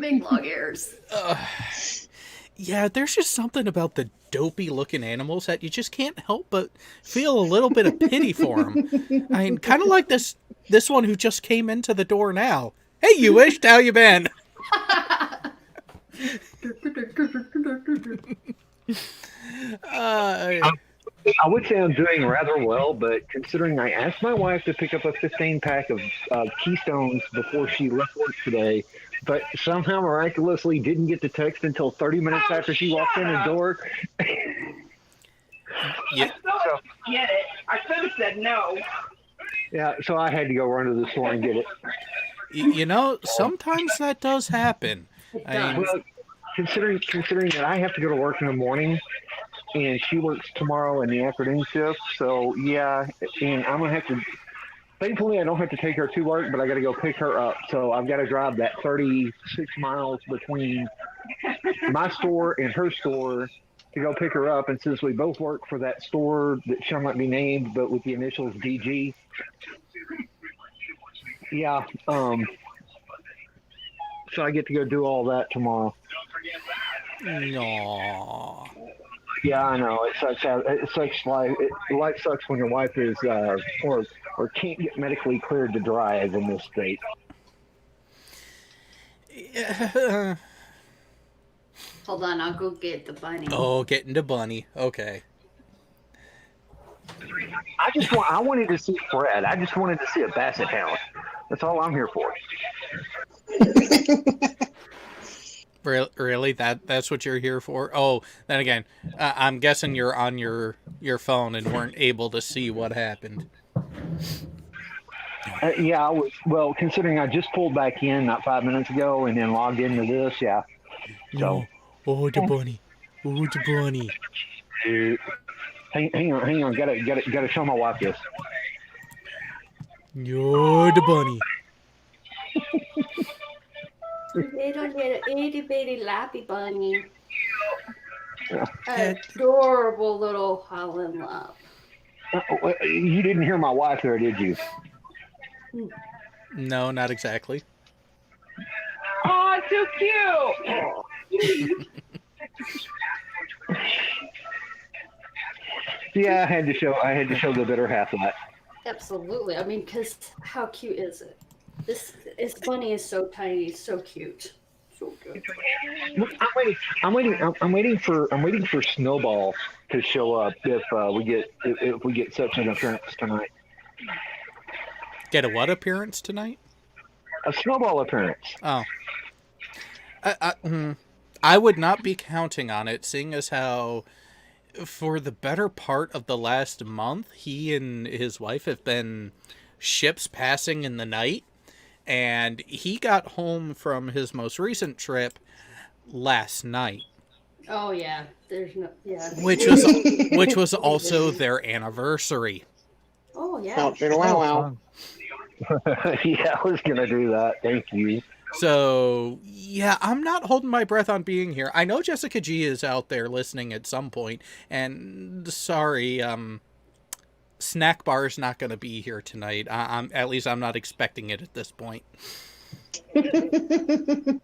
Big long ears. Yeah, there's just something about the dopey looking animals that you just can't help but feel a little bit of pity for them. I mean, kind of like this one who just came into the door now. Hey, you wished, how you been? Uh, I would say I'm doing rather well, but considering I asked my wife to pick up a 15 pack of Keystones before she left work today, but somehow miraculously didn't get the text until 30 minutes after she walked in the door. yeah, So, get it. I could have said no. Yeah, so I had to go run to the store and get it. you know, sometimes that does happen. It I mean, does. Well, considering that I have to go to work in the morning and she works tomorrow in the afternoon shift, so yeah, and I'm gonna have to. Thankfully, I don't have to take her to work, but I got to go pick her up. So I've got to drive that 36 miles between my store and her store to go pick her up. And since we both work for that store that shall not be named, but with the initials DG, yeah. So I get to go do all that tomorrow. no. Yeah, I know. It sucks. It sucks. Life sucks when your wife is or can't get medically cleared to drive in this state. Hold on, I'll go get the bunny. Oh, getting to Bunny. Okay. I wanted to see Fred. I just wanted to see a basset hound. That's all I'm here for. Really? That's what you're here for? Oh, then again, I'm guessing you're on your phone and weren't able to see what happened. Yeah, I was. Well, considering I just pulled back in not 5 minutes ago and then logged into this, yeah. So, Oh, the bunny. Oh, the bunny. dude, hang on. Gotta show my wife this. You're the bunny. Little itty bitty lappy bunny. Yeah. Adorable little Holland love. You didn't hear my wife there, did you? No, not exactly. Oh, so cute. Yeah, I had to show the better half of that. Absolutely. I mean, because how cute is it? This bunny is so tiny, so cute, so good. I'm waiting for Snowball to show up if we get such an appearance tonight. Get a what appearance tonight? A Snowball appearance. Oh. I would not be counting on it, seeing as how for the better part of the last month, he and his wife have been ships passing in the night, and he got home from his most recent trip last night, Oh yeah, there's no which was also their anniversary. Oh yeah. Oh, wow. Yeah, I was gonna do that. Thank you. So, yeah, I'm not holding my breath on being here. I know Jessica G is out there listening at some point, and sorry, Snack Bar's not going to be here tonight. At least I'm not expecting it at this point.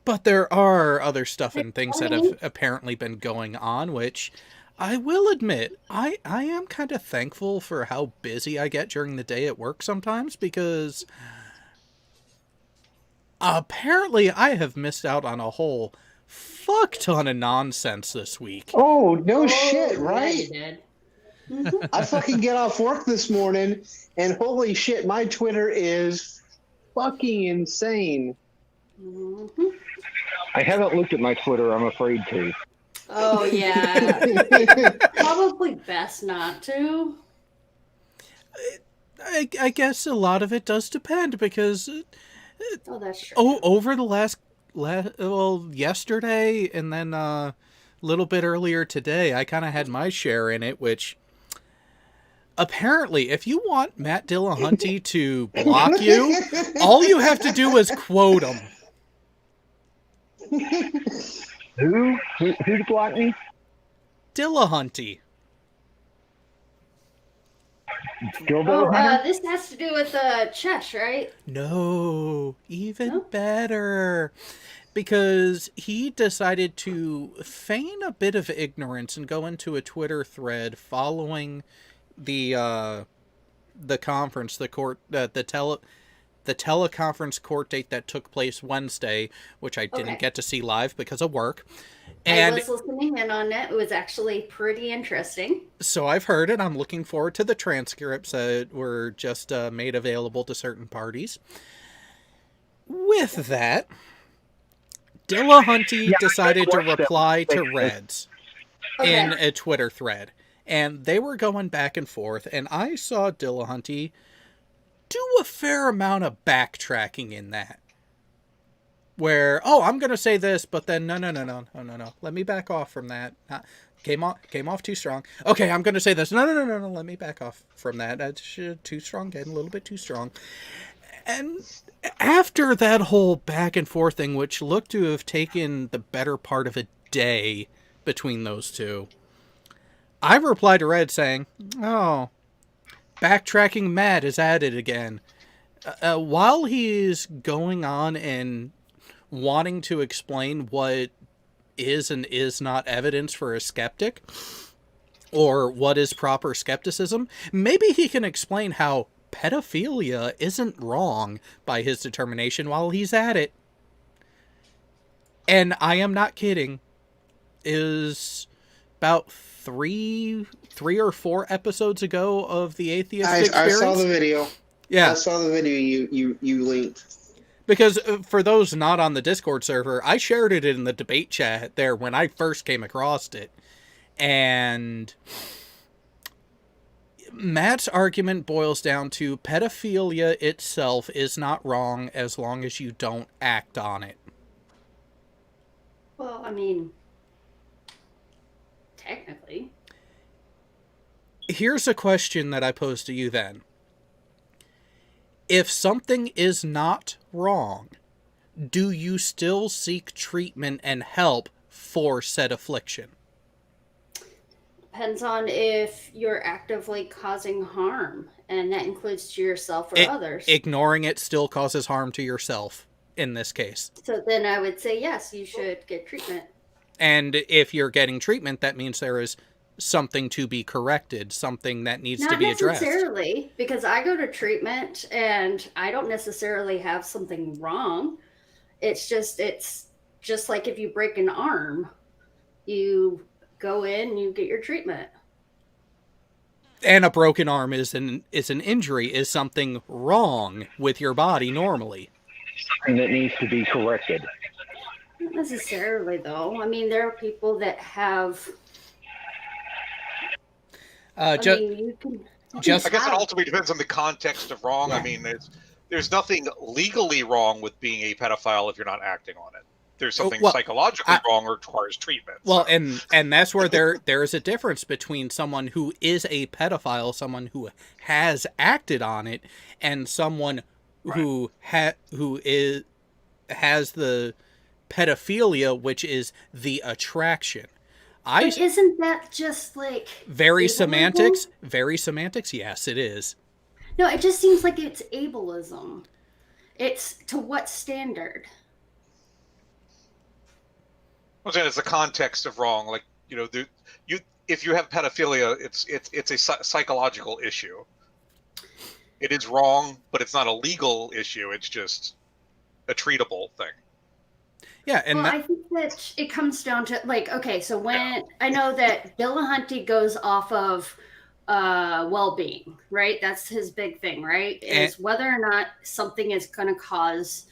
But there are other stuff and things that have apparently been going on, which I will admit, I am kind of thankful for how busy I get during the day at work sometimes, because apparently I have missed out on a whole fuck ton of nonsense this week. Oh, no Oh, shit, yeah, right? you did. I fucking get off work this morning, and holy shit, my Twitter is fucking insane. Mhm. I haven't looked at my Twitter. I'm afraid to. Oh yeah. Probably best not to. I guess a lot of it does depend, because Oh, that's true. over the yesterday and then a little bit earlier today, I kind of had my share in it, which apparently, if you want Matt Dillahunty to block you, all you have to do is quote him. Who to block me? Dillahunty. Gilbo Oh, Hunter? this has to do with Chesh, right? No, even No? better. because he decided to feign a bit of ignorance and go into a Twitter thread following the conference, the teleconference court date that took place Wednesday, which I didn't Okay. get to see live because of work. I And was listening in on it. It was actually pretty interesting. so I've heard it. I'm looking forward to the transcripts that were just made available to certain parties. With that, Dillahunty Yeah, I decided to watched that. reply to Reds in Okay. a Twitter thread. And they were going back and forth, and I saw Dillahunty do a fair amount of backtracking in that. Where, oh, I'm going to say this, but then no. Let me back off from that. Came off too strong. Okay, I'm going to say this. No. Let me back off from that. That's too strong, getting a little bit too strong. And after that whole back and forth thing, which looked to have taken the better part of a day between those two, I replied to Red saying, oh, backtracking Matt is at it again. While he's going on and wanting to explain what is and is not evidence for a skeptic, or what is proper skepticism, maybe he can explain how pedophilia isn't wrong by his determination while he's at it. And I am not kidding. Is about three or four episodes ago of the Atheist I Experience. saw the video. Yeah. I saw the video you linked. Because for those not on the Discord server, I shared it in the debate chat there when I first came across it. And Matt's argument boils down to pedophilia itself is not wrong as long as you don't act on it. Well, I mean, technically. Here's a question that I pose to you then. If something is not wrong, do you still seek treatment and help for said affliction? Depends on if you're actively causing harm, and that includes to yourself or others. Ignoring it still causes harm to yourself in this case. So then I would say, yes, you should get treatment. And if you're getting treatment, that means there is something to be corrected, something that needs to be addressed. Not necessarily, because I go to treatment and I don't necessarily have something wrong. It's just like if you break an arm, you go in, you get your treatment. And a broken arm is an injury, is something wrong with your body normally. And that needs to be corrected. Not necessarily, though. I mean, there are people that have. You can I guess it have- ultimately depends on the context of wrong. I mean, there's nothing legally wrong with being a pedophile if you're not acting on it. There's something psychologically wrong or requires treatment. Well, and that's where there is a difference between someone who is a pedophile, someone who has acted on it, and someone who has the pedophilia, which is the attraction. But isn't that just like Very ableism? semantics? Very semantics? Yes, it is. No, it just seems like it's ableism. It's to what standard? I'm saying it's the context of wrong. Like, if you have pedophilia, it's a psychological issue. It is wrong, but it's not a legal issue. It's just a treatable thing. Yeah, and I think that it comes down to okay, so when I know that Dillahunty goes off of well-being, right? That's his big thing, right? Is whether or not something is going to cause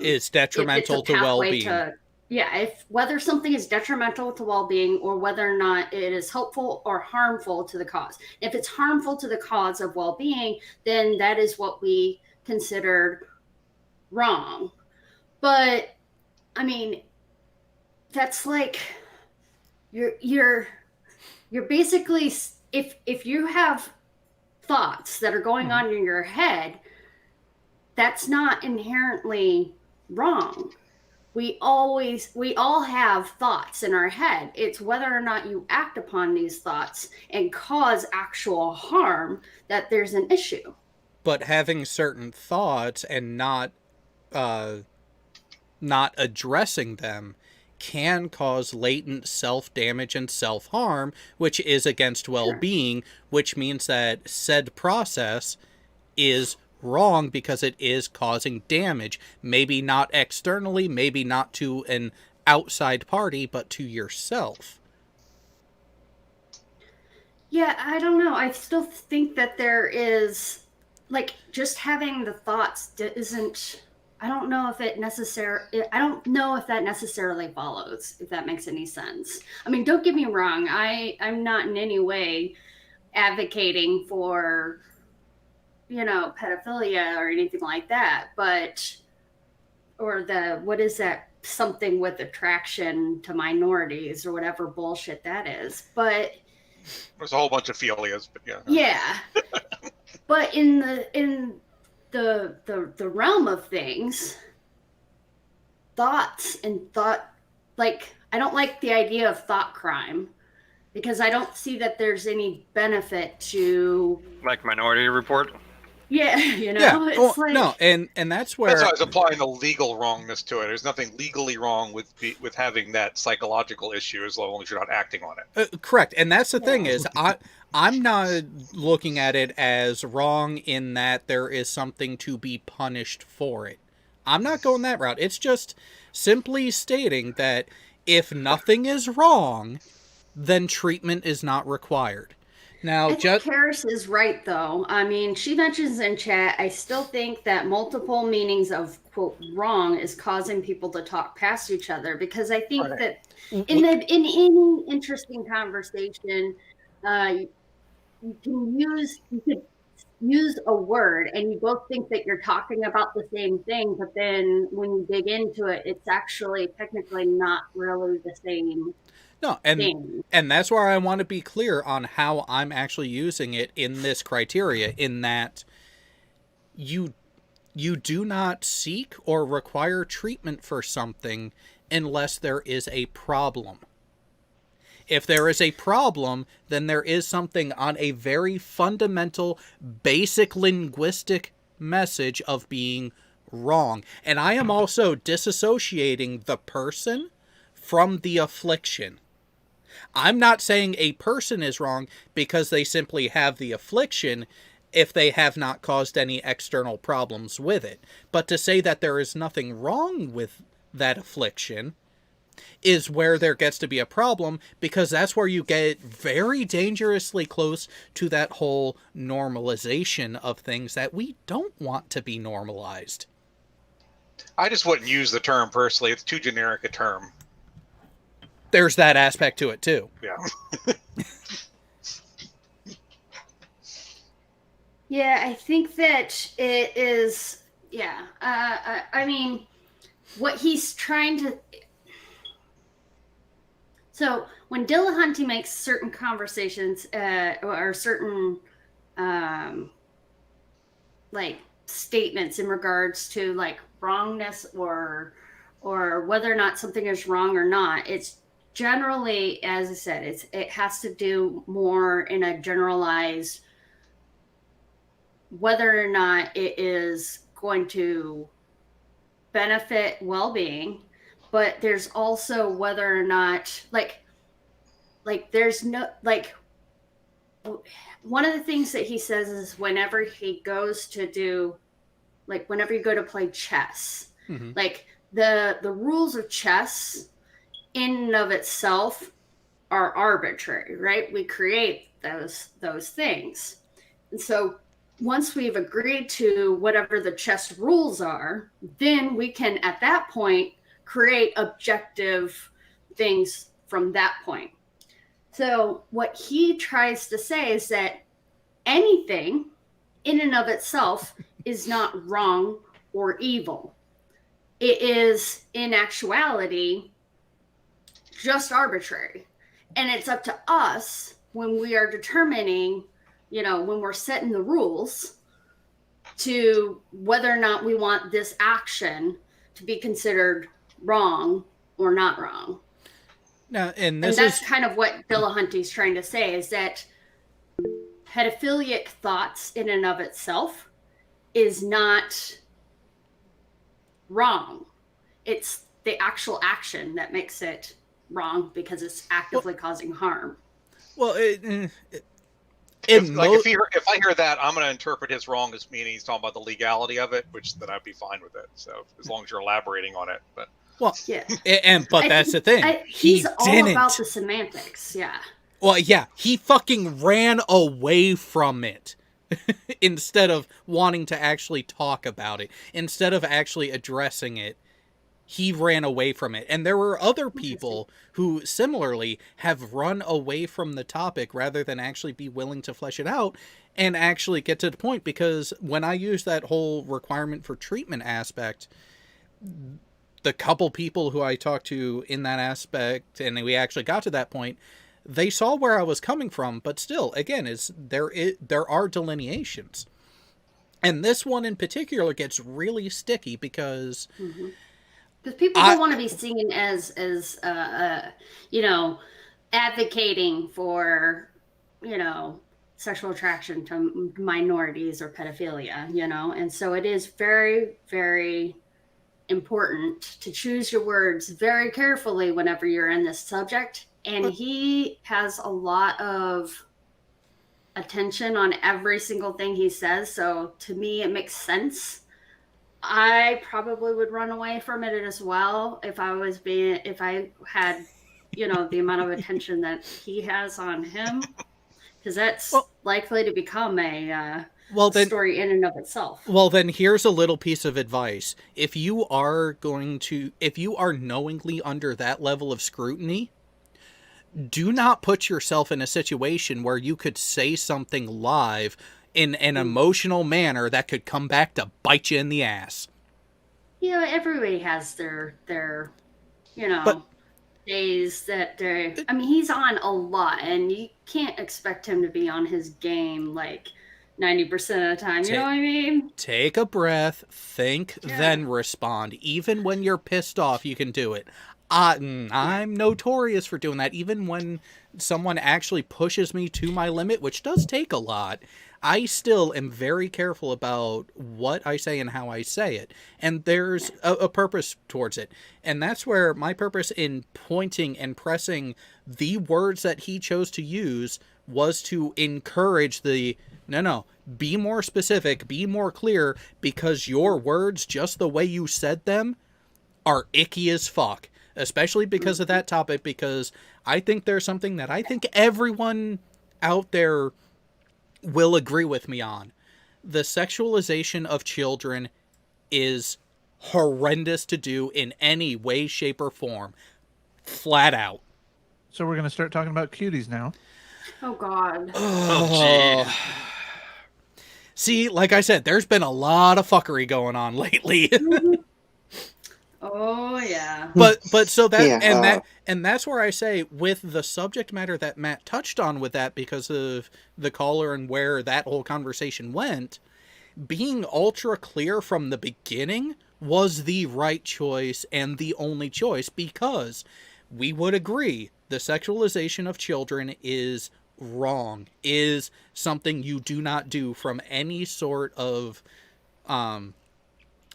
is detrimental to well-being. If whether something is detrimental to well-being or whether or not it is helpful or harmful to the cause. If it's harmful to the cause of well-being, then that is what we considered wrong. But I mean, that's like you're basically, if you have thoughts that are going on in your head, that's not inherently wrong. We all have thoughts in our head. It's whether or not you act upon these thoughts and cause actual harm that there's an issue. But having certain thoughts and not not addressing them can cause latent self-damage and self-harm, which is against well-being, which means that said process is wrong because it is causing damage. Maybe not externally, maybe not to an outside party, but to yourself. Yeah, I don't know. I still think that there is, like, just having the thoughts isn't. I don't know if I don't know if that necessarily follows. If that makes any sense. I mean, don't get me wrong. I'm not in any way advocating for, pedophilia or anything like that. But or what is that, something with attraction to minorities or whatever bullshit that is. But There's a whole bunch of philias, but yeah. yeah. But in the realm of things, thoughts and thought, like, I don't like the idea of thought crime because I don't see that there's any benefit to, Like Minority Report. yeah, it's well, like, no, and that's where That's why I was applying the legal wrongness to it. There's nothing legally wrong with having that psychological issue as long as you're not acting on it. correct. And that's the thing is, I'm not looking at it as wrong in that there is something to be punished for it. I'm not going that route. It's just simply stating that if nothing is wrong, then treatment is not required. Now, I think Karis is right, though. I mean, she mentions in chat, I still think that multiple meanings of, quote, wrong is causing people to talk past each other, because I think that in any interesting conversation, you could use a word and you both think that you're talking about the same thing, but then when you dig into it, it's actually technically not really the same. No, and that's where I want to be clear on how I'm actually using it in this criteria, in that you do not seek or require treatment for something unless there is a problem. If there is a problem, then there is something on a very fundamental, basic linguistic message of being wrong. And I am also disassociating the person from the affliction. I'm not saying a person is wrong because they simply have the affliction if they have not caused any external problems with it. But to say that there is nothing wrong with that affliction is where there gets to be a problem, because that's where you get very dangerously close to that whole normalization of things that we don't want to be normalized. I just wouldn't use the term personally. It's too generic a term. There's that aspect to it too. Yeah. Yeah, I think that it is. Yeah, I mean, what he's trying to. So when Dillahunty makes certain conversations or certain like statements in regards to like wrongness or whether or not something is wrong or not, it's generally, as I said, it has to do more in a generalized, whether or not it is going to benefit well-being, but there's also whether or not like there's no, like, one of the things that he says is whenever he goes to do, like, whenever you go to play chess, Mm-hmm. like the rules of chess in and of itself are arbitrary, right? We create those things. And so once we've agreed to whatever the chess rules are, then we can at that point create objective things from that point. So what he tries to say is that anything in and of itself is not wrong or evil. It is, in actuality, just arbitrary. And it's up to us when we are determining, when we're setting the rules, to whether or not we want this action to be considered wrong or not wrong. Now, and that's kind of what Dillahunty's trying to say, is that pedophilic thoughts in and of itself is not wrong. It's the actual action that makes it wrong because it's actively causing harm. Well, If I hear that, I'm going to interpret his wrong as meaning he's talking about the legality of it, which then I'd be fine with it. So as long as you're elaborating on it, but Yeah. But that's the thing. He's all didn't. about the semantics. Yeah. Well, yeah, he fucking ran away from it instead of wanting to actually talk about it. Instead of actually addressing it, he ran away from it. And there were other people who similarly have run away from the topic rather than actually be willing to flesh it out and actually get to the point. Because when I use that whole requirement for treatment aspect, the couple people who I talked to in that aspect, and we actually got to that point, they saw where I was coming from, but still, again, there are delineations. And this one in particular gets really sticky because... Because people don't want to be seen as advocating for, sexual attraction to minorities or pedophilia, and so it is very, very important to choose your words very carefully whenever you're in this subject. And he has a lot of attention on every single thing he says. So to me, it makes sense. I probably would run away from it as well if I had, the amount of attention that he has on him, because that's likely to become a story in and of itself. Well, then here's a little piece of advice. If you are knowingly under that level of scrutiny, do not put yourself in a situation where you could say something live in an emotional manner that could come back to bite you in the ass. Everybody has their days that they're... I mean, he's on a lot, and you can't expect him to be on his game like 90% of the time. You know what I mean? Take a breath, think, then respond. Even when you're pissed off, you can do it. I'm notorious for doing that. Even when someone actually pushes me to my limit, which does take a lot, I still am very careful about what I say and how I say it. And there's a purpose towards it. And that's where my purpose in pointing and pressing the words that he chose to use was to encourage no, be more specific, be more clear, because your words, just the way you said them, are icky as fuck. Especially because of that topic, because I think there's something that I think everyone out there will agree with me on. The sexualization of children is horrendous to do in any way, shape, or form. Flat out. So we're going to start talking about cuties now. Oh, God. Oh, see, like I said, there's been a lot of fuckery going on lately. Oh yeah. But so that and that's where I say, with the subject matter that Matt touched on with that, because of the caller and where that whole conversation went, being ultra clear from the beginning was the right choice and the only choice, because we would agree the sexualization of children is wrong, is something you do not do from any sort of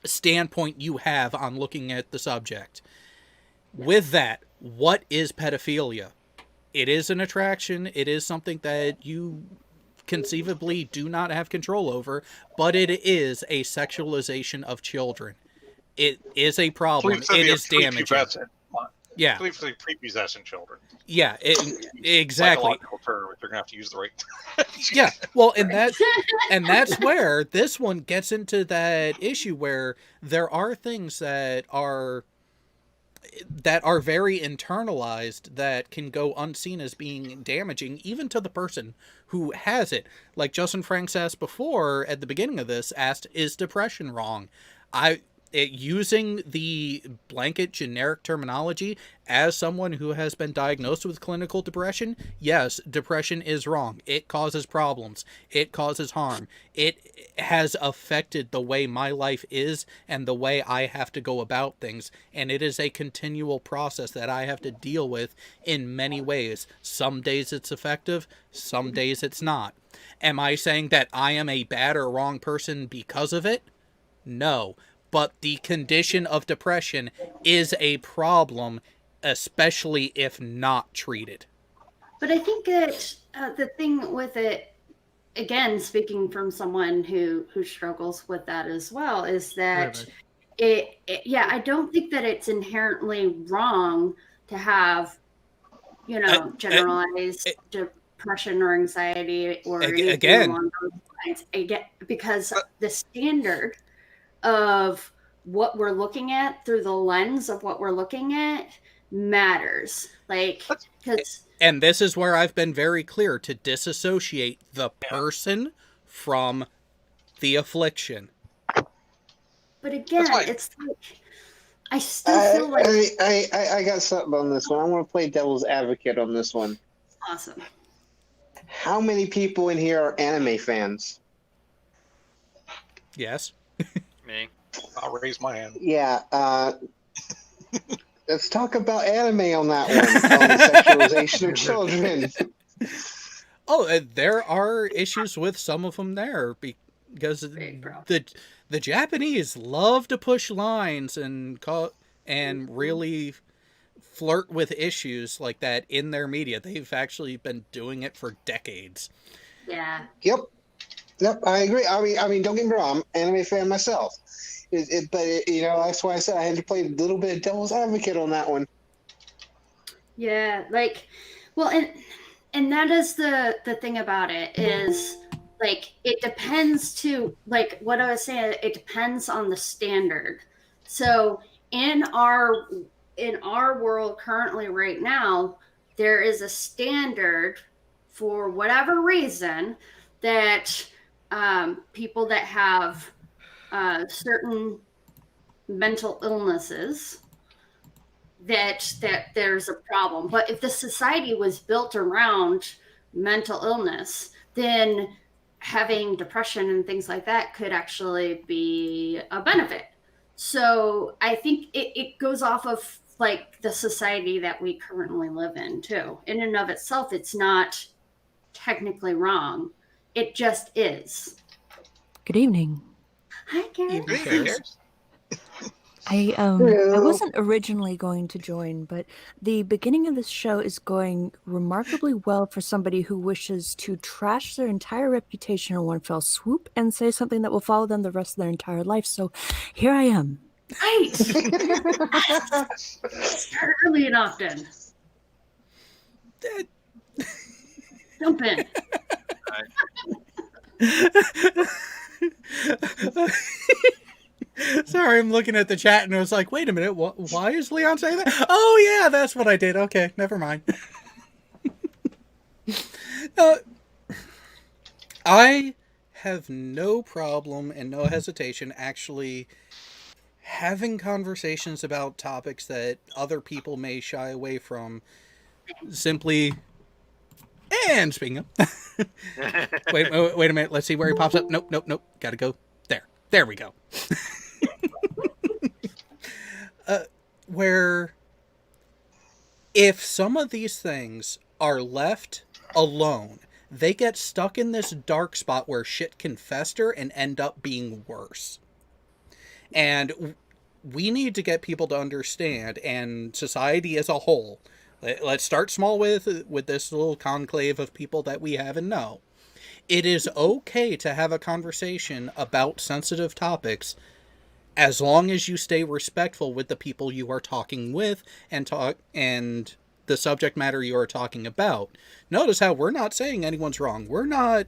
standpoint you have on looking at the subject. With that, what is pedophilia? It is an attraction. It is something that you conceivably do not have control over, but it is a sexualization of children. It is a problem. It is damaging. Yeah. Prepubescent children. Yeah, exactly. Psychological term, if you're gonna have to use the right. Yeah, well, and that's where this one gets into that issue where there are things that are very internalized that can go unseen as being damaging, even to the person who has it. Like Justin Franks asked before at the beginning of this, is depression wrong? Using the blanket generic terminology, as someone who has been diagnosed with clinical depression, yes, depression is wrong. It causes problems. It causes harm. It has affected the way my life is and the way I have to go about things. And it is a continual process that I have to deal with in many ways. Some days it's effective, some days it's not. Am I saying that I am a bad or wrong person because of it? No. but the condition of depression is a problem, especially if not treated. But I think that the thing with it, again, speaking from someone who struggles with that as well, is that I don't think that it's inherently wrong to have, generalized depression or anxiety or anything along those lines. Because the standard of what we're looking at through the lens of what we're looking at matters. And this is where I've been very clear to disassociate the person from the affliction. But again, it's like, I still feel like... I got something on this one. I want to play devil's advocate on this one. Awesome. How many people in here are anime fans? Yes. Me. I'll raise my hand. Yeah. Let's talk about anime on that one. On the sexualization of children. Oh, there are issues with some of them there because the Japanese love to push lines and really flirt with issues like that in their media. They've actually been doing it for decades. Yeah. Yep, I agree. I mean, don't get me wrong. I'm an anime fan myself. But that's why I said I had to play a little bit of devil's advocate on that one. Yeah, and that is the thing about it is, it depends to, what I was saying, it depends on the standard. So in our world currently right now, there is a standard for whatever reason that people that have certain mental illnesses, that there's a problem. But if the society was built around mental illness, then having depression and things like that could actually be a benefit. So I think it goes off of the society that we currently live in too. In and of itself, it's not technically wrong. It just is. Good evening. Hi, Karen. I wasn't originally going to join, but the beginning of this show is going remarkably well for somebody who wishes to trash their entire reputation in one fell swoop and say something that will follow them the rest of their entire life. So here I am. Right. Start early and often. Jump in. Sorry, I'm looking at the chat and I was like, wait a minute, why is Leon saying that? Oh yeah, that's what I did. Okay, never mind. I have no problem and no hesitation actually having conversations about topics that other people may shy away from simply... And speaking of... wait a minute, let's see where he pops up. Nope. Gotta go there. There we go. Where if some of these things are left alone, they get stuck in this dark spot where shit can fester and end up being worse. And we need to get people to understand, and society as a whole, let's start small with this little conclave of people that we have and know. It is okay to have a conversation about sensitive topics as long as you stay respectful with the people you are talking with and the subject matter you are talking about. Notice how we're not saying anyone's wrong. We're not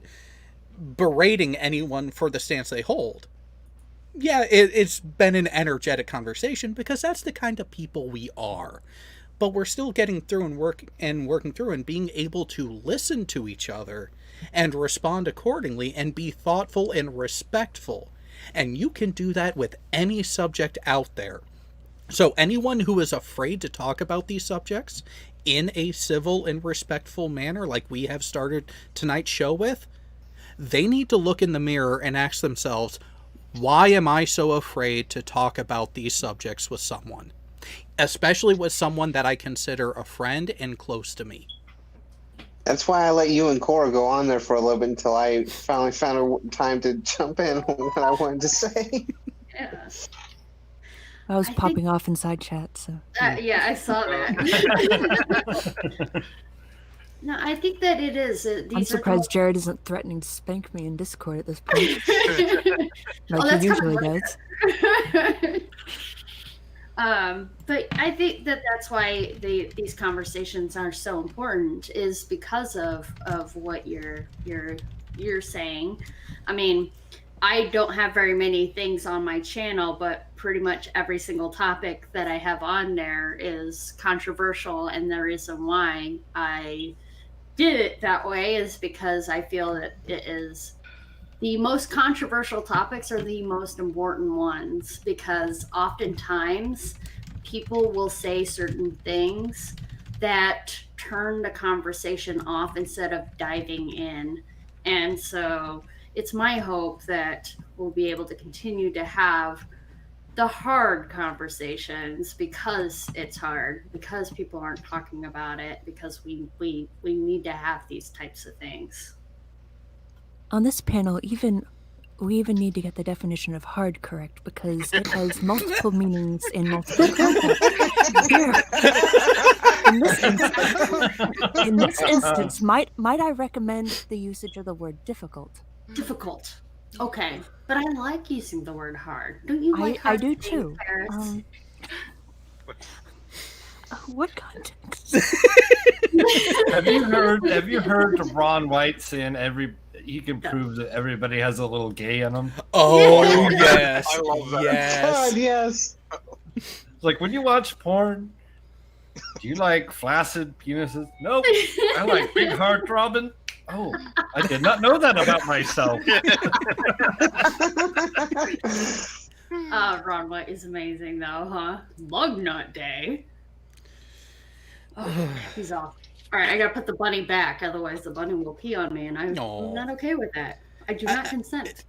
berating anyone for the stance they hold. Yeah, it's been an energetic conversation because that's the kind of people we are. But we're still getting through and working through and being able to listen to each other and respond accordingly and be thoughtful and respectful. And you can do that with any subject out there. So anyone who is afraid to talk about these subjects in a civil and respectful manner, like we have started tonight's show with, they need to look in the mirror and ask themselves, why am I so afraid to talk about these subjects with someone? Especially with someone that I consider a friend and close to me. That's why I let you and Cora go on there for a little bit until I finally found a time to jump in on what I wanted to say. Yeah. I was I popping off in side chat, so Yeah, I saw that. No, I think that it is. I'm These are surprised Jared isn't threatening to spank me in Discord at this point, the... like that's he kind of usually does. But I think that that's why these conversations are so important, is because of what you're saying. I mean, I don't have very many things on my channel, but pretty much every single topic that I have on there is controversial, and the reason why I did it that way is because I feel that it is the most controversial topics are the most important ones, because oftentimes people will say certain things that turn the conversation off instead of diving in. And so it's my hope that we'll be able to continue to have the hard conversations, because it's hard, because people aren't talking about it, because we need to have these types of things. On this panel, we even need to get the definition of hard correct, because it has multiple meanings in multiple contexts. Here, in this instance, might I recommend the usage of the word difficult? Difficult. Okay, but I like using the word hard. Don't you like I hard do things, too. Paris? What context? Have you heard Ron White saying he can prove that everybody has a little gay in them? Oh, Yeah. yes. I love that. Yes. God, yes. It's like, when you watch porn, do you like flaccid penises? Nope. I like big heart throbbing. Oh, I did not know that about myself. Ron White is amazing, though, huh? Lug Nut Day. Oh, he's off. All right, I gotta put the bunny back, otherwise the bunny will pee on me, and I'm No. not okay with that. I do not consent.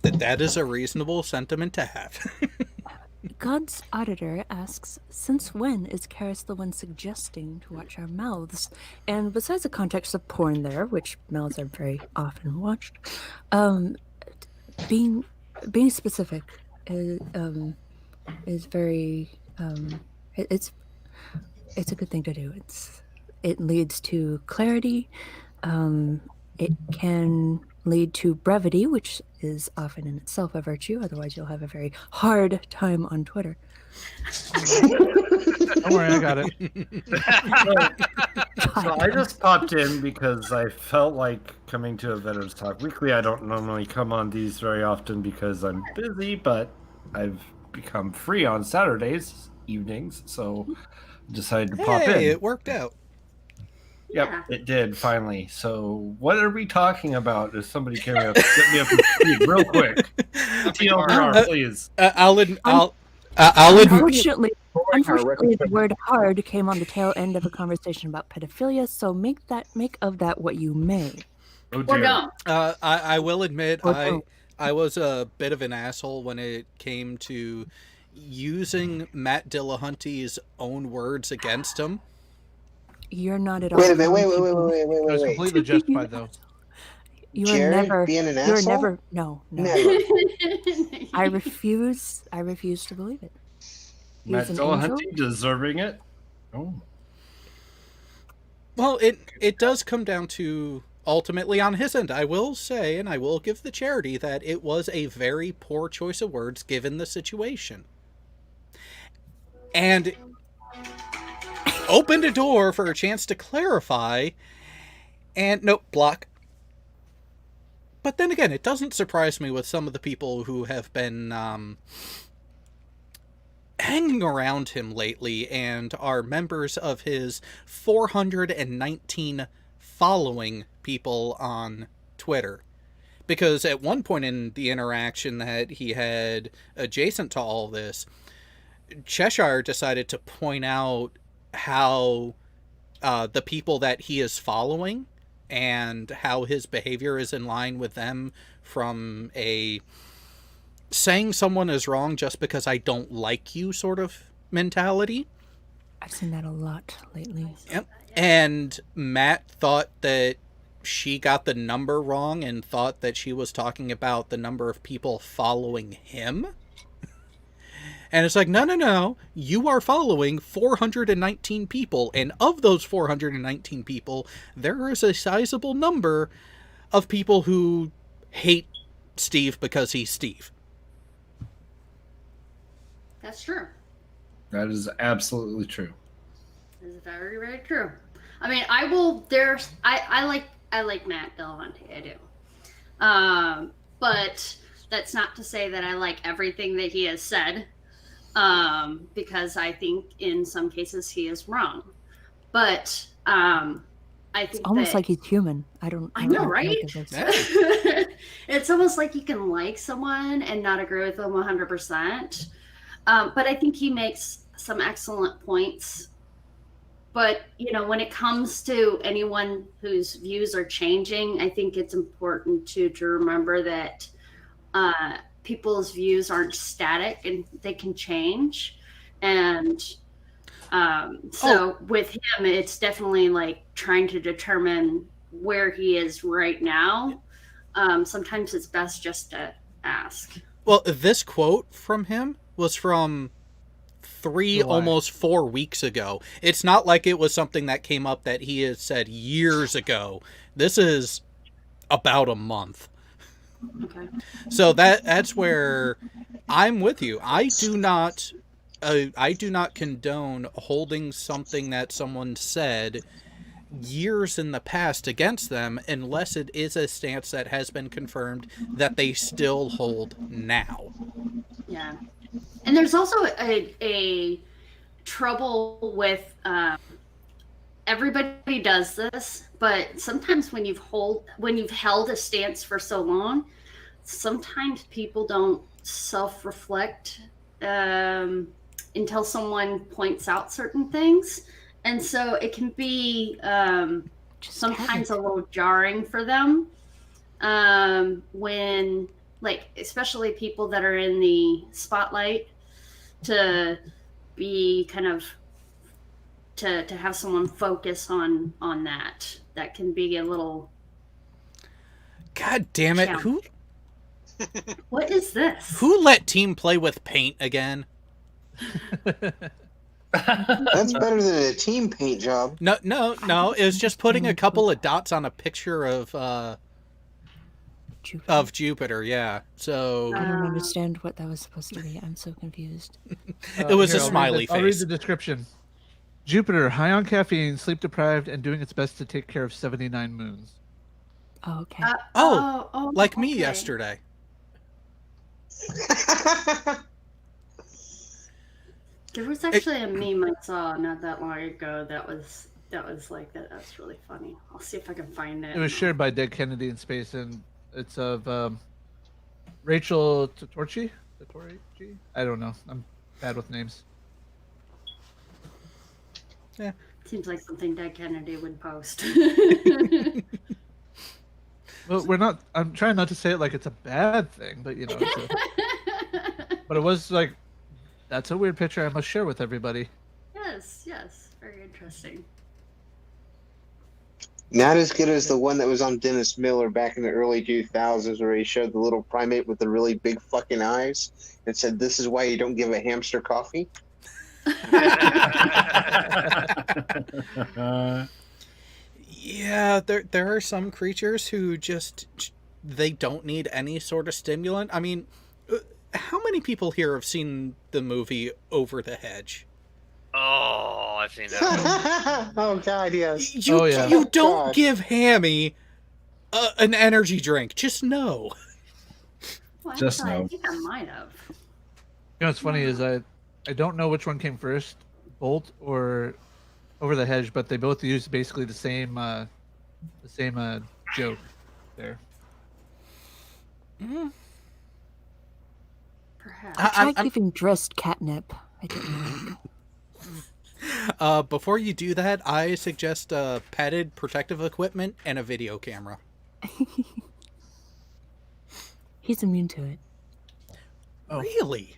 That is a reasonable sentiment to have. God's Auditor asks, since when is Karis the one suggesting to watch our mouths? And besides the context of porn there, which mouths are very often watched, being specific is very it's a good thing to do. It leads to clarity. It can lead to brevity, which is often in itself a virtue. Otherwise, you'll have a very hard time on Twitter. Don't worry, I got it. So I just popped in because I felt like coming to a Veterans Talk Weekly. I don't normally come on these very often because I'm busy, but I've become free on Saturdays evenings, so I decided to pop in. Hey, it worked out. Yep, Yeah. it did finally. So what are we talking about? If somebody can get me up to speed real quick. TLDR, please. I'll admit. Unfortunately, recommend- the word hard came on the tail end of a conversation about pedophilia, so make of that what you may. Oh Or dear. don't. I will admit Or don't. I was a bit of an asshole when it came to using Matt Dillahunty's own words against him. You're not at all. Wait a minute. Wait. I was Wait. completely justified, though. You are Jared never. being an You are asshole? never. No. Never. I refuse to believe it. Matt He's an angel. Dillahunty deserving it? Oh. Well, it does come down to, ultimately on his end, I will say, and I will give the charity, that it was a very poor choice of words given the situation. And opened a door for a chance to clarify, and nope, block. But then again, it doesn't surprise me with some of the people who have been hanging around him lately and are members of his 419 following people on Twitter. Because at one point in the interaction that he had adjacent to all this, Cheshire decided to point out how the people that he is following and how his behavior is in line with them, from a saying someone is wrong just because I don't like you sort of mentality. I've seen that a lot lately. Yep. And Matt thought that she got the number wrong and thought that she was talking about the number of people following him. And it's like, no. You are following 419 people. And of those 419 people, there is a sizable number of people who hate Steve because he's Steve. That's true. That is absolutely true. It's very, very true. I mean, I like Matt Dillahunty, I do. But that's not to say that I like everything that he has said, because I think in some cases he is wrong. But I think It's almost that, like he's human. I I know, don't know right? what to think. It's almost like you can like someone and not agree with them 100%. But I think he makes some excellent points. But, when it comes to anyone whose views are changing, I think it's important to remember that people's views aren't static and they can change. And with him, it's definitely like trying to determine where he is right now. Sometimes it's best just to ask. Well, this quote from him was from almost 4 weeks ago. It's not like it was something that came up that he had said years ago. This is about a month. Okay. So that's where I'm with you. I do not condone holding something that someone said years in the past against them unless it is a stance that has been confirmed that they still hold now. Yeah. And there's also a trouble with everybody does this, but sometimes when you've held a stance for so long, sometimes people don't self-reflect until someone points out certain things, and so it can be sometimes a little jarring for them when, like, especially people that are in the spotlight, to be kind of to have someone focus on that can be a little. God damn it! challenge. What is this? Who let Team play with paint again? That's better than a team paint job. No. It was just putting a couple of dots on a picture of Jupiter. Yeah. So I don't understand what that was supposed to be. I'm so confused. it was a I'll smiley I'll read face. the description. Jupiter, high on caffeine, sleep deprived, and doing its best to take care of 79 moons. Oh, okay. Like me okay. yesterday. There was actually a meme I saw not that long ago that was like that. That's really funny. I'll see if I can find it. It was shared by Dead Kennedy in space, and it's of Rachel Torchi? I don't know. I'm bad with names. Yeah. Seems like something Dead Kennedy would post. Well, we're not. I'm trying not to say it like it's a bad thing, but but it was like, that's a weird picture I must share with everybody. Yes, very interesting. Not as good as the one that was on Dennis Miller back in the early 2000s, where he showed the little primate with the really big fucking eyes and said, "This is why you don't give a hamster coffee." Yeah, there are some creatures who they don't need any sort of stimulant. I mean, how many people here have seen the movie Over the Hedge? Oh, I've seen that. Oh God, yes. You don't God. give Hammy an energy drink. Just no. Well, Just actually, no. I think I might have. You know what's funny is I don't know which one came first, Bolt or Over the Hedge, but they both use basically the same joke there. Perhaps. I tried giving Dressed catnip. I didn't like. Before you do that, I suggest padded protective equipment and a video camera. He's immune to it. Oh. Really?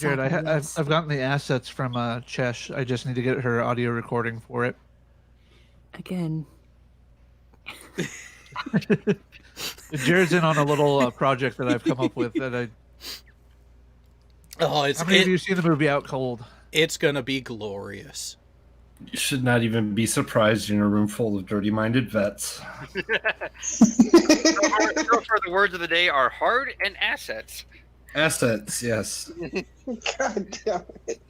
Jared, I've gotten the assets from Chesh. I just need to get her audio recording for it. Again. Jared's in on a little project that I've come up with that Oh, How many of you seen the movie Out Cold? It's gonna be glorious. You should not even be surprised you're in a room full of dirty-minded vets. So for the words of the day are hard and assets. Assets, yes. God damn it.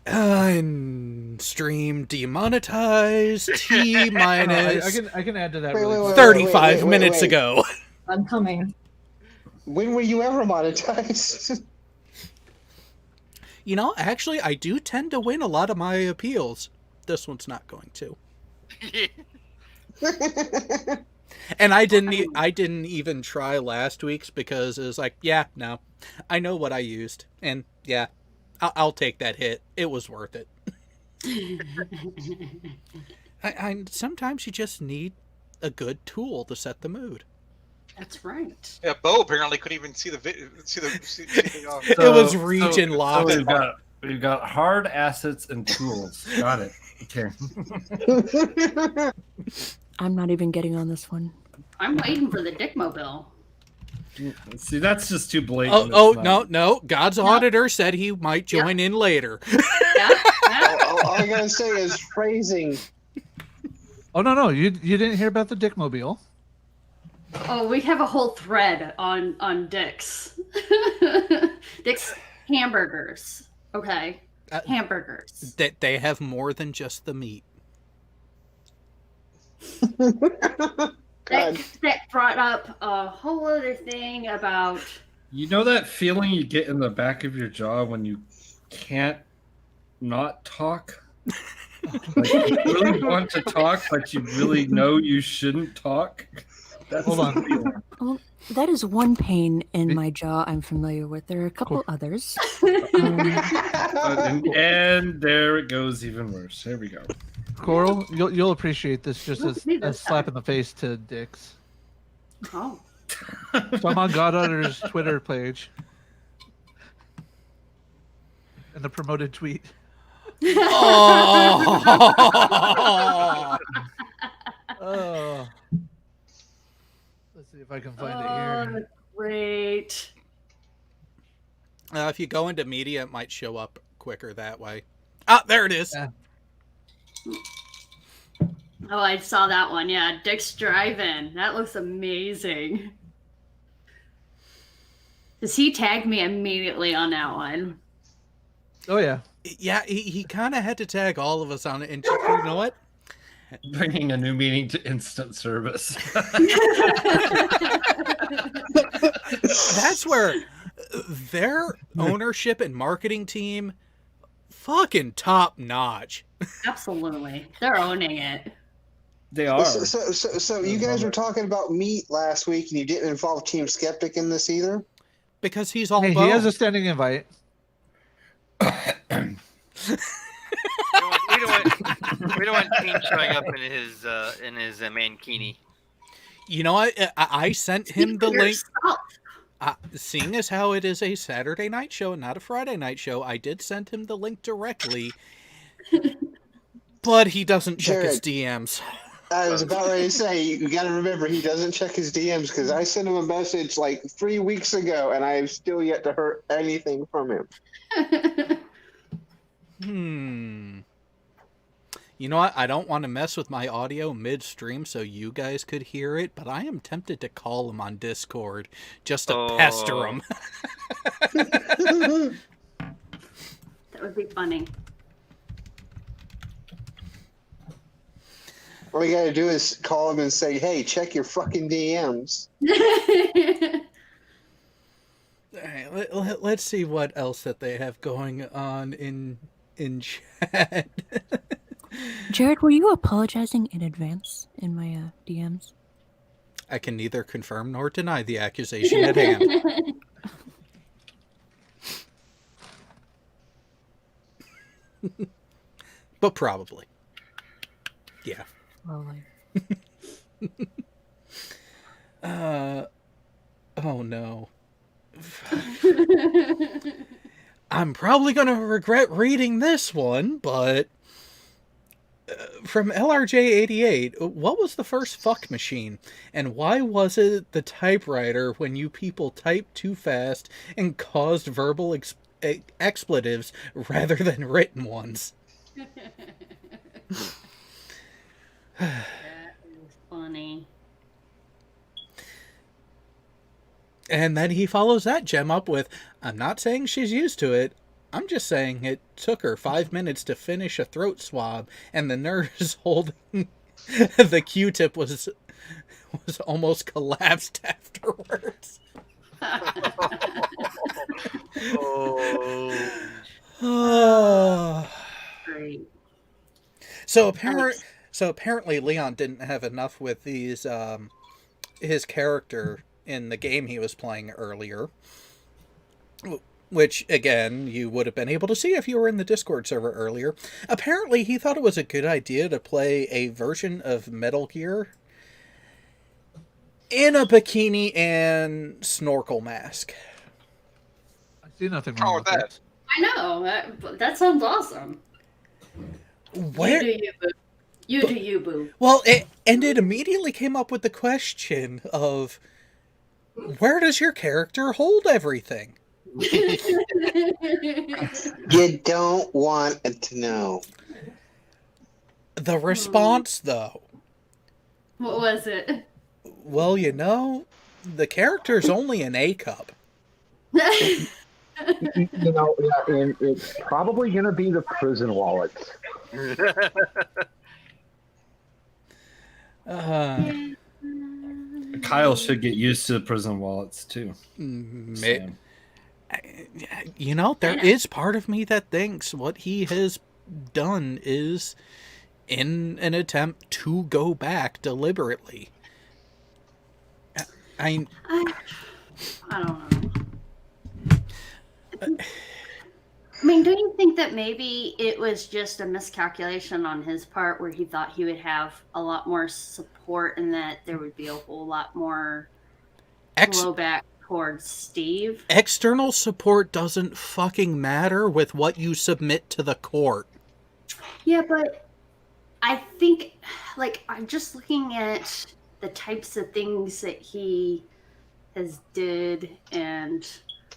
And stream demonetized T minus I can add to that. Wait, really wait, quick. 35 wait, minutes wait. ago. I'm coming. When were you ever monetized? You know, actually, I do tend to win a lot of my appeals. This one's not going to. And I didn't even try last week's because it was like, yeah, no, I know what I used, and yeah, I'll take that hit. It was worth it. I sometimes you just need a good tool to set the mood. That's right. Yeah, Bo apparently couldn't even see the It was region locked. So we've got hard assets and tools. Got it. Okay. I'm not even getting on this one. I'm waiting for the Dickmobile. See, that's just too blatant. Oh, It's not- no. God's auditor said he might join in later. All I gotta say is phrasing. Oh no, you didn't hear about the Dickmobile. Oh, we have a whole thread on Dick's. Dick's hamburgers. Okay. Hamburgers. That they have more than just the meat. That brought up a whole other thing about You know that feeling you get in the back of your jaw when you can't not talk? Like you really want to talk, but you really know you shouldn't talk? That's Hold on. the feeling. Well, that is one pain in my jaw I'm familiar with. There are a couple others. And there it goes even worse. Here we go. Coral, you'll appreciate this just as a slap in the face to Dick's. oh. So I'm on God Auditor's Twitter page. And the promoted tweet. Oh. Oh. Let's see if I can find it Oh, here. great. If you go into media, it might show up quicker that way. Ah, there it is. Yeah. Oh, I saw that one. Yeah, Dick's Drive-In. That looks amazing. Does he tag me immediately on that one? Oh yeah. Yeah, he kind of had to tag all of us on it. And you know what? Bringing a new meaning to instant service. That's where their ownership and marketing team, fucking top notch. Absolutely. They're owning it. They are. So you guys were talking about meat last week, and you didn't involve Team Skeptic in this either? Because he's all Hey, he bone. has a standing invite. We don't want King showing up in his mankini. You know what? I sent him the link. Yourself. Seeing as how it is a Saturday night show and not a Friday night show, I did send him the link directly. But he doesn't check his DMs. I was about ready to say, you got to remember, he doesn't check his DMs because I sent him a message like 3 weeks ago, and I have still yet to hear anything from him. You know what? I don't want to mess with my audio midstream so you guys could hear it, but I am tempted to call him on Discord just to pester him. That would be funny. All you got to do is call him and say, hey, check your fucking DMs. All right, let's see what else that they have going on in chat. Jared, were you apologizing in advance in my DMs? I can neither confirm nor deny the accusation at hand. But probably. Yeah. Probably. Oh no. I'm probably going to regret reading this one, but From LRJ88, what was the first fuck machine? And why was it the typewriter when you people typed too fast and caused verbal expletives rather than written ones? That is funny. And then he follows that gem up with, I'm not saying she's used to it. I'm just saying it took her 5 minutes to finish a throat swab, and the nurse holding the Q-tip was almost collapsed afterwards. Oh. Great. So apparently Leon didn't have enough with these his character in the game he was playing earlier, which again you would have been able to see if you were in the Discord server earlier. Apparently he thought it was a good idea to play a version of Metal Gear in a bikini and snorkel mask. I see nothing What's wrong wrong with with that? that. I know. That sounds awesome. Where? You do you, boo. You do you, boo. Well, it immediately came up with the question of, where does your character hold everything? You don't want to know. The response, though, What was it? well, you know, the character's only an A cup. You know, yeah, and it's probably going to be the prison wallets. Kyle should get used to the prison wallets too. You know, there is part of me that thinks what he has done is in an attempt to go back deliberately. I don't know. I mean, do you think that maybe it was just a miscalculation on his part where he thought he would have a lot more support and that there would be a whole lot more blowback towards Steve? External support doesn't fucking matter with what you submit to the court. Yeah, but I think, like, I'm just looking at the types of things that he has did and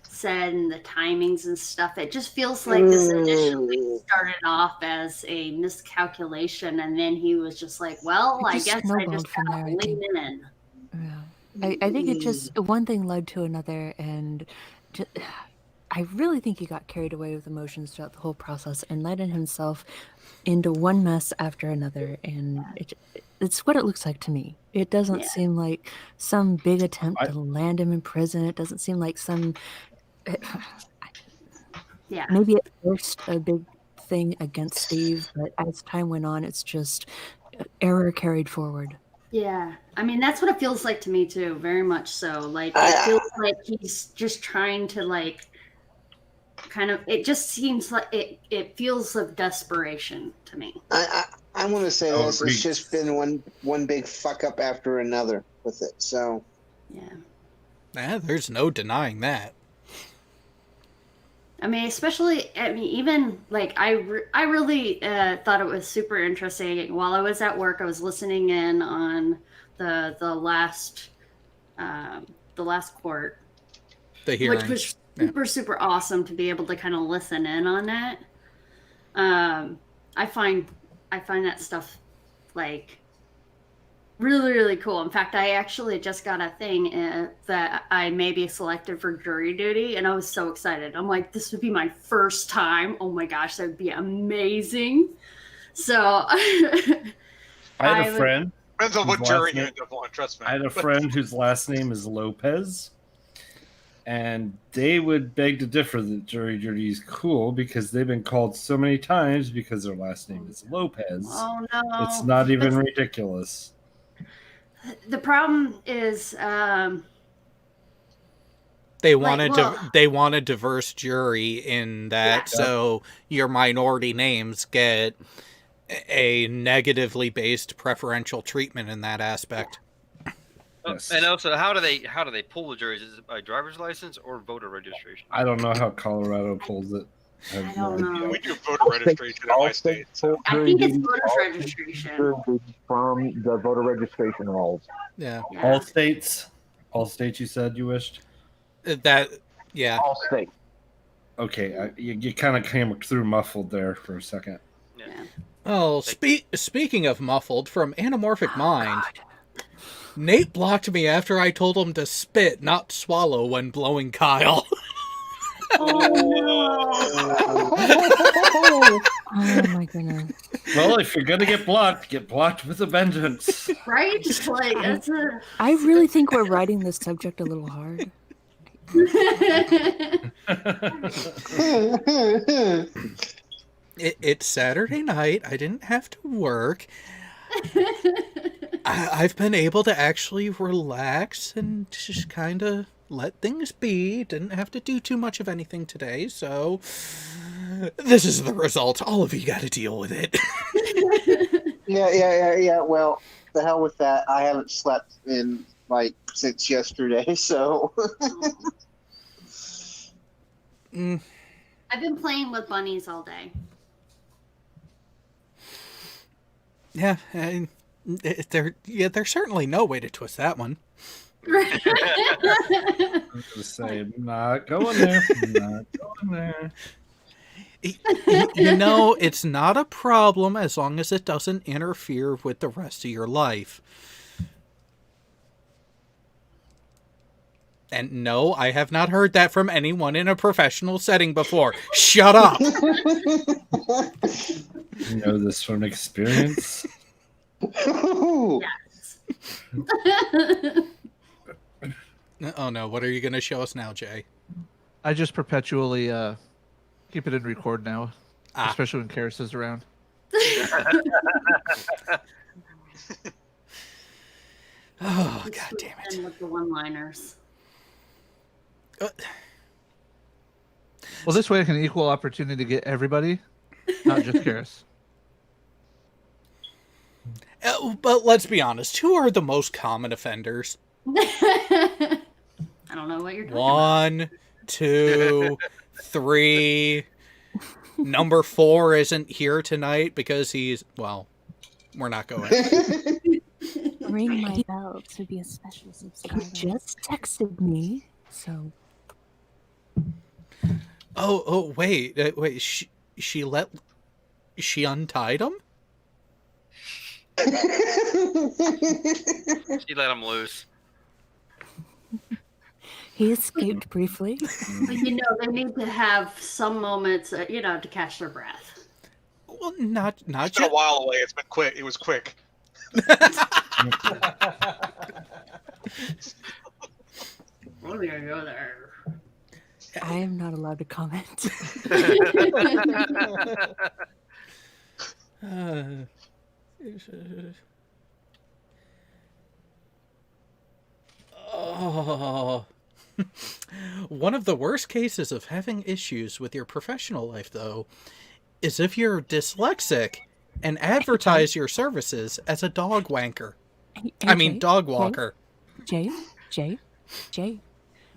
said and the timings and stuff. It just feels like this initially started off as a miscalculation, and then he was just like, well, It I just guess I snowballed just from gotta there, I lean think. in. Yeah. I think it just one thing led to another, and I really think he got carried away with emotions throughout the whole process and led himself into one mess after another, and it's what it looks like to me. It doesn't seem like some big attempt to land him in prison. It doesn't seem like some Yeah. maybe at first a big thing against Steve, but as time went on, it's just error carried forward. Yeah, I mean that's what it feels like to me too, very much so. Like it feels like he's just trying to like kind of. It just seems like it feels of desperation to me. I want to say this. It's just been one big fuck up after another with it. So yeah, there's no denying that. I mean, especially, I mean, even like I really thought it was super interesting. While I was at work, I was listening in on the last court, the hearing, which was super awesome to be able to kind of listen in on that. I find that stuff like really, really cool. In fact, I actually just got a thing that I may be selected for jury duty, and I was so excited. I'm like, this would be my first time. Oh my gosh, that would be amazing. So I had a friend. Depends on what jury you end up on, trust me. I had a friend whose last name is Lopez, and they would beg to differ that jury duty is cool because they've been called so many times because their last name is Lopez. Oh no. It's not even ridiculous. The problem is they want a diverse jury in that, so your minority names get a negatively based preferential treatment in that aspect. Yes. And also, how do they pull the juries? Is it by driver's license or voter registration? I don't know how Colorado pulls it. I don't know. We do voter registration in my state. So. I think it's voters registration. From the voter registration rolls. Yeah. All states, you said you wished. Yeah. All states. Okay, you kind of came through muffled there for a second. Yeah. Oh, speaking of muffled, from Anamorphic Mind, Nate blocked me after I told him to spit, not swallow, when blowing Kyle. Oh my goodness. Well, if you're gonna get blocked with a vengeance. Right? Like, that's a. I really think we're writing this subject a little hard. It's Saturday night. I didn't have to work. I've been able to actually relax and just kind of let things be. Didn't have to do too much of anything today, so this is the result. All of you got to deal with it. Yeah. Well, the hell with that. I haven't slept in since yesterday, so. I've been playing with bunnies all day. Yeah, and there's certainly no way to twist that one. I was gonna say, not going there. Not going there. You know, it's not a problem as long as it doesn't interfere with the rest of your life. And no, I have not heard that from anyone in a professional setting before. Shut up! You know this from experience? Yes. Oh no, what are you going to show us now, Jay? I just perpetually keep it in record now, especially when Karis is around. Oh, god damn it. With the one-liners. Well, this way I can equal opportunity to get everybody, not just Karis. But let's be honest, who are the most common offenders? I don't know what you're talking about. 1, 2, 3. Number 4 isn't here tonight because we're not going. Ring my bell to be a special subscriber. He just texted me, so. Oh, wait. She untied him? She let him loose. He escaped briefly. But they need to have some moments, to catch their breath. Well, not It's been a just. while away. It's been quick. It was quick. We're gonna go there. I am not allowed to comment. Oh. One of the worst cases of having issues with your professional life, though, is if you're dyslexic and advertise your services as a dog wanker. Dog walker. Jay.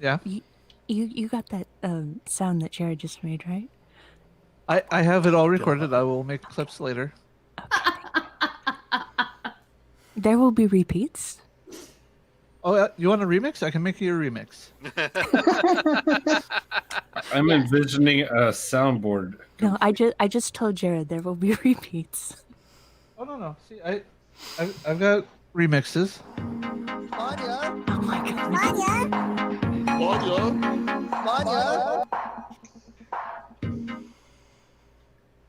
Yeah? You got that sound that Jared just made, right? I have it all recorded. I will make clips later. There will be repeats. Oh, you want a remix? I can make you a remix. I'm envisioning a soundboard. No, I just told Jared there will be repeats. Oh no! See, I've got remixes. Oh my god.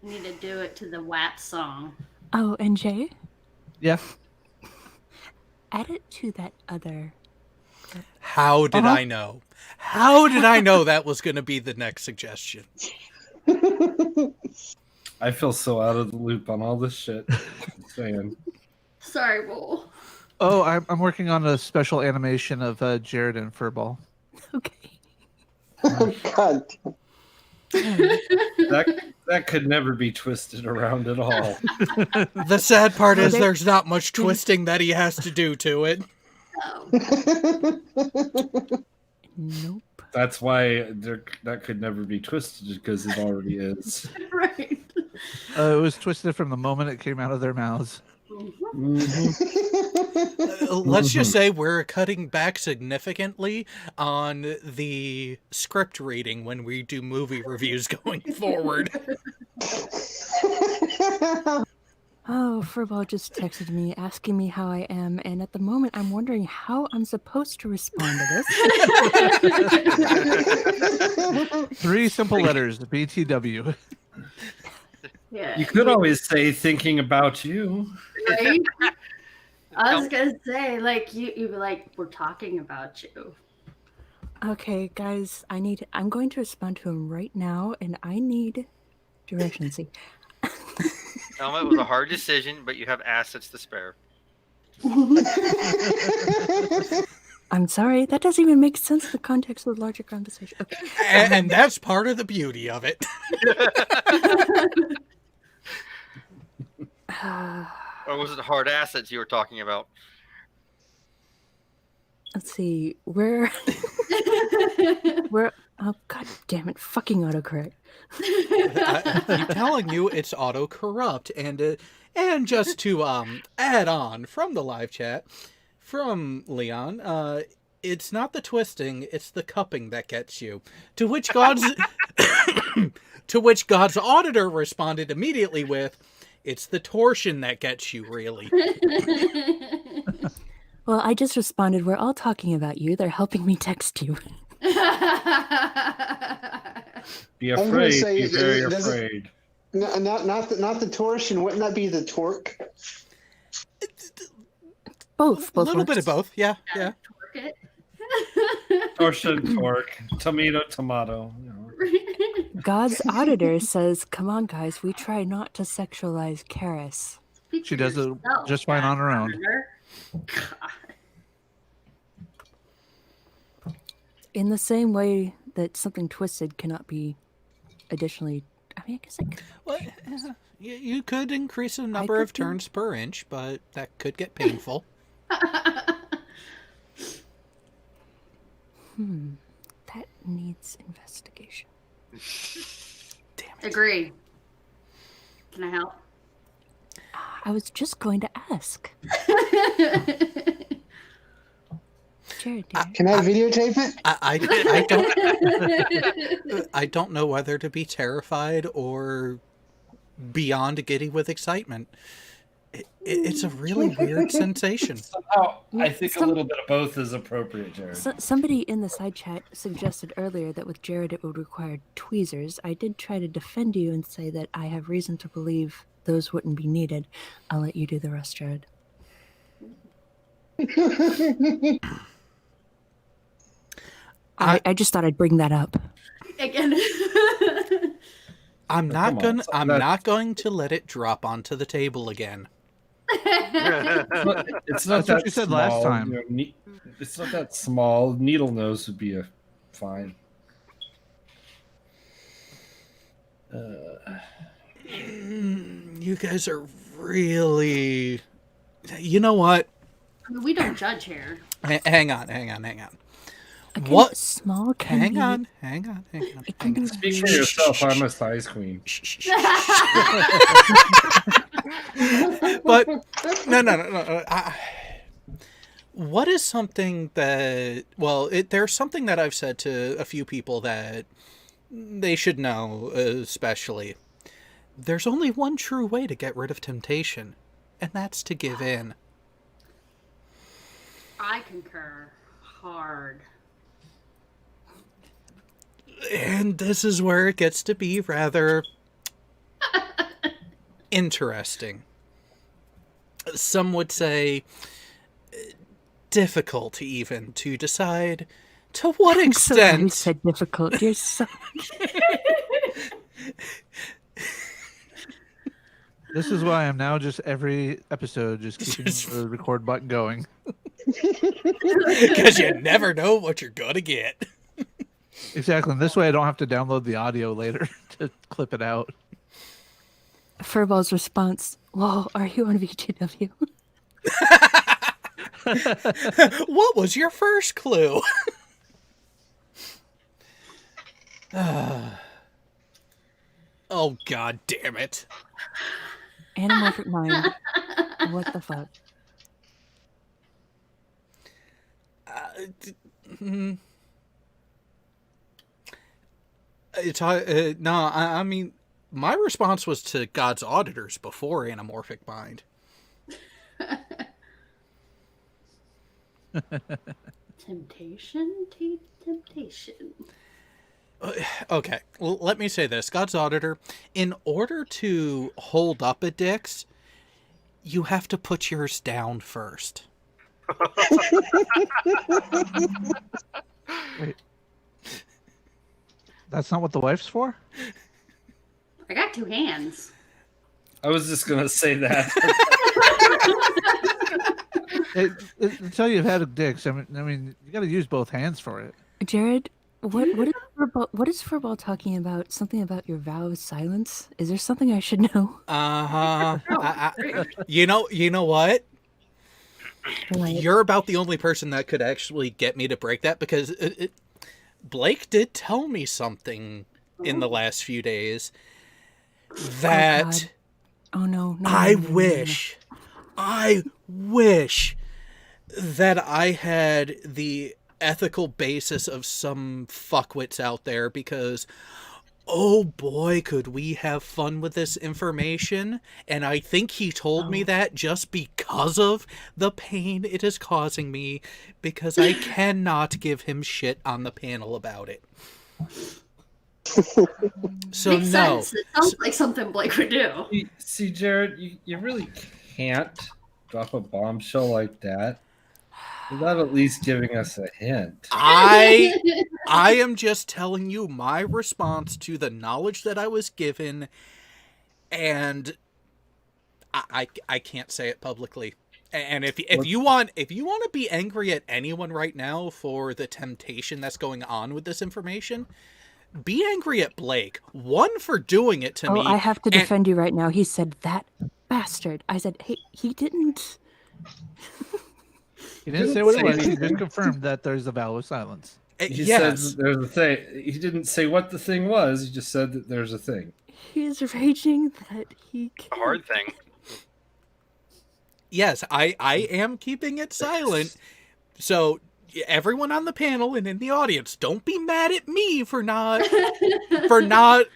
We need to do it to the WAP song. Oh, and Jay, Yeah. add it to that other. How did I know? How did I know that was going to be the next suggestion? I feel so out of the loop on all this shit. I'm saying. Sorry, Bull. Oh, I'm working on a special animation of Jared and Furball. Okay. Oh, God. That could never be twisted around at all. The sad part is there's not much twisting that he has to do to it. Oh. Nope. That's why that could never be twisted because it already is. Right. It was twisted from the moment it came out of their mouths. Let's just say we're cutting back significantly on the script reading when we do movie reviews going forward. Oh, Furball just texted me asking me how I am, and at the moment I'm wondering how I'm supposed to respond to this. 3 simple letters, BTW. Yeah. You could always say thinking about you. Right? I was gonna say, like, you'd be like, we're talking about you. Okay, guys, I'm going to respond to him right now, and I need directions. Elma, it was a hard decision, but you have assets to spare. I'm sorry, that doesn't even make sense in the context of the larger conversation. Okay. And that's part of the beauty of it. Or was it hard assets you were talking about? Let's see, where oh god damn it, fucking autocorrect. I'm telling you, it's auto-corrupt. And just to add on from the live chat, from Leon, it's not the twisting, it's the cupping that gets you. To which God's auditor responded immediately with, it's the torsion that gets you, really. Well, I just responded, we're all talking about you. They're helping me text you. Be I'm gonna afraid. say, Be very does it- afraid. No, not the torsion. Wouldn't that be the torque? Both. A little works. bit of both, yeah. Torque it. Torsion, torque, tomato. You know. God's auditor says, come on, guys, we try not to sexualize Karis. She does it just fine on her own. In the same way that something twisted cannot be additionally... I mean, I guess Well, you could increase the number of turns per inch, but that could get painful. that needs investigation. Damn it. Agree. Can I help? I was just going to ask. Jared, dear. Can I videotape it? I don't know whether to be terrified or beyond giddy with excitement. It's a really weird sensation. Somehow, I think a little bit of both is appropriate, Jared. Somebody in the side chat suggested earlier that with Jared it would require tweezers. I did try to defend you and say that I have reason to believe those wouldn't be needed. I'll let you do the rest, Jared. I just thought I'd bring that up. Again. I'm not come on, not going to let it drop onto the table again. It's not That's what that you said small, last time. you know, it's not that small. Needle nose would be fine. You guys are really... You know what? I mean, we don't judge here. Hang on. Again, What? Small can Hang be... on. It can be Speak for yourself. I'm a size queen. But no. What is something that... Well, there's something that I've said to a few people that they should know, especially. There's only one true way to get rid of temptation, and that's to give in. I concur hard. And this is where it gets to be rather interesting. Some would say difficult even to decide to what I'm so glad you extent... said difficult. You're so... This is why I'm now just every episode just keeping the record button going. Because you never know what you're gonna get. Exactly. And this way I don't have to download the audio later to clip it out. Furball's response, whoa, are you on VGW? What was your first clue? Oh, god damn it. Anamorphic mind. What the fuck? No, I mean, my response was to God's auditors before Anamorphic Mind. Temptation. Okay, well, let me say this. God's auditor, in order to hold up a Dix, you have to put yours down first. Wait. That's not what the wife's for? I got 2 hands. I was just gonna say that. Until you've had a Dix, I mean, you got to use both hands for it. Jared, what is Furball talking about? Something about your vow of silence? Is there something I should know? You know what? What? You're about the only person that could actually get me to break that, because Blake did tell me something in the last few days that Oh no! I wish that I had the ethical basis of some fuckwits out there, because oh boy, could we have fun with this information. And I think he told me that just because of the pain it is causing me, because I cannot give him shit on the panel about it. So Makes no. sense. It sounds like something Blake would do. See, Jared, you really can't drop a bombshell like that without at least giving us a hint. I am just telling you my response to the knowledge that I was given, and I can't say it publicly. And if you want to be angry at anyone right now for the temptation that's going on with this information, be angry at Blake. One, for doing it to me. I have to defend you right now. He said, "That bastard." I said, "Hey, he didn't." He didn't say what it was. He just confirmed that there's a vow of silence. He said there's a thing. He didn't say what the thing was. He just said that there's a thing. He's raging that he A can't. hard thing. Yes, I am keeping it silent. So everyone on the panel and in the audience, don't be mad at me for not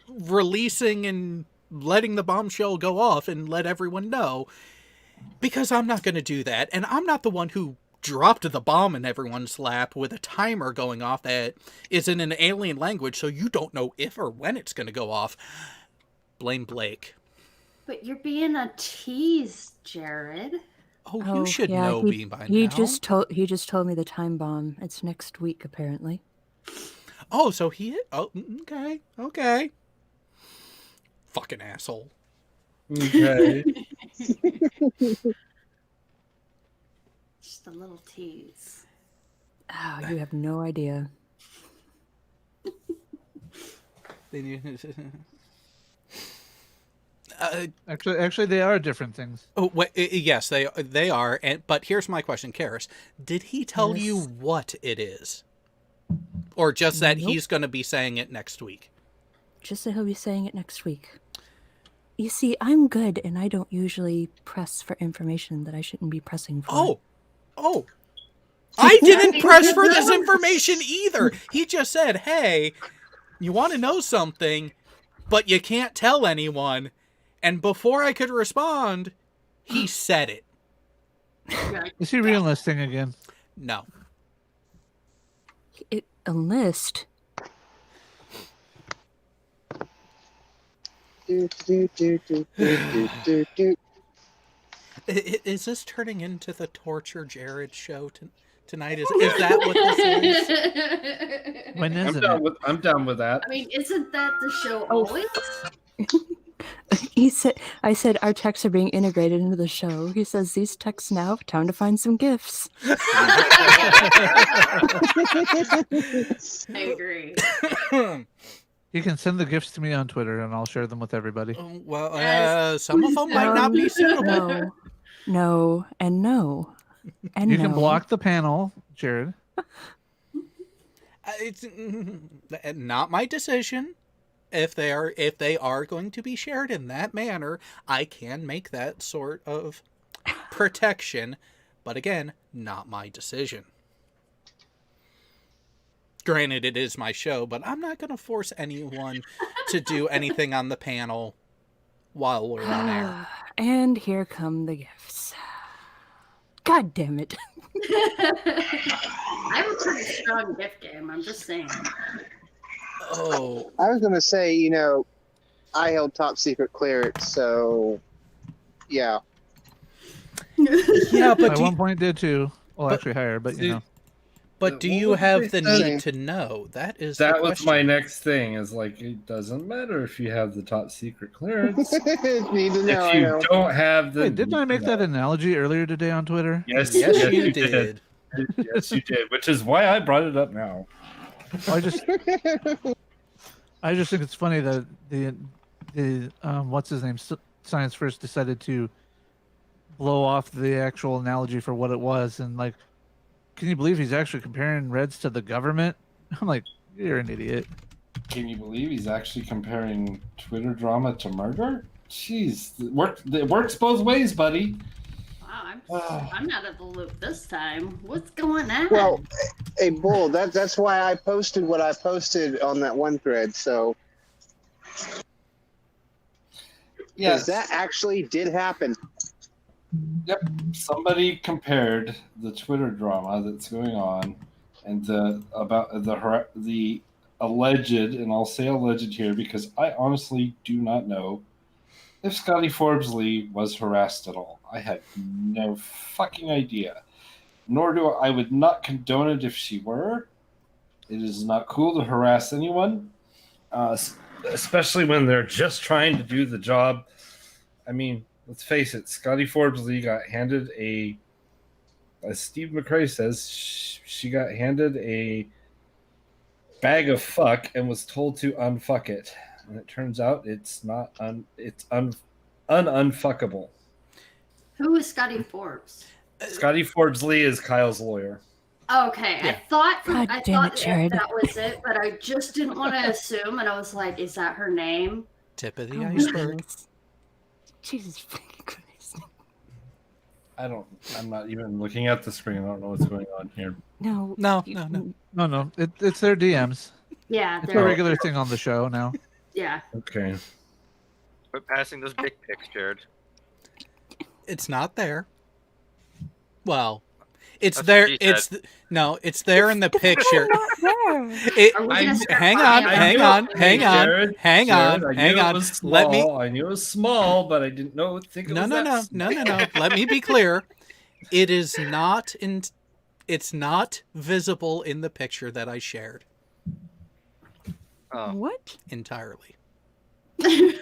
releasing and letting the bombshell go off and let everyone know, because I'm not going to do that. And I'm not the one who dropped the bomb in everyone's lap with a timer going off that is in an alien language, so you don't know if or when it's going to go off. Blame Blake. But you're being a tease, Jared. Oh, you should yeah, know he, me by he now. He just told me the time bomb. It's next week, apparently. Oh, so he... Oh, okay. Fucking asshole. Okay. Just a little tease. Oh, you have no idea. Actually, they are different things. Oh, yes, they are. But here's my question, Karis. Did he tell you what it is? Or just that he's going to be saying it next week? Just that he'll be saying it next week. You see, I'm good, and I don't usually press for information that I shouldn't be pressing for. Oh. I didn't press for this information either. He just said, hey, you want to know something, but you can't tell anyone. And before I could respond, he said it. Is he re-enlisting again? No. Enlist? Is this turning into the Torture Jared show tonight? Is that what this is? When is I'm down with that. I mean, isn't that the show always? I said our texts are being integrated into the show. He says these texts now, time to find some gifts. I agree. You can send the gifts to me on Twitter, and I'll share them with everybody. Well, some of them might not be suitable. No, and no. And you no. can block the panel, Jared. It's not my decision. If they are going to be shared in that manner, I can make that sort of protection, but again, not my decision. Granted, it is my show, but I'm not going to force anyone to do anything on the panel while we're on air. And here come the gifts. God damn it. I have a pretty strong gift game. I'm just saying. Oh, I was gonna say, I held top secret clearance, so yeah. yeah, but At one point did too. Well, actually higher, but you know. But do What you was have they the saying? need to know? That is That the was question. my next thing. Is like it doesn't matter if you have the top secret clearance. Need to know. If I you know. don't have the, Wait, didn't I make that analogy earlier today on Twitter? Yes, Yes, yes, you did. Yes, you did. Which is why I brought it up now. I just think it's funny that the what's his name, Science First decided to blow off the actual analogy for what it was, and like, can you believe he's actually comparing Reds to the government? I'm like, you're an idiot. Can you believe he's actually comparing Twitter drama to murder? Jeez, it works both ways, buddy. Wow, I'm not at the loop this time. What's going on? Well, hey, Bull, that's why I posted what I posted on that one thread. So, Yes, that actually did happen. Yep. Somebody compared the Twitter drama that's going on and the alleged, and I'll say alleged here because I honestly do not know if Scotty Forbes Lee was harassed at all. I have no fucking idea. Nor I would not condone it if she were. It is not cool to harass anyone, especially when they're just trying to do the job. I mean, let's face it, Scotty Forbes Lee got handed as Steve McRae says, she got handed a bag of fuck and was told to unfuck it. And it turns out it's not unfuckable. Who is Scotty Forbes? Scotty Forbes Lee is Kyle's lawyer. Okay, Yeah. I thought God damn it, Jared. that was it, but I just didn't want to assume, and I was like, is that her name? Tip of the Oh my iceberg. goodness. Jesus fucking Christ. I'm not even looking at the screen. I don't know what's going on here. No. No. No, it's their DMs. Yeah, It's a they're, regular thing on the show now. yeah. Okay. Quit passing those dick pics, Jared. It's not there. Well, it's That's there. what she It's it's there in the picture. Not there. Are we gonna start Hang finding on, out? hang on, hang on, Jared, hang on, I hang knew on. It was small. Let me. I knew it was small, but I didn't think it No, was no, that no, small. no, no, no. Let me be clear. It is not in. It's not visible in the picture that I shared Oh, What? entirely. we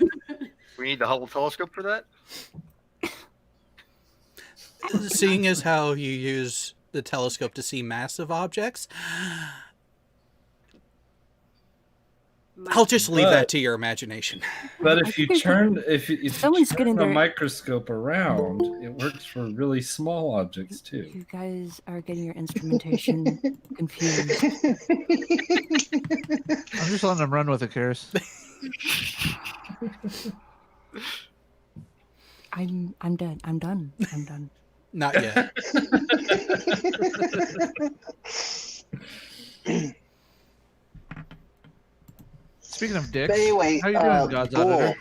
need the Hubble telescope for that? Seeing as how you use the telescope to see massive objects, I'll just leave that to your imagination. But I if you think turn if you Someone's turn getting the their- microscope around, it works for really small objects too. You guys are getting your instrumentation confused. I'm just letting them run with it, Karis. I'm dead. I'm done. I'm done. Not yet. Speaking of dicks, But anyway, how you doing, God's Auditor?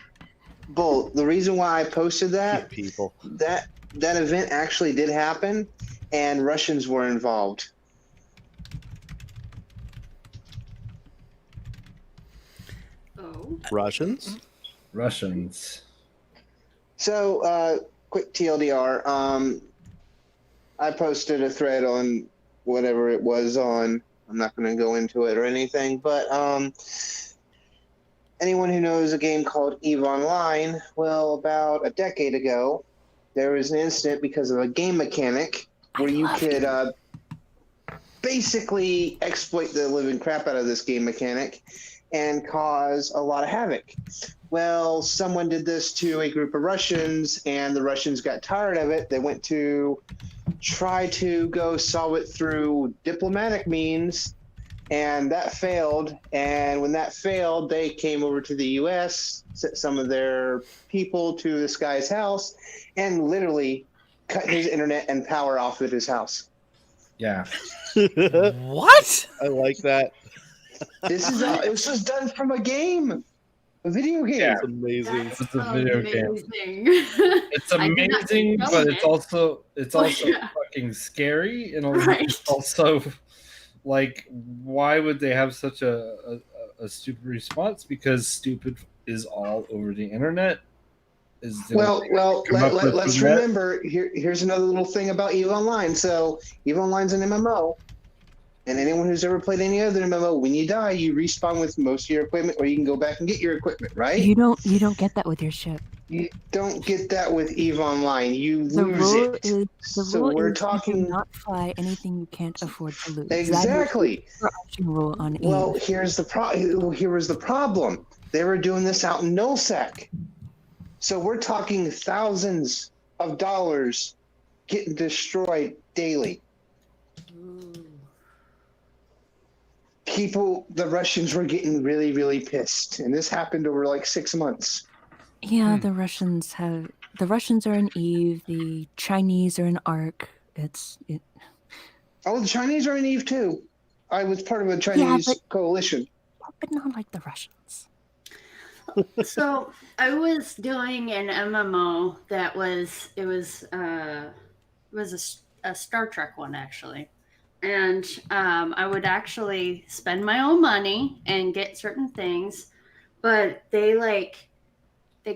Bull, the reason why I posted that People. that event actually did happen, and Russians were involved. Oh. Russians? Russians. So, quick TLDR. I posted a thread on whatever it was on. I'm not going to go into it or anything, but anyone who knows a game called EVE Online, well, about a decade ago, there was an incident because of a game mechanic where you could basically exploit the living crap out of this game mechanic and cause a lot of havoc. Well, someone did this to a group of Russians, and the Russians got tired of it. They went to try to go solve it through diplomatic means, and that failed. And when that failed, they came over to the U.S., sent some of their people to this guy's house, and literally cut his internet and power off at his house. Yeah. What? I like that. This was done from a game, a video game. Yeah. It's amazing. It's a video game. Amazing. It's I did not amazing, know but it. it's also Yeah. fucking scary, and Right. it's also like, why would they have such a stupid response? Because stupid is all over the internet. Well, let's remember. remember. Here's another little thing about EVE Online. So EVE Online's an MMO, and anyone who's ever played any other MMO, when you die, you respawn with most of your equipment, or you can go back and get your equipment. Right? You don't get that with your ship. You don't get that with EVE Online. You The lose rule it. is So we're you talking do not fly anything you can't afford to lose. exactly. That is the overarching rule on Well, Eve. here was the problem. They were doing this out in nullsec. So we're talking thousands of dollars getting destroyed daily. The Russians were getting really, really pissed. And this happened over like 6 months. Yeah, the Russians are in Eve. The Chinese are in Ark. Oh, the Chinese are in EVE too. I was part of a Chinese coalition. But not like the Russians. So I was doing an MMO that was a Star Trek one actually, and I would actually spend my own money and get certain things, but they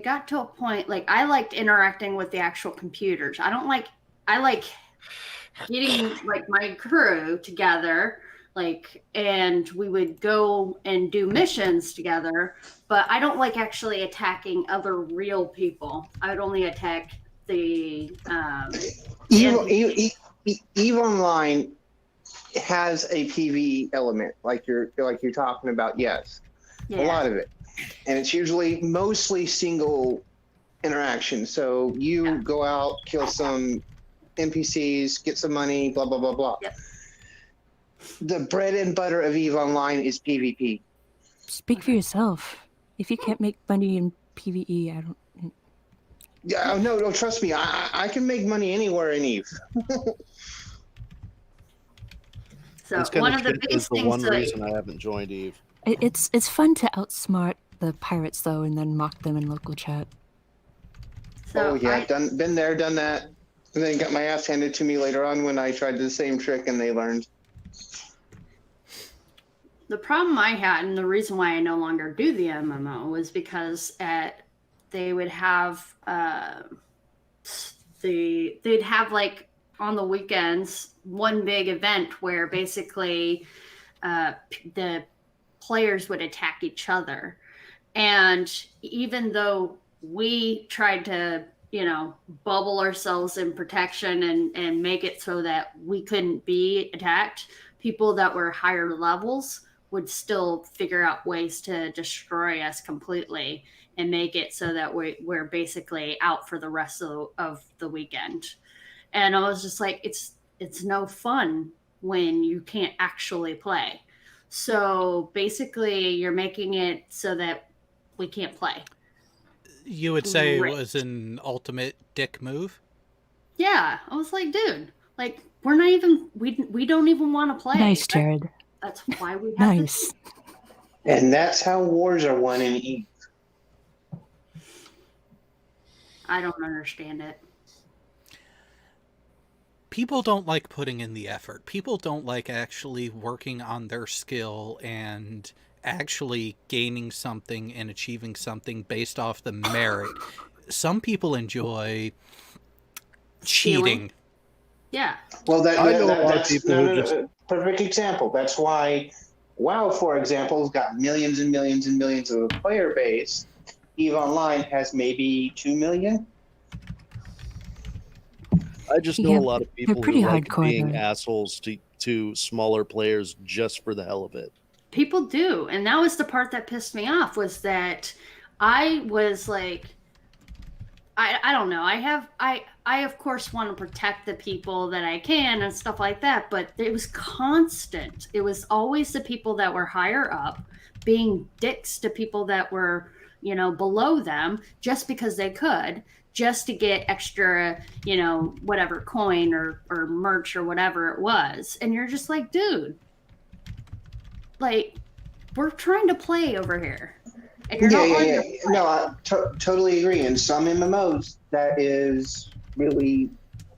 got to a point like I liked interacting with the actual computers. I like getting like my crew together. And we would go and do missions together, but I don't like actually attacking other real people. I would only attack the EVE Online has a PvE element, like you're talking about. Yes, a lot of it, and it's usually mostly single interaction. So you go out, kill some NPCs, get some money, blah blah blah blah. Yep. The bread and butter of EVE Online is PvP. Speak for yourself. If you can't make money in PvE, I don't. Yeah, no, trust me. I can make money anywhere in EVE. So That's kind one of the is biggest the things one that reason I haven't joined Eve. It's fun to outsmart the pirates though, and then mock them in local chat. so Oh yeah, I, been there, done that, and then got my ass handed to me later on when I tried the same trick and they learned. the problem I had, and the reason why I no longer do the MMO, was because they would have they'd have like on the weekends one big event where basically the players would attack each other, and even though we tried to bubble ourselves in protection and make it so that we couldn't be attacked, people that were higher levels would still figure out ways to destroy us completely and make it so that we're basically out for the rest of the weekend. And I was just like, it's no fun when you can't actually play. So basically you're making it so that we can't play. You would say Right. it was an ultimate dick move? Yeah, I was like, dude, like we're not even we don't even want to play. Nice, Jared. That's why we have Nice. And that's how wars are won in EVE. I don't understand it. People don't like putting in the effort. People don't like actually working on their skill and actually gaining something and achieving something based off the merit. Some people enjoy cheating. Yeah. Well, I know a lot of that's people who just- perfect example. That's why WoW, for example, has got millions and millions and millions of player base. EVE Online has maybe 2 million. I just know Yeah, a lot of people pretty who like hardcore, being though. assholes to smaller players just for the hell of it. People do. And that was the part that pissed me off, was that I was like, I don't know. I of course want to protect the people that I can and stuff like that, but it was constant. It was always the people that were higher up being dicks to people that were, below them just because they could, just to get extra, whatever coin or merch or whatever it was. And you're just like, dude, like, we're trying to play over here. And you're not letting them play. No, I totally agree. In some MMOs, that is really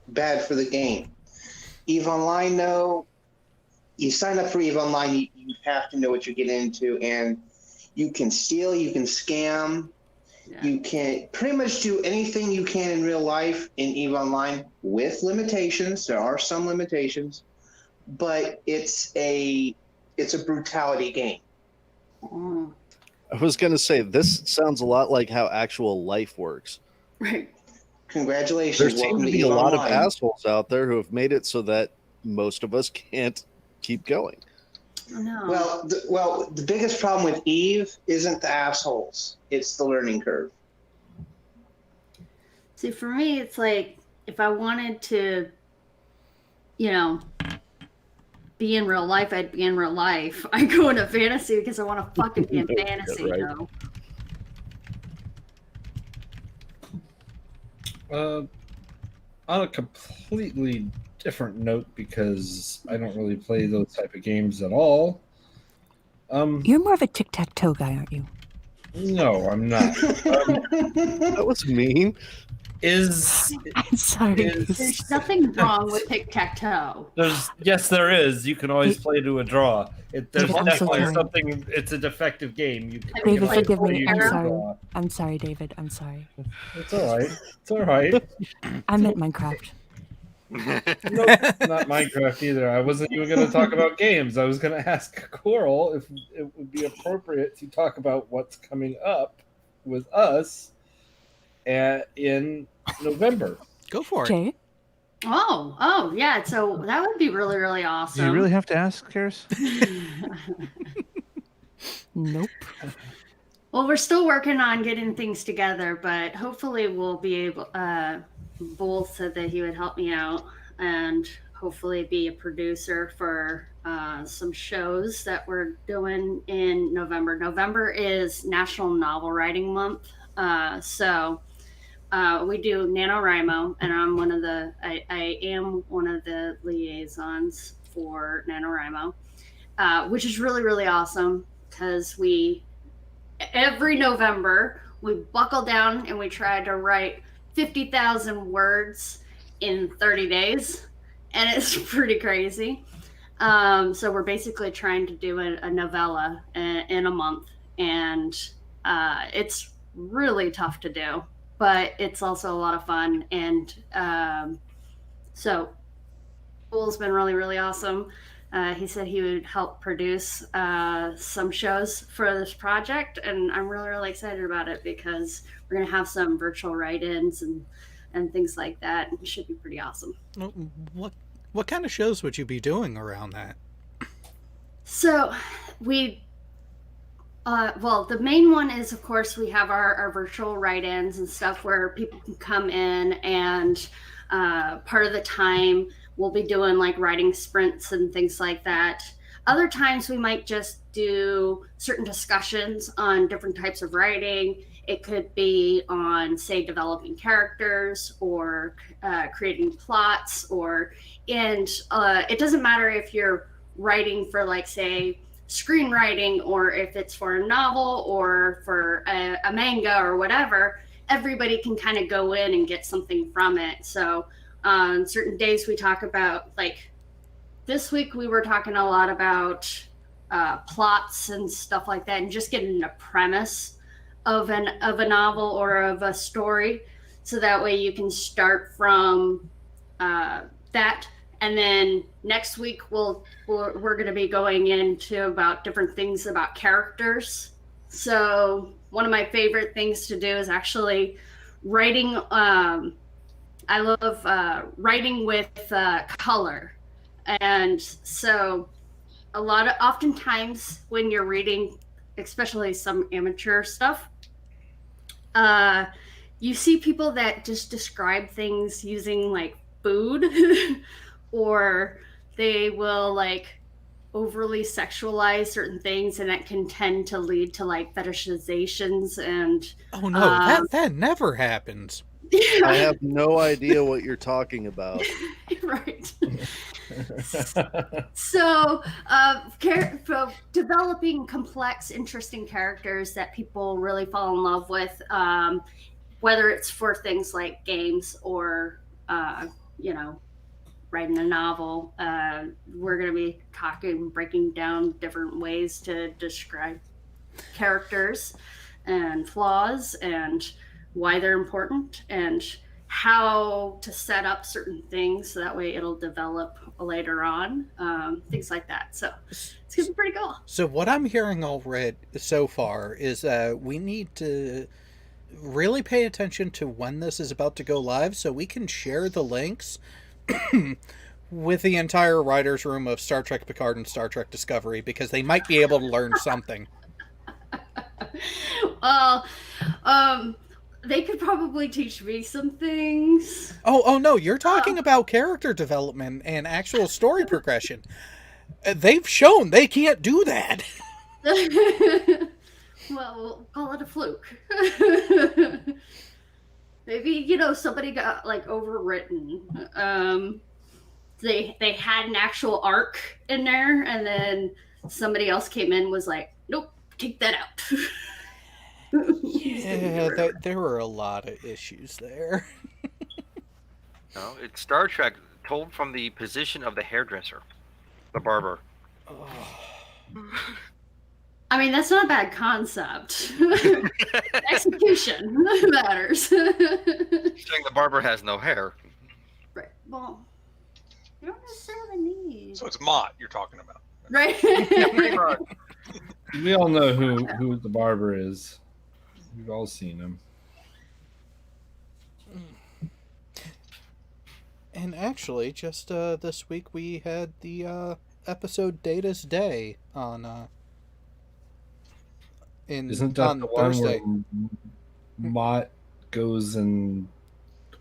bad for the game. EVE Online, though, you sign up for EVE Online, you have to know what you're getting into, and you can steal, you can scam, you can pretty much do anything you can in real life in EVE Online with limitations. There are some limitations, but it's a brutality game. I was going to say, this sounds a lot like how actual life works. Right. Congratulations. There seem to be a lot of Online. assholes out there who have made it so that most of us can't keep going. No. Well, the biggest problem with EVE isn't the assholes. It's the learning curve. See, for me, it's like, if I wanted to, be in real life, I'd be in real life. I go into fantasy because I want to fucking be in fantasy, right. though. On a completely different note, because I don't really play those type of games at all. You're more of a tic-tac-toe guy, aren't you? No, I'm not. That was mean. I'm sorry. There's nothing wrong with tic-tac-toe. Yes, there is. You can always play to a draw. There's David, I'm so definitely sorry. something. It's a defective game. David, forgive play me. to I'm a sorry. draw. I'm sorry, David. I'm sorry. It's all right. It's all right. I meant Minecraft. Nope, not Minecraft either. I wasn't even going to talk about games. I was going to ask Coral if it would be appropriate to talk about what's coming up with us in November. Go for it. Jay? Oh, yeah. So that would be really, really awesome. Do you really have to ask, Karis? Nope. Well, we're still working on getting things together, but hopefully we'll be able. Both said that he would help me out and hopefully be a producer for some shows that we're doing in November. November is National Novel Writing Month, so we do NaNoWriMo, and I am one of the liaisons for NaNoWriMo, which is really, really awesome because every November we buckle down and we try to write 50,000 words in 30 days, and it's pretty crazy. So we're basically trying to do a novella in a month, and it's really tough to do, but it's also a lot of fun. And so Cool's been really, really awesome. He said he would help produce some shows for this project, and I'm really, really excited about it because we're going to have some virtual write-ins and things like that. It should be pretty awesome. What kind of shows would you be doing around that? So the main one is, of course, we have our virtual write-ins and stuff where people can come in, and part of the time we'll be doing like writing sprints and things like that. Other times we might just do certain discussions on different types of writing. It could be on, say, developing characters or creating plots, and it doesn't matter if you're writing for, like, say, screenwriting, or if it's for a novel or for a manga or whatever. Everybody can kind of go in and get something from it. So on certain days we talk about, like this week we were talking a lot about plots and stuff like that, and just getting a premise of a novel or of a story, so that way you can start from that. And then next week we're going to be going into about different things about characters. So one of my favorite things to do is actually writing. I love writing with color, and so oftentimes when you're reading, especially some amateur stuff, you see people that just describe things using like food, or they will like overly sexualize certain things, and that can tend to lead to like fetishizations and Oh no, that never happens. I have no idea what you're talking about. Right. So, developing complex, interesting characters that people really fall in love with, whether it's for things like games or, writing a novel. We're going to be breaking down different ways to describe characters and flaws and why they're important and how to set up certain things so that way it'll develop later on, things like that. So it's gonna be pretty cool. So what I'm hearing already so far is that we need to really pay attention to when this is about to go live so we can share the links with the entire writer's room of Star Trek Picard and Star Trek Discovery, because they might be able to learn something. Well, they could probably teach me some things. Oh no, you're talking about character development and actual story progression. They've shown they can't do that. Well, we'll call it a fluke. Maybe, somebody got like overwritten. They had an actual arc in there, and then somebody else came in and was like, nope, take that out. Yeah, there were a lot of issues there. No, it's Star Trek told from the position of the hairdresser, the barber. I mean, that's not a bad concept. Execution matters. Saying the barber has no hair. Right. Well, you don't necessarily need. So it's Mott you're talking about. Right. Yeah, pretty much. We all know who the barber is. We've all seen him. And actually, just this week we had the episode Data's Day on Isn't that on the one Thursday. where Mott goes and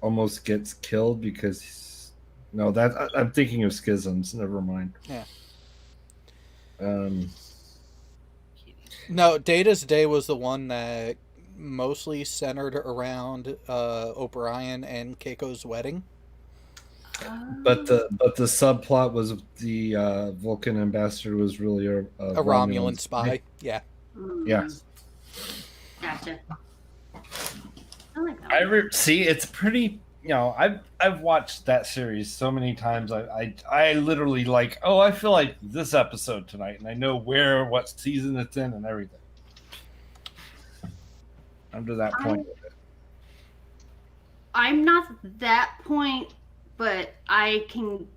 almost gets killed because I'm thinking of Schisms. Never mind. Yeah. Um. No, Data's Day was the one that mostly centered around O'Brien and Keiko's wedding. But the subplot was the Vulcan ambassador was really a Romulan spy. Yeah. Yeah. Gotcha. I like that one. See. It's pretty. I've watched that series so many times. I literally I feel like this episode tonight, and I know what season it's in and everything. I'm to that point. I'm not that point, but I can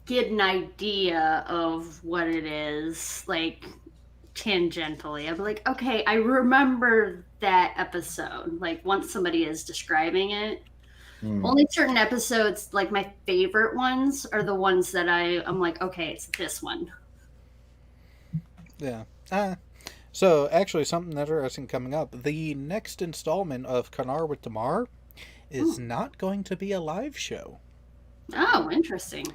get an idea of what it is, like tangentially. I'm like, okay, I remember that episode. Like once somebody is describing it. Only certain episodes, like my favorite ones, are the ones that I'm like, okay, it's this one. Yeah. So actually, something interesting coming up. The next installment of Kanar with Damar is not going to be a live show. Oh, interesting.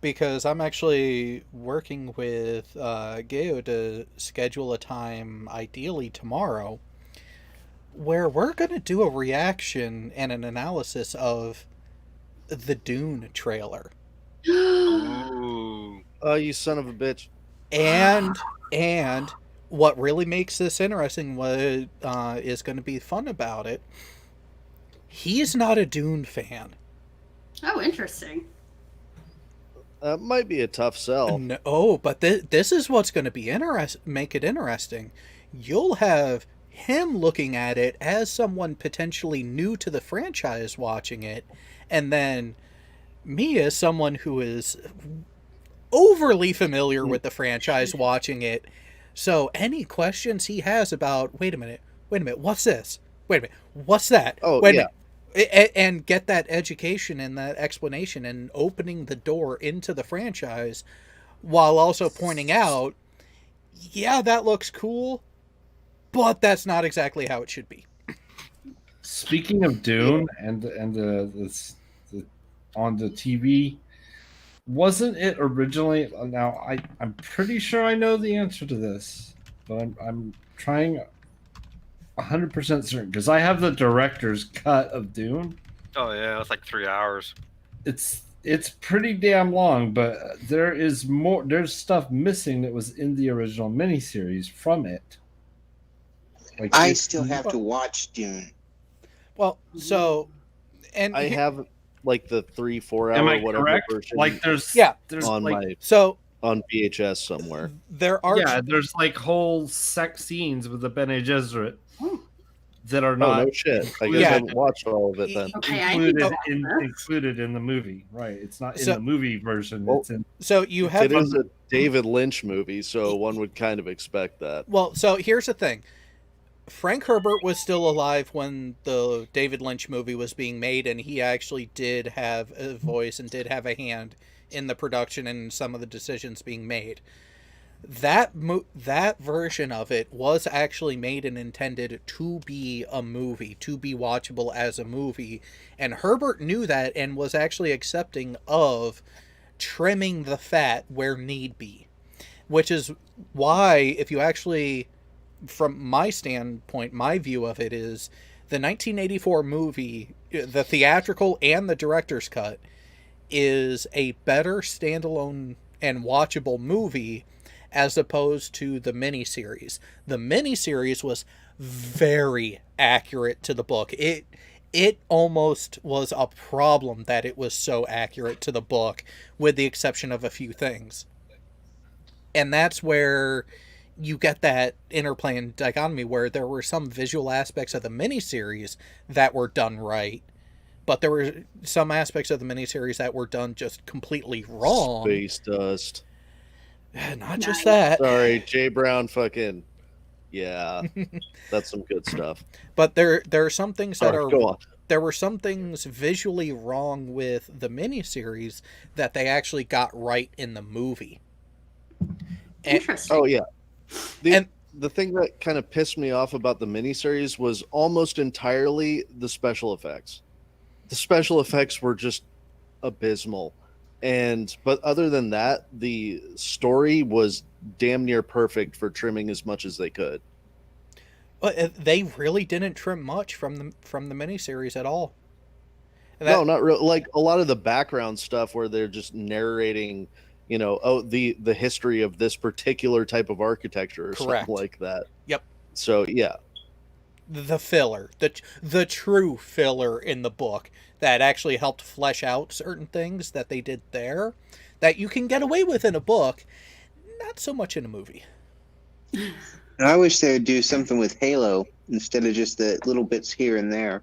Because I'm actually working with Geo to schedule a time, ideally tomorrow, where we're going to do a reaction and an analysis of the Dune trailer. Ooh. Oh, you son of a bitch. And what really makes this interesting, what is going to be fun about it, he's not a Dune fan. Oh, interesting. That might be a tough sell. No, but this is what's going to be make it interesting. You'll have him looking at it as someone potentially new to the franchise watching it, and then me as someone who is overly familiar with the franchise watching it. So any questions he has about, wait a minute, what's this? Wait a minute, what's that? Oh, wait a yeah. minute. And get that education and that explanation and opening the door into the franchise while also pointing out, yeah, that looks cool, but that's not exactly how it should be. Speaking of Dune and the on the TV, wasn't it originally? Now I'm pretty sure I know the answer to this, but I'm trying 100% certain because I have the director's cut of Dune. Oh yeah, it's like 3 hours. It's pretty damn long, but there's stuff missing that was in the original miniseries from it. Like I still have to watch Dune. Well, so, and I have like the 3-4 Am hour I whatever correct? version. Like there's on like, my so on VHS somewhere. there are there's like whole sex scenes with the Bene Gesserit that are Oh not no shit! I guess Yeah. I haven't watched all of it then. Okay, I need to included in the movie, right? It's not in So- the movie version. Well, It's in so you have It is a David Lynch movie, so one would kind of expect that. well. So here's the thing: Frank Herbert was still alive when the David Lynch movie was being made, and he actually did have a voice and did have a hand in the production and some of the decisions being made. That version of it was actually made and intended to be a movie, to be watchable as a movie, and Herbert knew that and was actually accepting of trimming the fat where need be, which is why, if you actually, from my standpoint, my view of it is the 1984 movie, the theatrical and the director's cut, is a better standalone and watchable movie as opposed to the miniseries. The miniseries was very accurate to the book. It almost was a problem that it was so accurate to the book, with the exception of a few things. And that's where you get that interplay and dichotomy where there were some visual aspects of the miniseries that were done right, but there were some aspects of the miniseries that were done just completely wrong. Space Dust. Not just that. Sorry, Jay Brown fucking. Yeah, that's some good stuff. But there are some things that Sorry, are. go on. There were some things visually wrong with the miniseries that they actually got right in the movie. Interesting. Oh yeah. The thing that kind of pissed me off about the miniseries was almost entirely the special effects. The special effects were just abysmal. But other than that, the story was damn near perfect for trimming as much as they could. But they really didn't trim much from the miniseries at all. No, not real. Like a lot of the background stuff where they're just narrating, the history of this particular type of architecture or Correct. something like that. Yep. So yeah. The filler, the true filler in the book that actually helped flesh out certain things that they did there that you can get away with in a book, not so much in a movie. I wish they would do something with Halo instead of just the little bits here and there.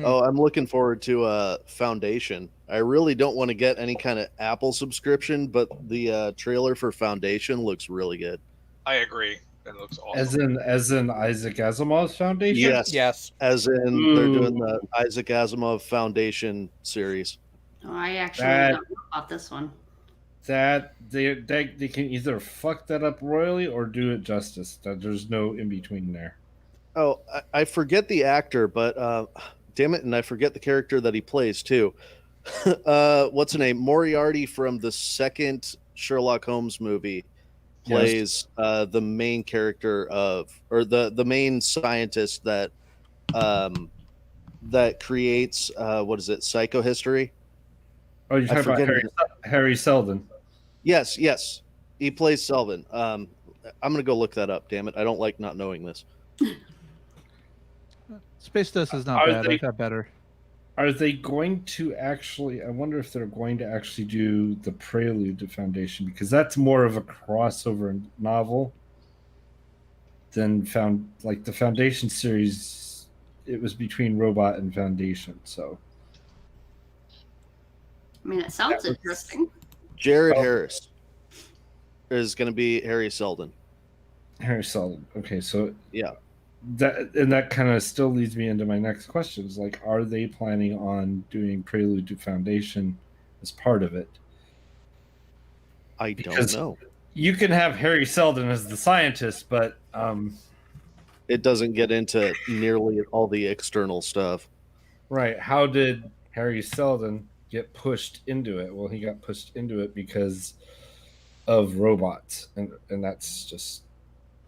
Oh, I'm looking forward to Foundation. I really don't want to get any kind of Apple subscription, but the trailer for Foundation looks really good. I agree. It looks awesome. as in Isaac Asimov's Foundation. Yes. As in they're doing the Isaac Asimov Foundation series. Oh, I actually don't know about this one. That they can either fuck that up royally or do it justice. That there's no in between there. Oh, I forget the actor, but damn it, and I forget the character that he plays too. What's her name? Moriarty from the second Sherlock Holmes movie plays the main character the main scientist that that creates psychohistory. Oh, you're talking about Harry Seldon. Yes, he plays Selvin. I'm gonna go look that up. Damn it, I don't like not knowing this. Space Dust is not bad. I got better. Are they going to actually? I wonder if they're going to actually do the Prelude to Foundation, because that's more of a crossover novel than the Foundation series. It was between Robot and Foundation, so. I mean, it sounds interesting. Jared Harris is going to be Harry Seldon. Harry Seldon. Okay, so yeah. That kind of still leads me into my next question. Is like, are they planning on doing Prelude to Foundation as part of it? Don't know. You can have Harry Seldon as the scientist, but It doesn't get into nearly all the external stuff. Right. How did Harry Seldon get pushed into it? Well, he got pushed into it because of robots, and that's just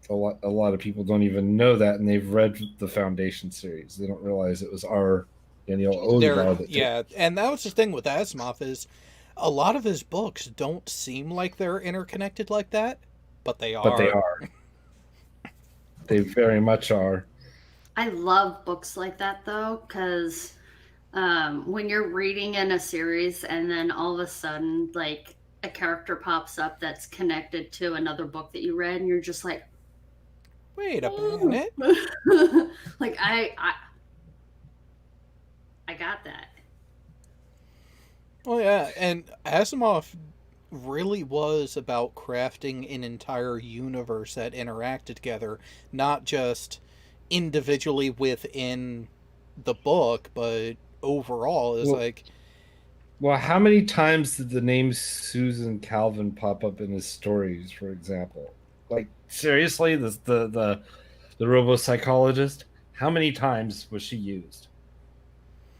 a lot of people don't even know that, and they've read the Foundation series. They don't realize it was our Daniel Olivar. Yeah, and that was the thing with Asimov is a lot of his books don't seem like they're interconnected like that, but they are. But they are. They very much are. I love books like that though, because when you're reading in a series and then all of a sudden, like a character pops up that's connected to another book that you read, and you're just like, wait a minute. like I got that. Well, yeah, and Asimov really was about crafting an entire universe that interacted together, not just individually within the book, but overall. It's well, how many times did the name Susan Calvin pop up in his stories, for example? Like, seriously, the robo-psychologist, how many times was she used?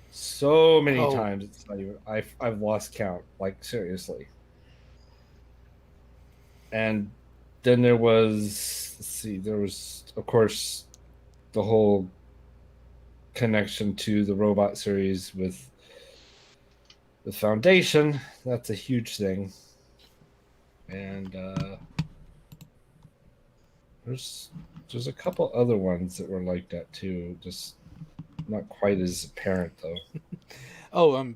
So many times, it's not even, I've lost count. Like, seriously. And then there was, of course, the whole connection to the robot series with the Foundation. That's a huge thing. And there's a couple other ones that were like that too, just not quite as apparent though.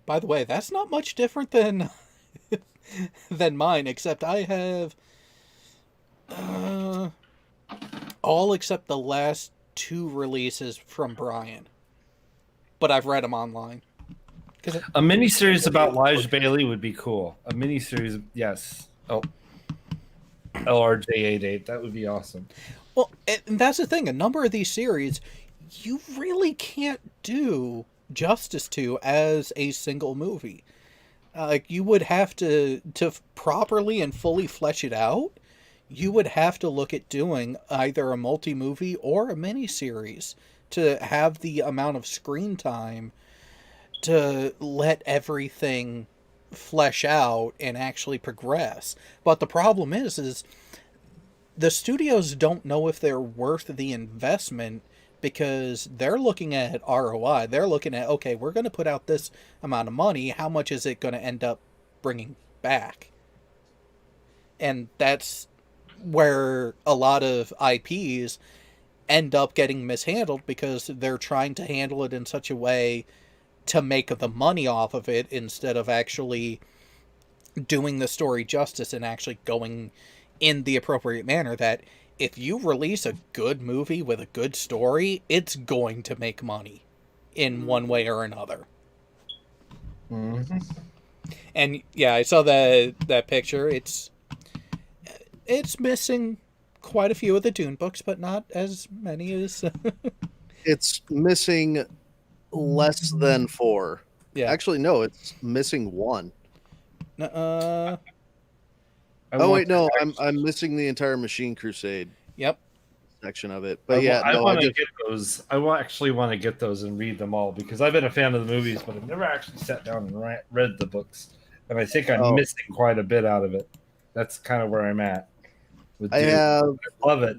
By the way, that's not much different than than mine, except I have all except the last 2 releases from Brian, but I've read them online. A miniseries about Lige Bailey would be cool. A miniseries, yes. Oh, LRJ88, that would be awesome. Well, and that's the thing. A number of these series, you really can't do justice to as a single movie. Like, you would have to properly and fully flesh it out. You would have to look at doing either a multi-movie or a miniseries to have the amount of screen time to let everything flesh out and actually progress. But the problem is the studios don't know if they're worth the investment, because they're looking at ROI. They're looking at, okay, we're going to put out this amount of money. How much is it going to end up bringing back? And that's where a lot of IPs end up getting mishandled, because they're trying to handle it in such a way to make the money off of it instead of actually doing the story justice and actually going in the appropriate manner. That if you release a good movie with a good story, it's going to make money in one way or another. Mm-hmm. And yeah, I saw that picture. It's missing quite a few of the Dune books, but not as many as It's missing less than 4. Yeah. Actually, no, it's missing 1. Oh wait, no, I'm missing the entire Machine Crusade. Yep. Section of it. But I want to get those. I actually want to get those and read them all, because I've been a fan of the movies, but I've never actually sat down and read the books, and I think I'm missing quite a bit out of it. That's kind of where I'm at. I love it,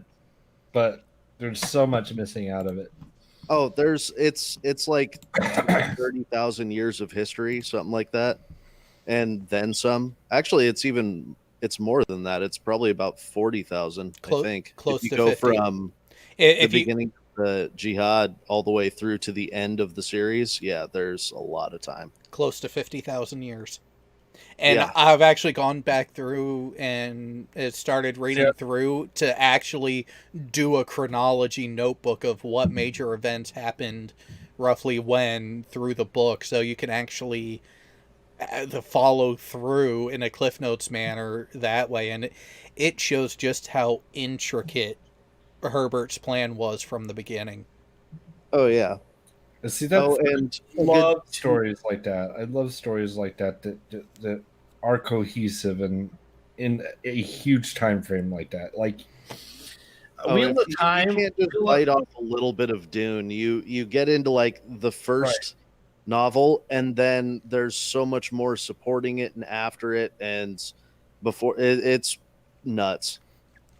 but there's so much missing out of it. Oh, it's like 30,000 years of history, something like that, and then some. Actually, it's more than that. It's probably about 40,000, I think. Close if you to go 50. from the beginning of the Jihad all the way through to the end of the series, yeah, there's a lot of time. Close to 50,000 years. And yeah. I've actually gone back through and started reading through to actually do a chronology notebook of what major events happened roughly when through the book, so you can actually follow through in a Cliff Notes manner that way. And it shows just how intricate Herbert's plan was from the beginning. Oh, yeah. See, that's I love stories like that. I love stories like that that are cohesive and in a huge time frame like that. Like, Wheel of You Time. can't just bite off a little bit of Dune. You get into like the first novel, and then there's so much more supporting it and after it, and before it's nuts.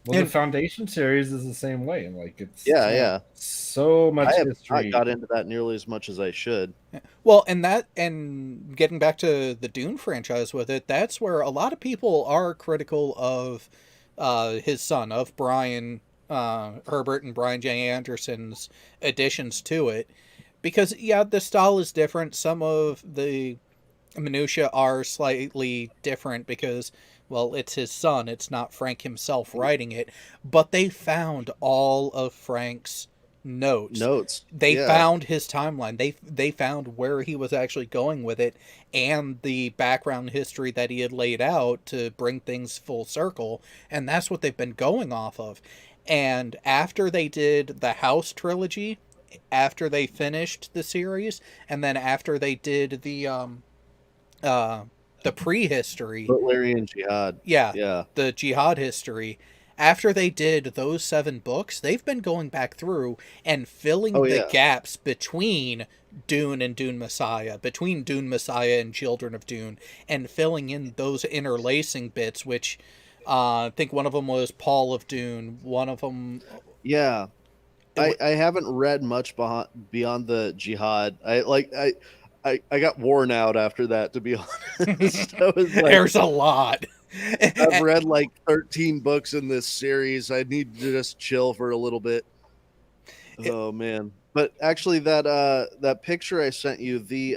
Well, the Foundation series is the same way. Like it's Yeah. so much I have history. not got into that nearly as much as I should. Well, and getting back to the Dune franchise with it, that's where a lot of people are critical of his son, of Brian Herbert and Brian J. Anderson's additions to it. Because, yeah, the style is different. Some of the minutiae are slightly different because, well, it's his son. It's not Frank himself writing it. But they found all of Frank's notes. They found his timeline. They found where he was actually going with it and the background history that he had laid out to bring things full circle. And that's what they've been going off of. And after they did the House trilogy, after they finished the series, and then after they did the prehistory, Butlerian Jihad. Yeah. The Jihad history. After they did those 7 books, they've been going back through and filling the gaps between Dune and Dune Messiah, between Dune Messiah and Children of Dune, and filling in those interlacing bits, which I think one of them was Paul of Dune. One of them... Yeah. I haven't read much beyond the Jihad. I got worn out after that, to be honest. I was like, there's a lot. I've read like 13 books in this series. I need to just chill for a little bit. Oh man. But actually that picture I sent you, the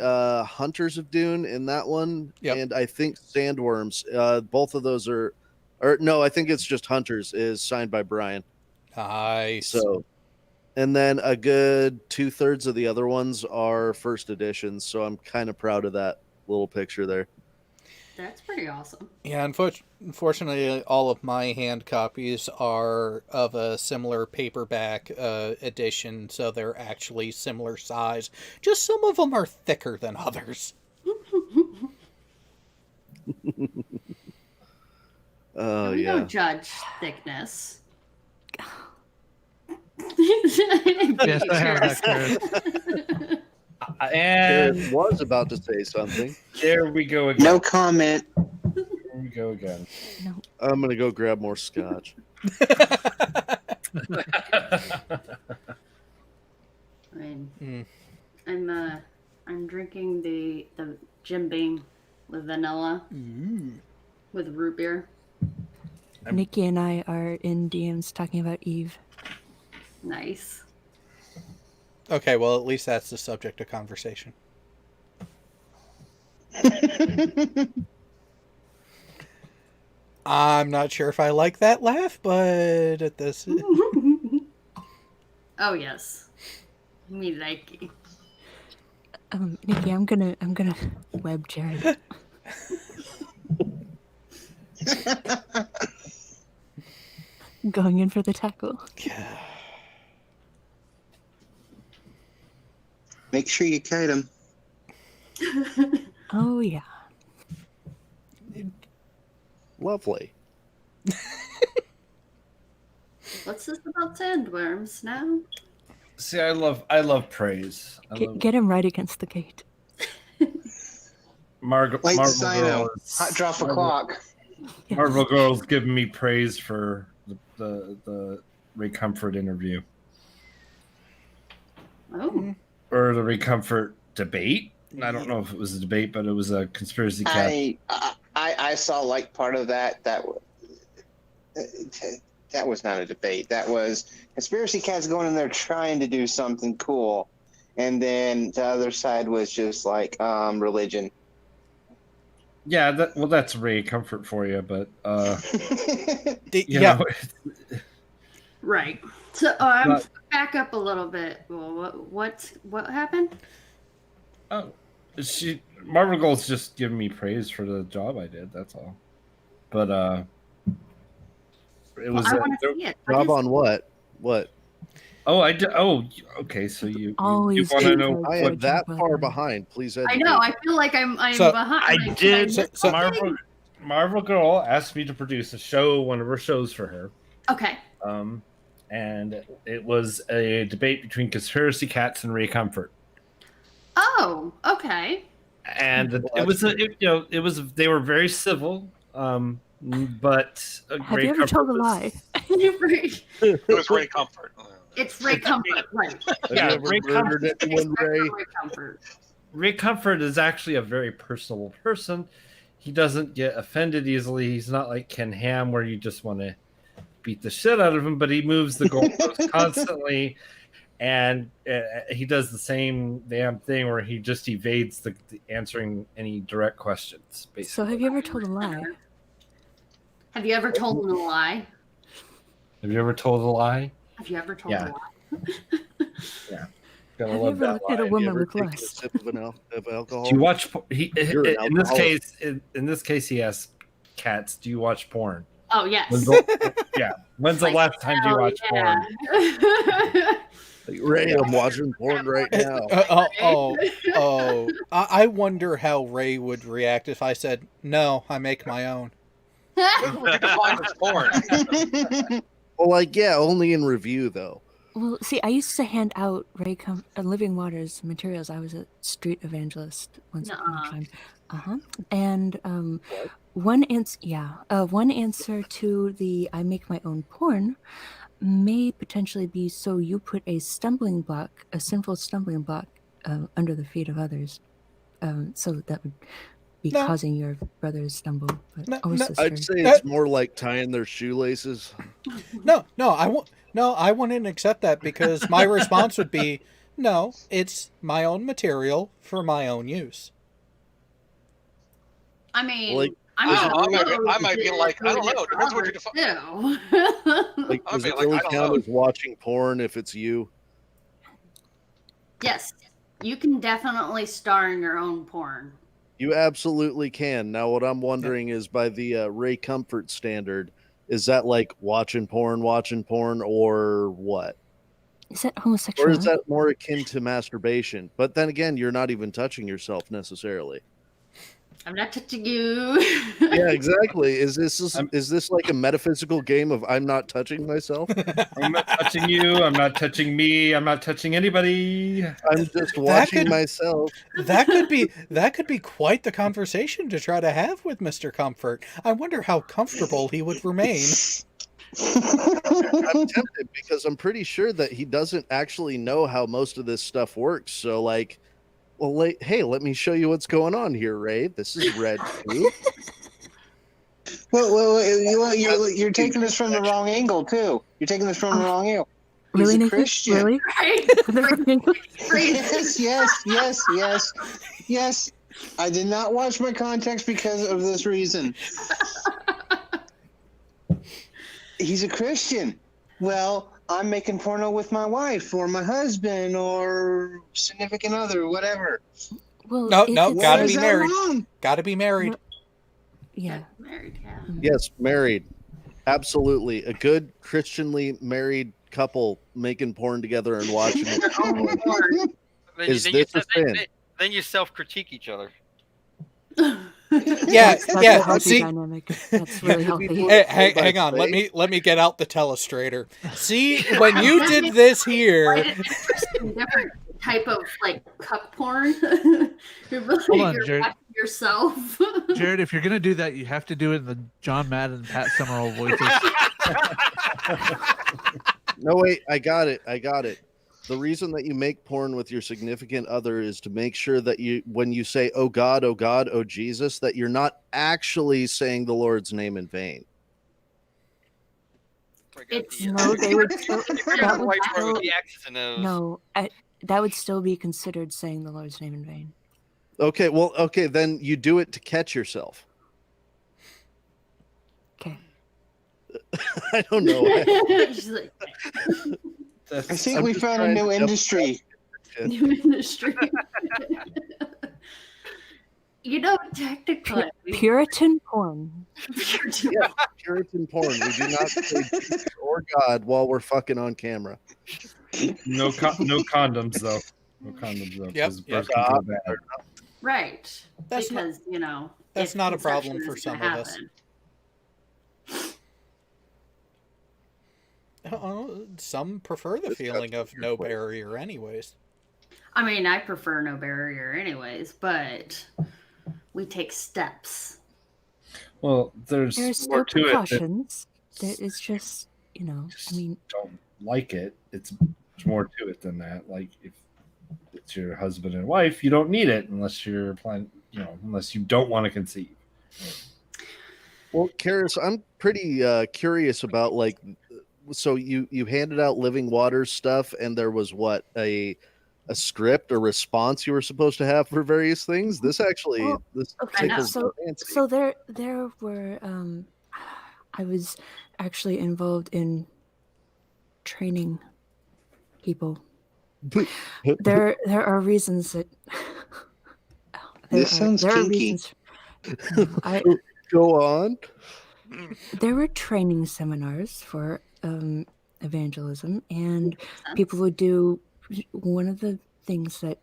Hunters of Dune in that one, and I think Sandworms, both of those or no, I think it's just Hunters, is signed by Brian. Nice. So, and then a good 2/3 of the other ones are first editions, so I'm kind of proud of that little picture there. That's pretty awesome. Yeah, unfortunately, all of my hand copies are of a similar paperback edition, so they're actually similar size. Just some of them are thicker than others. Oh, we yeah. don't judge thickness. Yes, I have that, Karen. And Jared was about to say something. There we go again. No comment. Here we go again. I'm gonna go grab more scotch. I mean, I'm drinking the Jim Beam with vanilla with root beer. Nikki and I are in DMs talking about Eve. Nice. Okay, well, at least that's the subject of conversation. I'm not sure if I like that laugh, but at this... Oh yes, me likey. Nikki, I'm gonna web Jared. Going in for the tackle. Yeah. Make sure you kite him. Oh yeah. Lovely. What's this about sandworms now? See, I love praise. Get him right against the gate. Like Marvel sign Girl him. is- Hot drop a clock. Marvel Girl's giving me praise for the Ray Comfort interview. Oh. Or the Ray Comfort debate. I don't know if it was a debate, but it was a conspiracy cat. I saw like part of that. That was not a debate. That was conspiracy cats going in there trying to do something cool, and then the other side was just like religion. Yeah, that's Ray Comfort for you, but you yeah. know, Right. So I'm back up a little bit. Well, what happened? oh, Marvel Girl's just giving me praise for the job I did. That's all. But it was I want to see it. Job on what? What? Oh, I did. Oh, okay. So you Always want to do know that. I am what that far behind. Please I educate. know. I feel like I'm So, behind. I like, did. did I miss something? Marvel Girl asked me to produce a show, one of her shows for her. Okay. and it was a debate between Conspiracy Cats and Ray Comfort. Oh, okay. And it was they were very civil, but Have you ever told a lie? It was Ray Comfort. It's Ray Comfort, right? Yeah, Ray Comfort. Ray Comfort. Ray Comfort is actually a very personable person. He doesn't get offended easily. He's not like Ken Ham, where you just want to beat the shit out of him, but he moves the goalpost constantly, and he does the same damn thing where he just evades the answering any direct questions. Basically. So, have you ever told a lie? Have you ever told him a lie? Have you ever told a lie? Have you ever told a lie? Yeah. Gonna Have you love ever that looked at lie. a woman Ever with taken a lust? sip of alcohol? Do you watch? You're an In this alcoholic. case, in this case, he asks cats, "Do you watch porn?" Oh, yes. When's the last time you watched porn? Like, Ray, I'm watching porn right now. I wonder how Ray would react if I said, "No, I make my own." What would you define as porn? Well, like, yeah, only in review though. Well, see, I used to hand out Living Waters materials. I was a street evangelist once upon a time. And one answer to the "I make my own porn" may potentially be so you put a stumbling block, a sinful stumbling block, under the feet of others, so that would be causing your brother to stumble. Or sister. I'd say it's more like tying their shoelaces. No, I wouldn't accept that because my response would be, no, it's my own material for my own use. I mean, Like, I might be like, I don't know. It depends what you define. Like, does it I really don't count know. as watching porn if it's you? Yes, you can definitely star in your own porn. You absolutely can. Now, what I'm wondering is, by the Ray Comfort standard, is that like watching porn, or what? Is that homosexual? Or is that more akin to masturbation? But then again, you're not even touching yourself necessarily. I'm not touching you. Yeah, exactly. Is this like a metaphysical game of I'm not touching myself? I'm not touching you. I'm not touching me. I'm not touching anybody. I'm just watching myself. That could be quite the conversation to try to have with Mr. Comfort. I wonder how comfortable he would remain. I'm tempted because I'm pretty sure that he doesn't actually know how most of this stuff works. So, like, well, hey, let me show you what's going on here, Ray. This is red too. Well, you're taking this from the wrong angle too. You're taking this from the wrong angle. He's Really, a Nick? Christian. Really? Yes. I did not watch my context because of this reason. He's a Christian. Well, I'm making porno with my wife or my husband or significant other, whatever. Well, No, if no, it's- gotta Why be is that married. wrong? Gotta be married. Yeah. Married, yeah. Yes, married. Absolutely. A good Christianly married couple making porn together and watching it. Is this a sin? Then you self-critique each other. Yeah, That's a yeah. healthy See, dynamic. That's really healthy. hey, hang on. Let me get out the telestrator. See, when you did this here, Different type of like cuck porn. You're really Hold on, you're Jared. watching yourself. Jared, if you're gonna do that, you have to do it in the John Madden, Pat Summerall voices. No, wait, I got it. The reason that you make porn with your significant other is to make sure that when you say, oh God, oh Jesus, that you're not actually saying the Lord's name in vain. No, they would still, that would still, the X's and O's. no, that would still be considered saying the Lord's name in vain. Okay, then you do it to catch yourself. Okay. I don't know. She's like, I think I'm we just found a trying new to industry. new industry. You know, technically, Puritan porn. Yeah, Puritan porn. We do not say Jesus or God while we're fucking on camera. No condoms though. No condoms though. Yep, 'cause yep. birth control bad. right? That's because that's if not a problem conception for is some gonna of us. happen. Some prefer the feeling of no barrier, anyways. I mean, I prefer no barrier, anyways, but we take steps. Well, there's There's more still to it. precautions. It's just, I mean, Don't like it. It's more to it than that. Like if it's your husband and wife, you don't need it unless you're planning, unless you don't want to conceive. Well, Karis, I'm pretty curious about so you handed out Living Waters stuff, and there was what a script or response you were supposed to have for various things. This actually this okay, tickles so my fancy. so there were I was actually involved in training people. There are reasons that This sounds there are kinky. reasons. Go on. There were training seminars for evangelism, and people would do one of the things that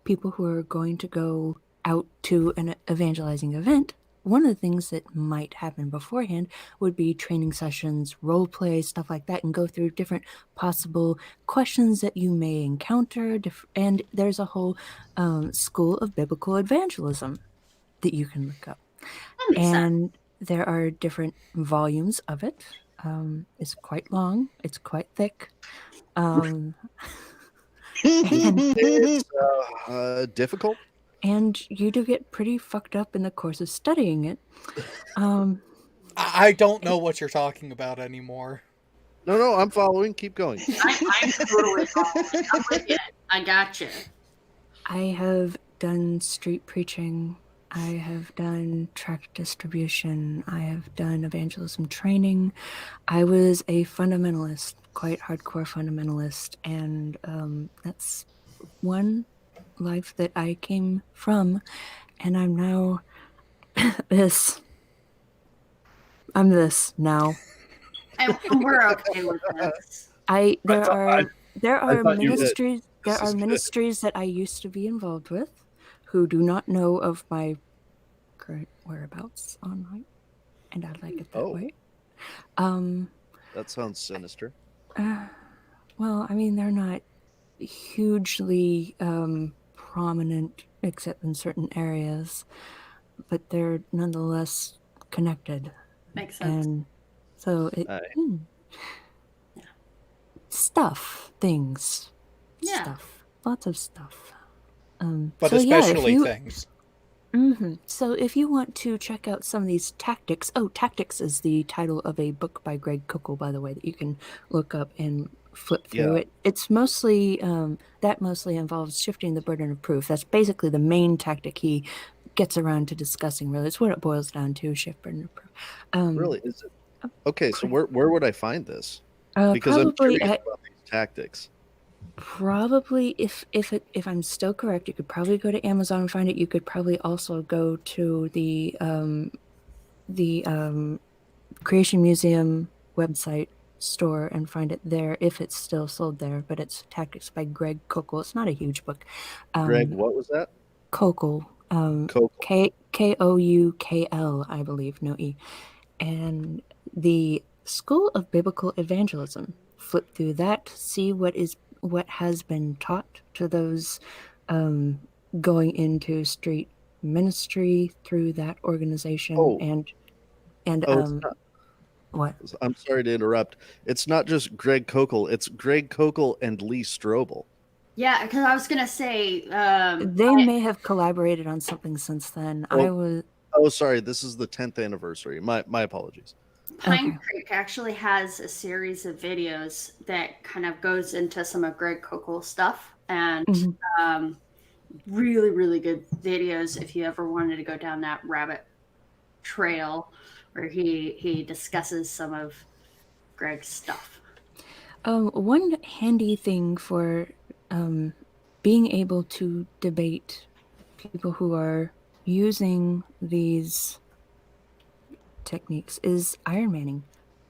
people who are going to go out to an evangelizing event, one of the things that might happen beforehand would be training sessions, role play, stuff like that, and go through different possible questions that you may encounter. And there's a whole school of biblical evangelism that you can look up. And there are different volumes of it. It's quite long. It's quite thick. It's difficult. And you do get pretty fucked up in the course of studying it. I don't know what you're talking about anymore. No, I'm following. Keep going. I'm totally following. I'm with you. I gotcha. I have done street preaching. I have done tract distribution. I have done evangelism training. I was a fundamentalist, quite hardcore fundamentalist, and that's one life that I came from, and I'm now this. I'm this now. And we're okay with this. There are thought you did. ministries. There This are is good. ministries that I used to be involved with, who do not know of my current whereabouts online, and I like it that way. That sounds sinister. Well, I mean, they're not hugely prominent, except in certain areas, but they're nonetheless connected. Makes sense. And so it things, stuff, lots of stuff. But so especially yeah, things. So if you want to check out some of these tactics, Tactics is the title of a book by Greg Koukl, by the way, that you can look up and flip through it. It's mostly that mostly involves shifting the burden of proof. That's basically the main tactic he gets around to discussing. Really, it's what it boils down to: shift burden of proof. Really, is it? Okay, so where would I find this? Because I'm Probably curious about these tactics. Probably, if I'm still correct, you could probably go to Amazon and find it. You could probably also go to the Creation Museum website store and find it there if it's still sold there. But it's Tactics by Greg Koukl. It's not a huge book. Greg, what was that? Koukl. Koukl. Koukl, I believe, no E. And the School of Biblical Evangelism. Flip through that, see what has been taught to those going into street ministry through that organization. And it's not. What? I'm sorry to interrupt. It's not just Greg Koukl. It's Greg Koukl and Lee Strobel. Yeah, because I was gonna say they may have collaborated on something since then. Oh, sorry. This is the 10th anniversary. My apologies. Pine Creek actually has a series of videos that kind of goes into some of Greg Koukl stuff, and really, really good videos if you ever wanted to go down that rabbit trail where he discusses some of Greg's stuff. One handy thing for being able to debate people who are using these techniques is Ironmanning.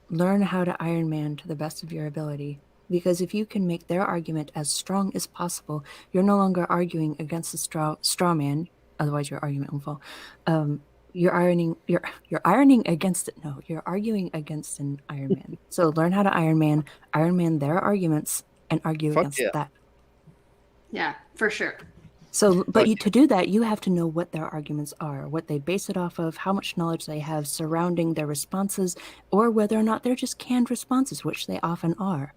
Learn how to Ironman to the best of your ability, because if you can make their argument as strong as possible, you're no longer arguing against the straw man, otherwise your argument will fall. you're ironing against it. No, you're arguing against an Iron Man. So learn how to Iron Man their arguments, and argue Fuck against yeah. that. Yeah, for sure. So, but to do that, you have to know what their arguments are, what they base it off of, how much knowledge they have surrounding their responses, or whether or not they're just canned responses, which they often are.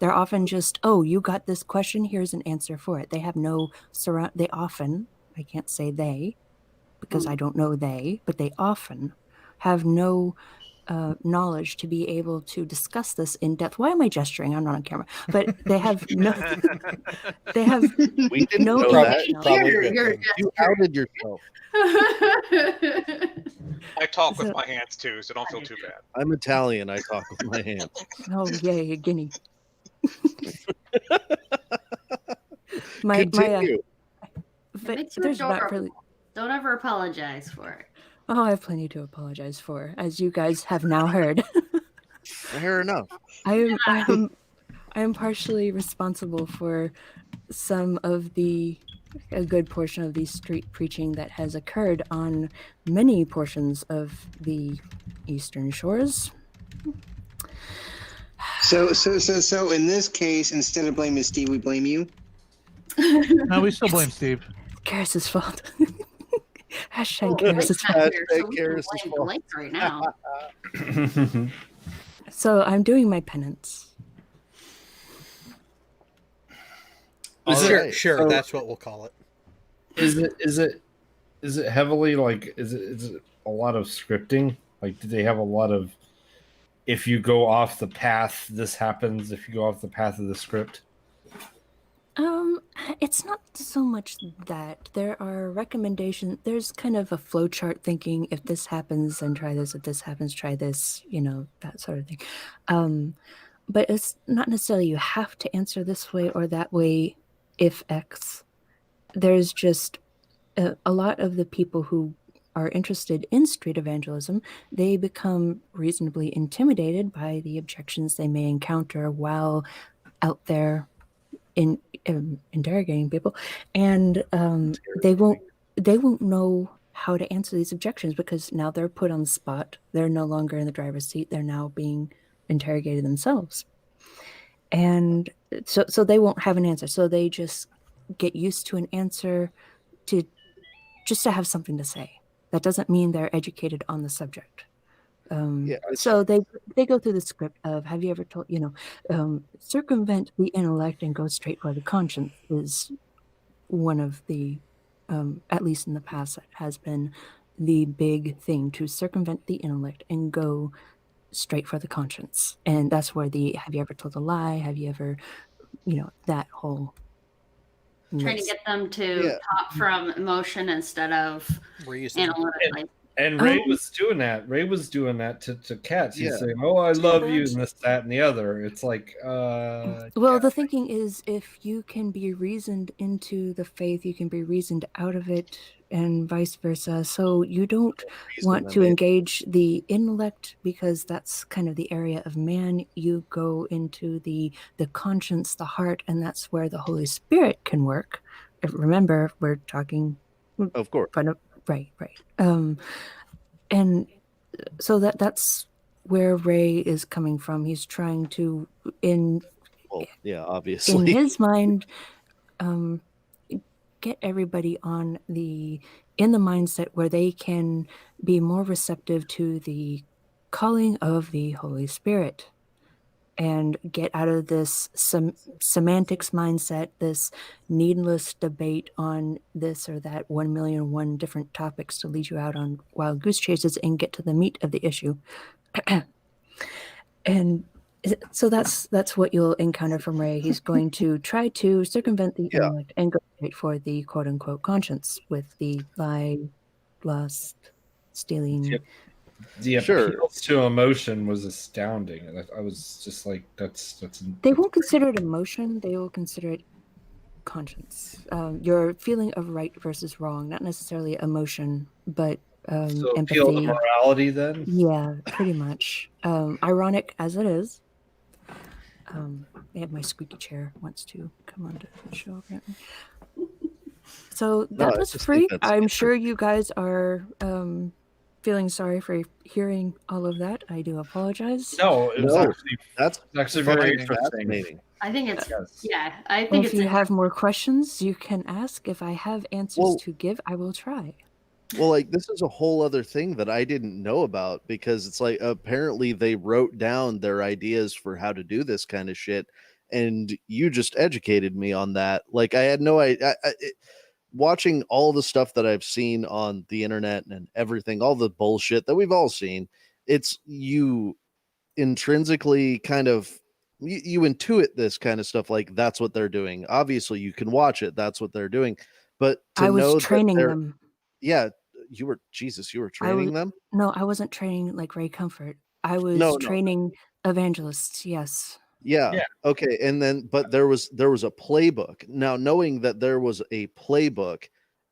They're often just, oh, you got this question, here's an answer for it. They have no they often, I can't say they, because I don't know they, but they often have no knowledge to be able to discuss this in depth. Why am I gesturing? I'm not on camera. But they have no. They have We didn't no know knowledge. that. You're You outed yourself. I talk So- with my hands too, so don't feel too bad. I'm Italian. I talk with my hands. Oh yay, a guinea. my Continue. but makes you there's not adorable. really. Don't ever apologize for it. Oh, I have plenty to apologize for, as you guys have now heard. Fair enough. I am partially responsible for some of a good portion of the street preaching that has occurred on many portions of the Eastern Shores. So in this case, instead of blaming Steve, we blame you. No, we still blame Steve. Karis's fault. Hashtag Well, Karis's Blake's fault. not here, so we can Karis's blame fault. Blake right now. So I'm doing my penance. Sure, it- sure, so- that's what we'll call it. Is it heavily like is it a lot of scripting? Like, do they have a lot of if you go off the path, this happens, if you go off the path of the script? It's not so much that. There are recommendations. There's kind of a flow chart thinking, if this happens, then try this. If this happens, try this, that sort of thing. But it's not necessarily you have to answer this way or that way if X. There's just a lot of the people who are interested in street evangelism, they become reasonably intimidated by the objections they may encounter while out there in interrogating people, and they won't know how to answer these objections because now they're put on the spot. They're no longer in the driver's seat. They're now being interrogated themselves, and so they won't have an answer. So they just get used to an answer to have something to say. That doesn't mean they're educated on the subject. So they go through the script of, have you ever told, circumvent the intellect and go straight for the conscience is one of the, at least in the past, that has been the big thing, to circumvent the intellect and go straight for the conscience. And that's where have you ever told a lie? Have you ever, that whole Trying to list. get them to talk from emotion instead of Reason. analytically. And Ray was doing that. Ray was doing that to Cats. He's Yeah. saying, "Oh, I love you," and this, that, and the other. It's like, Well, the thinking is, if you can be reasoned into the faith, you can be reasoned out of it, and vice versa. So you don't want to engage the intellect because that's kind of the area of man. You go into the conscience, the heart, and that's where the Holy Spirit can work. Remember, we're talking, of course, right. And so that's where Ray is coming from. He's trying to, obviously, in his mind, get everybody in the mindset where they can be more receptive to the calling of the Holy Spirit and get out of this semantics mindset, this needless debate on this or that 1,000,001 different topics to lead you out on wild goose chases and get to the meat of the issue. And so that's what you'll encounter from Ray. He's going to try to circumvent the intellect and go straight for the quote unquote conscience with the lie, lust, stealing. the appeals to emotion was astounding. I was just like, that's. They won't consider it emotion. They will consider it conscience. Your feeling of right versus wrong, not necessarily emotion, but So empathy. appeal to morality, then. Yeah, pretty much. Ironic as it is. I have my squeaky chair wants to come onto the show apparently. So that was free. I'm sure you guys are feeling sorry for hearing all of that. I do apologize. No, it was No, actually that's very fucking interesting. fascinating. I think it's Yes. yeah. I Well, think if it's you have more questions, you can ask. If I have answers Well- to give, I will try. Well, like this is a whole other thing that I didn't know about, because it's like apparently they wrote down their ideas for how to do this kind of shit, and you just educated me on that. Like I had no idea. Watching all the stuff that I've seen on the internet and everything, all the bullshit that we've all seen, it's you intrinsically kind of you intuit this kind of stuff, like that's what they're doing. Obviously, you can watch it, that's what they're doing, but to I was know that training they're- them. Yeah, you were training them. No, I wasn't training like Ray Comfort. I was No. training evangelists. Yes. Yeah. Yeah. Okay. And then, but there was a playbook. Now, knowing that there was a playbook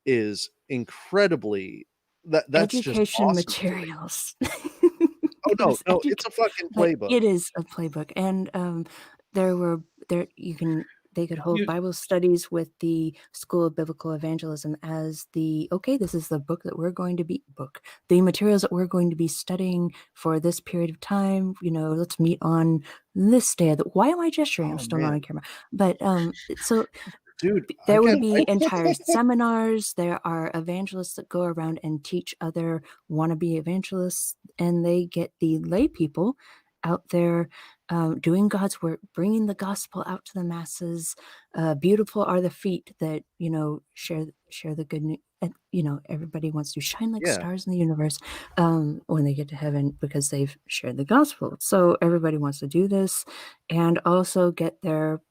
is incredibly that's Education just awesome. materials. Oh It no, was no, it's a fucking Like, playbook. it is a playbook, and they could hold You- Bible studies with the School of Biblical Evangelism as this is the book that we're going to be the materials that we're going to be studying for this period of time. Let's meet on this day. Why am I gesturing? I'm Oh, still not man. on camera. But so Dude, there would be entire seminars. There are evangelists that go around and teach other wannabe evangelists, and they get the lay people out there doing God's work, bringing the gospel out to the masses. Beautiful are the feet that share the good news. And everybody wants to shine like Yeah. stars in the universe when they get to heaven because they've shared the gospel. So everybody wants to do this, and also get their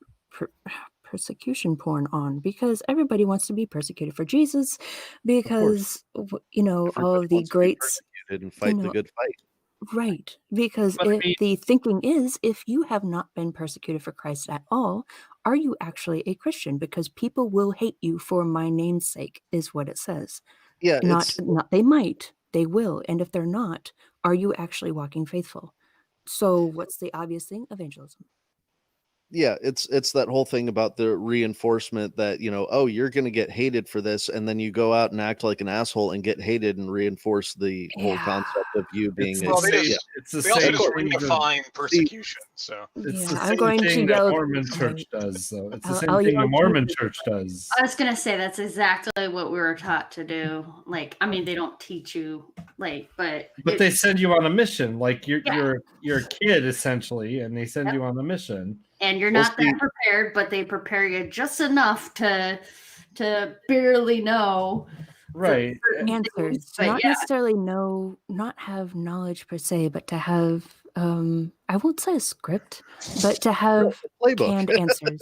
persecution porn on, because everybody wants to be persecuted for Jesus, because all Everybody of the wants to be greats, persecuted and fight the know, good fight. right? Because But I mean- the thinking is, if you have not been persecuted for Christ at all, are you actually a Christian? Because people will hate you for my name's sake, is what it says. Yeah, Not they might, they will, and if they're not, are you actually walking faithful? So what's the obvious thing? Evangelism. yeah, it's that whole thing about the reinforcement that oh, you're going to get hated for this, and then you go out and act like an asshole and get hated and reinforce the whole Yeah. concept of you being It's a Well, they the just- same- it's the They also same just thing that- redefine persecution. So It's Yeah, the I'm same going to thing that yell. Mormon Church does, though. It's the same I'll thing yell the Mormon to- Church does. I was gonna say that's exactly what we were taught to do. Like, I mean, they don't teach you but But they send you on a mission, like you're Yeah. you're a kid essentially, and they send Yep. you on a mission. and you're Well, not that prepared, but they prepare you just enough to barely know Right. certain Answers, things, but not yeah. necessarily not have knowledge per se, but to have I won't say a script, but to have playbook. canned answers.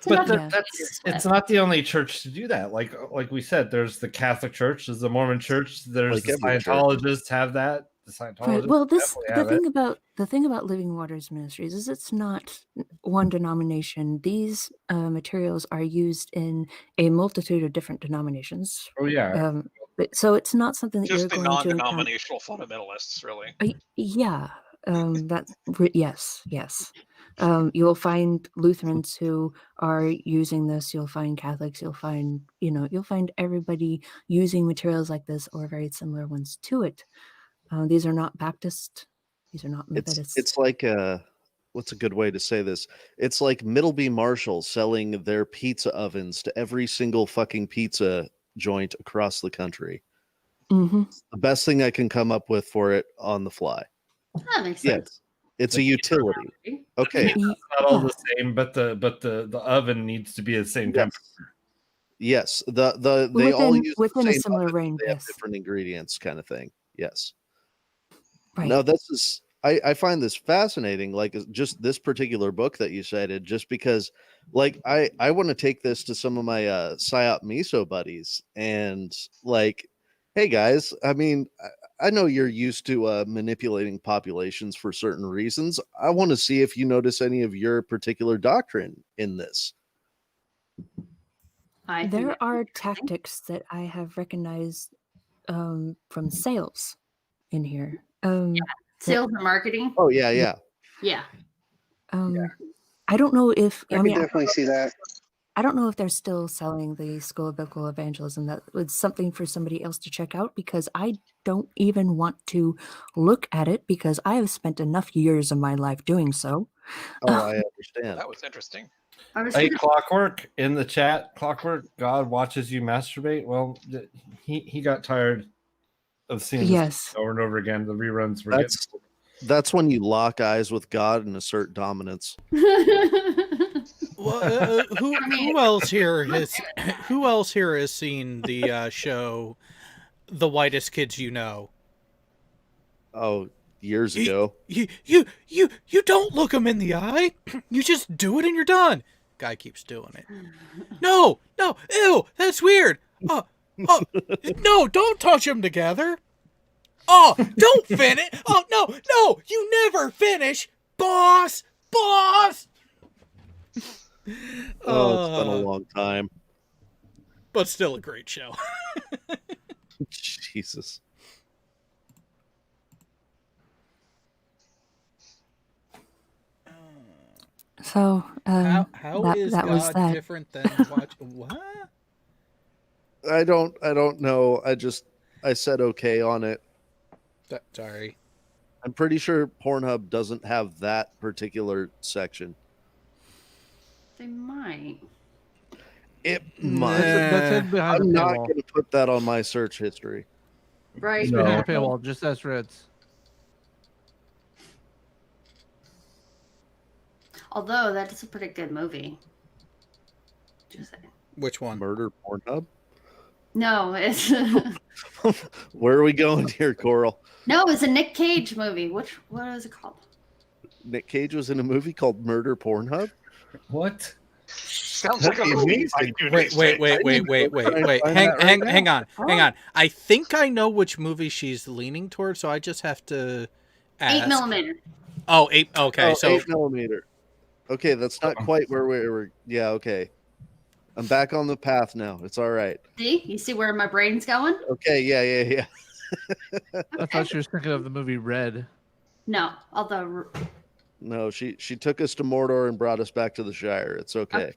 But Yeah. that's it's not the only church to do that. Like we said, there's the Catholic Church, there's the Mormon Church, there's Like the every church. Scientologists have that. The Scientologists Right. Well, definitely have it. the thing about Living Waters Ministries is it's not one denomination. These materials are used in a multitude of different denominations. Oh yeah. So it's not something that just you're the going to encounter. non-denominational fundamentalists, really. Yeah, yes. You will find Lutherans who are using this. You'll find Catholics. You'll find everybody using materials like this or very similar ones to it. These are not Baptist. These are not Methodists. It's like what's a good way to say this? It's like Middleby Marshall selling their pizza ovens to every single fucking pizza joint across the country. Mhm. The best thing I can come up with for it on the fly. That makes sense. Yes, it's a utility. Okay. It's not all the same, but the oven needs to be the same temperature. Yes, they all Within- use within the a same similar oven, range, They have yes. different ingredients, kind of thing. Yes. Right. No, this is. I find this fascinating. Like just this particular book that you cited, just because, like, I want to take this to some of my PSYOP miso buddies and like, hey guys, I mean, I know you're used to manipulating populations for certain reasons. I want to see if you notice any of your particular doctrine in this. There are tactics that I have recognized from sales in here. Sales and marketing. Oh yeah. Yeah. I don't know if I can definitely see that. I don't know if they're still selling the School of Biblical Evangelism. That was something for somebody else to check out because I don't even want to look at it because I have spent enough years of my life doing so. Oh, I understand. That was interesting. Hey, Clockwork in the chat. Clockwork, God watches you masturbate. Well, he got tired of seeing Yes. this over and over again. The reruns were That's when you lock eyes with God and assert dominance. Well, who else here has seen the show The Whitest Kids You Know? Oh, years ago. You don't look them in the eye. You just do it and you're done. Guy keeps doing it. No, ew, that's weird. No, don't touch them together. Oh, don't finish. Oh, no, you never finish, boss. Oh, it's been a long time. But still a great show. Jesus. So How that, is that was God that. different than watch? What? I don't know. I said okay on it. Sorry. I'm pretty sure Pornhub doesn't have that particular section. They might. It might. That's hidden behind I'm the not paywall. going to put that on my search history. Right. It's behind the paywall. Just ask Reds. Although that is a pretty good movie. Just saying. Which one? Murder Pornhub? No, it's Where are we going here, Coral? no, it's a Nick Cage movie. What is it called? Nick Cage was in a movie called Murder Pornhub? What? Sounds like a That'd be movie. amazing. Wait. Hang on. I think I know which movie she's leaning towards, so I just have to ask. 8mm. Oh, 8. Okay, Oh, so 8mm. Okay, that's not quite where we were. Yeah, okay. I'm back on the path now. It's all right. See, you see where my brain's going? Okay, yeah. I thought she was thinking of the movie Red. No, although No, she took us to Mordor and brought us back to the Shire. It's okay.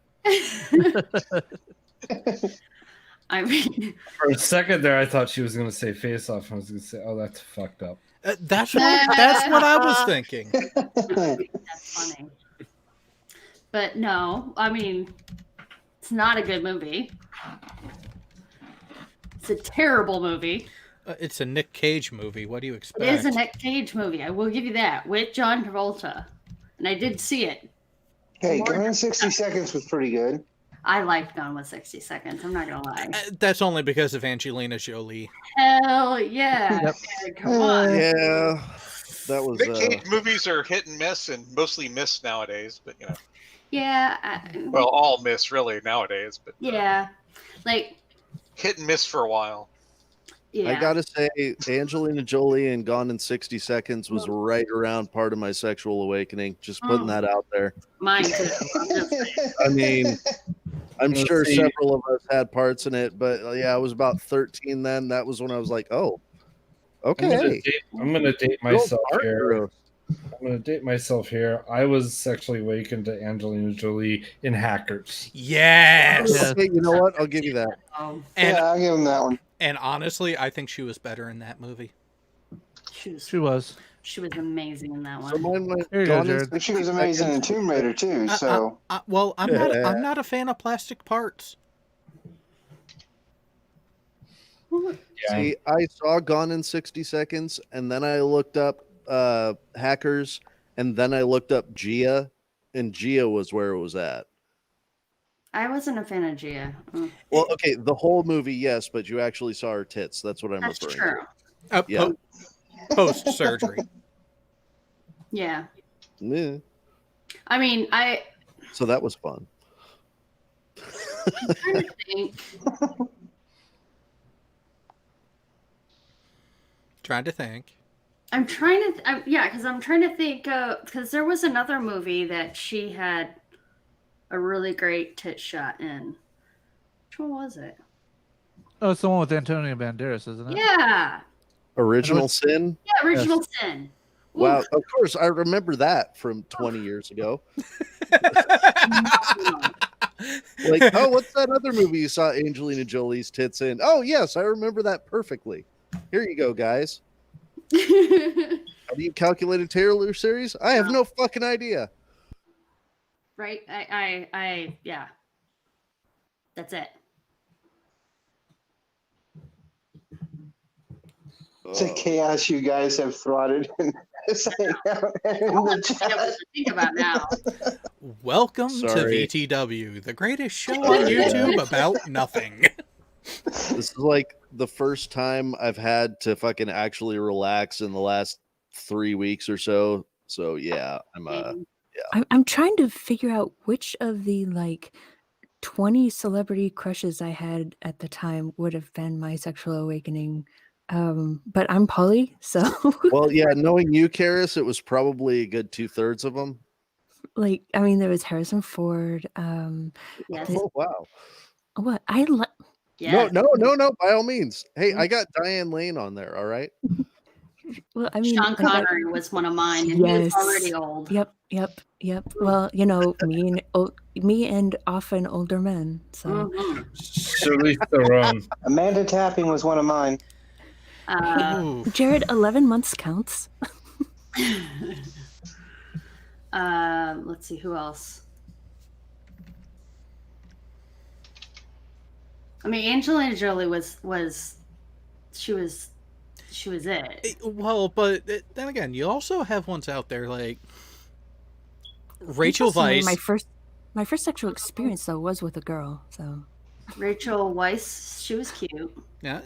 I mean, For a second there, I thought she was going to say Face Off. I was going to say, oh, that's fucked up. that's what I was thinking. that's funny. But no, I mean, it's not a good movie. It's a terrible movie. It's a Nick Cage movie. What do you expect? It is a Nick Cage movie. I will give you that with John Travolta, and I did see it. Hey, Gone in 60 Seconds was pretty good. I liked Gone with 60 Seconds. I'm not gonna lie. That's only because of Angelina Jolie. Hell yeah! Yep. Yeah, come on. Yeah, that was. Nick Cage movies are hit and miss, and mostly miss nowadays. But Yeah. well, all miss really nowadays. But Yeah. Like. hit and miss for a while. Yeah. I gotta say, Angelina Jolie and Gone in 60 Seconds was right around part of my sexual awakening. Just putting that out there. Mine too. I'm just saying. I mean, I'm Let's sure see. several of us had parts in it, but yeah, I was about 13 then. That was when I was like, oh, okay. I'm gonna date myself here. I'm gonna date myself here. I was sexually awakened to Angelina Jolie in Hackers. Yes. Okay, you know what? I'll give you that. Oh, And Yeah, I'll give him that one. and honestly, I think she was better in that movie. she was She was. amazing in that one. So mine went Here you go, Gone in Jared. And she was amazing in Tomb Raider too. So Well, I'm not a fan of plastic parts. Yeah. See, I saw Gone in 60 Seconds, and then I looked up Hackers, and then I looked up Gia, and Gia was where it was at. I wasn't a fan of Gia. Well, okay, the whole movie, yes, but you actually saw her tits. That's what I'm That's referring true. Yeah. Post surgery. Yeah. to. Yeah. I mean, So that was fun. I'm trying to think. Trying to think. I'm trying to, because I'm trying to think, because there was another movie that she had a really great tit shot in. Which one was it? Oh, it's the one with Antonio Banderas, isn't it? Yeah. Original Sin? Yeah, Original Sin. Ooh. Wow, of course, I remember that from 20 years ago. Like, oh, what's that other movie you saw Angelina Jolie's tits in? Oh, yes, I remember that perfectly. Here you go, guys. How do you calculate a Taylor series? I have no fucking idea. Right? Yeah. That's it. It's a chaos you guys have throttled in the chat. Think about now. Welcome Sorry. to VTW, the greatest show on YouTube about nothing. This is like the first time I've had to fucking actually relax in the last 3 weeks or so. So yeah, I'm trying to figure out which of the like 20 celebrity crushes I had at the time would have been my sexual awakening. But I'm poly, so well, yeah, knowing you, Karis, it was probably a good 2/3 of them. like I mean, there was Harrison Ford. Yes. Oh wow. What Yeah. No. By all means. Hey, I got Diane Lane on there. All right. Well, I mean, Sean I got- Connery was one of mine, and he was already old. Yep. Well, you know, me and often older men. So Mhm. Charlize Theron. Amanda Tapping was one of mine. Jared, 11 months counts. Let's see who else. I mean, Angelina Jolie was it. Well, but then again, you also have ones out there like Rachel Interestingly, Weisz. My first sexual experience though was with a girl. So Rachel Weisz, she was cute. Yeah.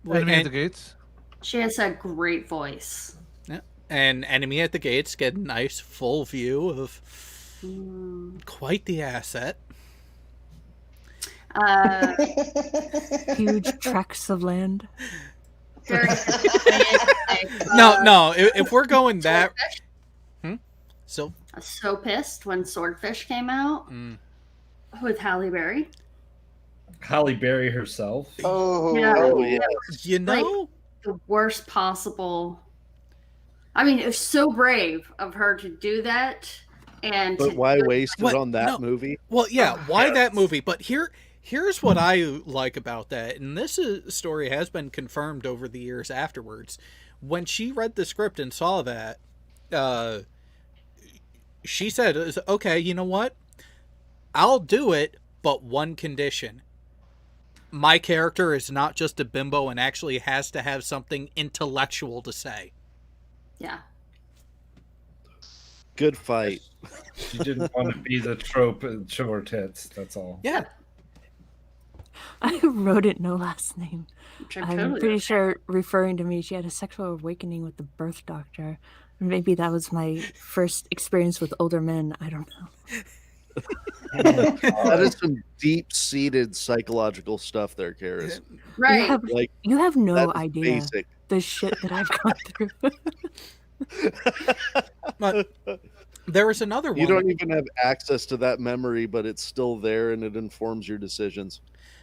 Enemy at the Gates. She has a great voice. Yeah. And Enemy at the Gates get a nice full view of quite the asset. huge tracts of land. No. If we're going that, so I was so pissed when Swordfish came out with Halle Berry. Halle Berry herself. Oh, Yeah. You know, Like, the worst possible. I mean, it was so brave of her to do that, and But to why do it waste it What? on that No. movie? well, yeah. Why that movie? But here's what I like about that, and this story has been confirmed over the years afterwards. When she read the script and saw that, she said, "Okay, you know what? I'll do it, but one condition. My character is not just a bimbo and actually has to have something intellectual to say." Yeah. Good fight. She didn't want to be the trope and show her tits. That's all. Yeah. I wrote it no last name. Which I'm I'm totally pretty okay. sure referring to me, she had a sexual awakening with the birth doctor. Maybe that was my first experience with older men. I don't know. That is some deep-seated psychological stuff there, Karis. Right. Like, You have no that is idea basic. the shit that I've gone through. But there was another one. You don't even have access to that memory, but it's still there and it informs your decisions.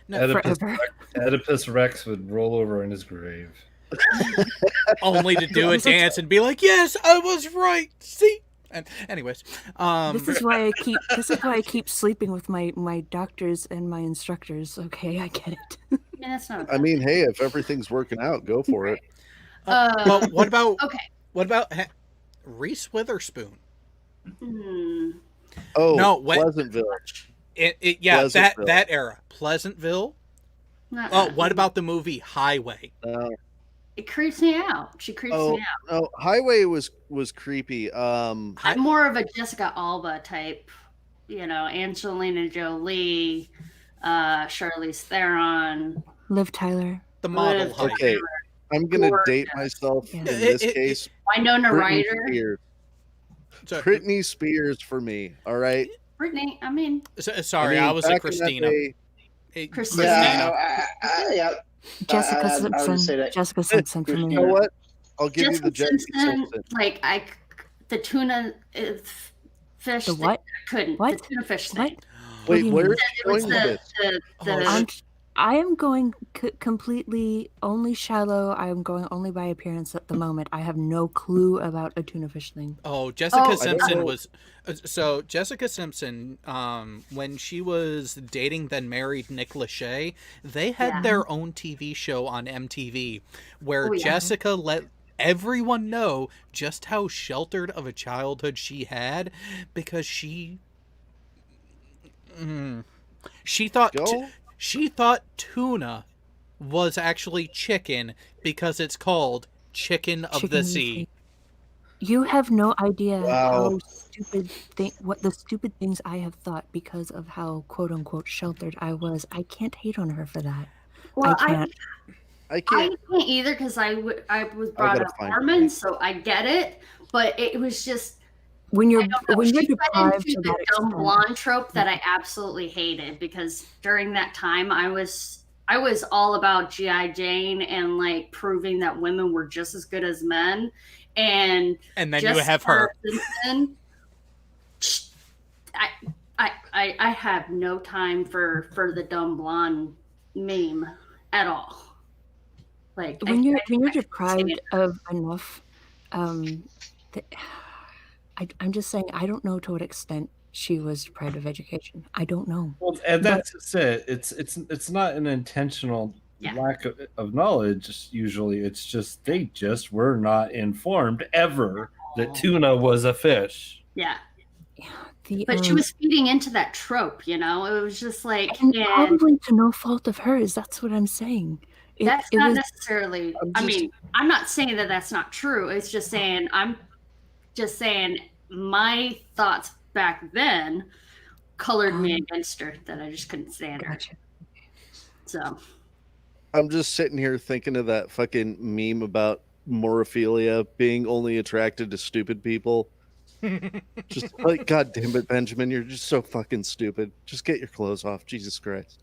No, Oedipus Rex would roll over in his grave. only to do a dance and be like, "Yes, I was right." See. And anyways, This is why I keep sleeping with my doctors and my instructors. Okay, I get it. I mean, that's not. I mean, hey, if everything's working out, go for it. well, what about Okay. Reese Witherspoon? Oh, No, Pleasantville. Yeah, Pleasantville. that era, Pleasantville. Oh, what about the movie Highway? It creeps me out. She creeps Oh, me out. no, Highway was creepy. I'm more of a Jessica Alba type. You know, Angelina Jolie, Charlize Theron, Liv Tyler. The model Liv height. Okay, I'm gonna Gorgeous. date myself Yeah. in this case. Winona Britney Ryder. Spears. So- Britney Spears for me. All right. Brittany, I mean, Sorry, I mean, I was a back in that Christina. day- Christina. Yeah. Jessica I would say Simpson. that. Jessica Simpson for me. You know what? I'll give you the Jessica Jessica Simpson, Simpson. like the tuna fish. The what? I couldn't. What? The tuna fish What? thing. Wait, do you where mean? is It was going with this? the I am going completely only shallow. I am going only by appearance at the moment. I have no clue about a tuna fish thing. Oh, Jessica Oh, Simpson know. was so Jessica Simpson. When she was dating then married Nick Lachey, they had Yeah. their own TV show on MTV where Oh, yeah. Jessica let everyone know just how sheltered of a childhood she had because she thought Go. she thought tuna was actually chicken because it's called chicken of Chicken the of the sea. sea. You have no idea Wow. how stupid what the stupid things I have thought because of how quote unquote sheltered I was. I can't hate on her for that. Well, I can't. I I can't. can't either because I was brought gotta up find Mormon, it. so I get it. But it was just When you're I don't know. when you're She went deprived into to the that dumb extent. blonde trope that I absolutely hated because during that time I was all about GI Jane and like proving that women were just as good as men, and And then you Jessica have her. Simpson, I have no time for the dumb blonde meme at all. Like When you're I deprived of enough, th- I'm just saying I don't know to what extent she was deprived of education. I don't know. Well, and that's just it. It's not an intentional Yeah. lack of knowledge. Usually, it's just they just were not informed ever that tuna was a fish. yeah. The, But she was feeding into that trope, you know. It was just like, and and probably to no fault of hers. That's what I'm saying. that's It not was necessarily. I'm I just- mean, I'm not saying that that's not true. It's just saying I'm just saying my thoughts back then colored me against her. That I just couldn't stand her. gotcha. So I'm just sitting here thinking of that fucking meme about morophilia being only attracted to stupid people. Just like, God damn it, Benjamin, you're just so fucking stupid. Just get your clothes off, Jesus Christ.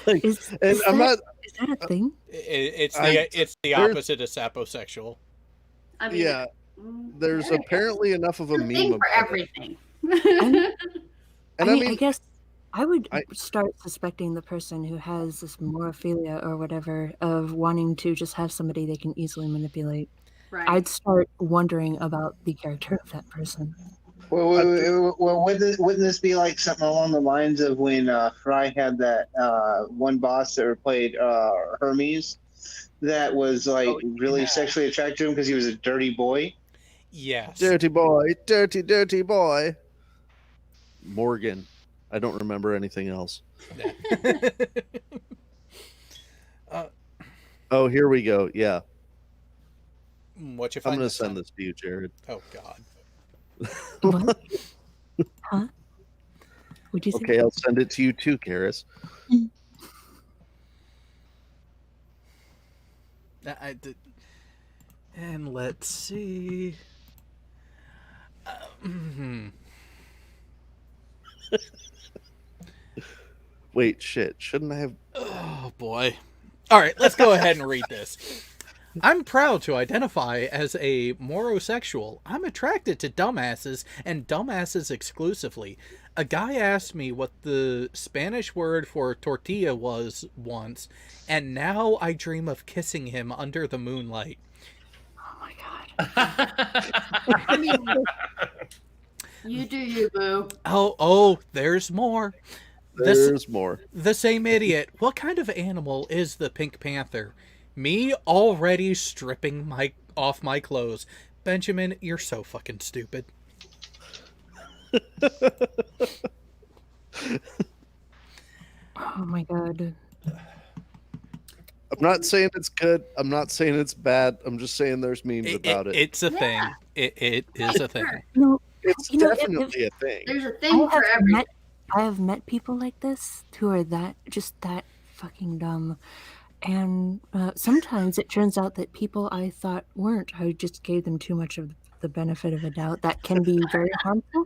Like, Is, and is I'm that, not. is that a thing? It's I- the there's- opposite of saposexual. I mean, Yeah, there's apparently enough of a a thing meme for about it. everything. And I I mean, I mean, guess I would I- start suspecting the person who has this morophilia or whatever of wanting to just have somebody they can easily manipulate. Right. I'd start wondering about the character of that person. Well, wouldn't this be like something along the lines of when Fry had that one boss that played Hermes that was like really sexually attracted to him because he was a dirty boy? Yes. dirty boy, dirty boy. Morgan. I don't remember anything else. Oh, here we go. Yeah, What you I'm find? gonna this send time? this to you, Jared. Oh God. What? Huh? Would you say? Okay, I'll send it to you too, Karis. I did. And let's see. Wait, shit. Shouldn't I have? Oh boy. All right, let's go ahead and read this. I'm proud to identify as a morosexual. I'm attracted to dumbasses and dumbasses exclusively. A guy asked me what the Spanish word for tortilla was once, and now I dream of kissing him under the moonlight. Oh my god. I mean, you do you, boo. Oh, there's more. There's more. The same idiot. What kind of animal is the Pink Panther? Me already stripping off my clothes. Benjamin, you're so fucking stupid. Oh my god. I'm not saying it's good. I'm not saying it's bad. I'm just saying there's memes about it. It's a thing. It is a thing. No, It's you know, if- definitely a thing. There's a thing for everything. I have met people like this who are that fucking dumb, and sometimes it turns out that people I thought weren't. I just gave them too much of the benefit of a doubt. That can be very harmful.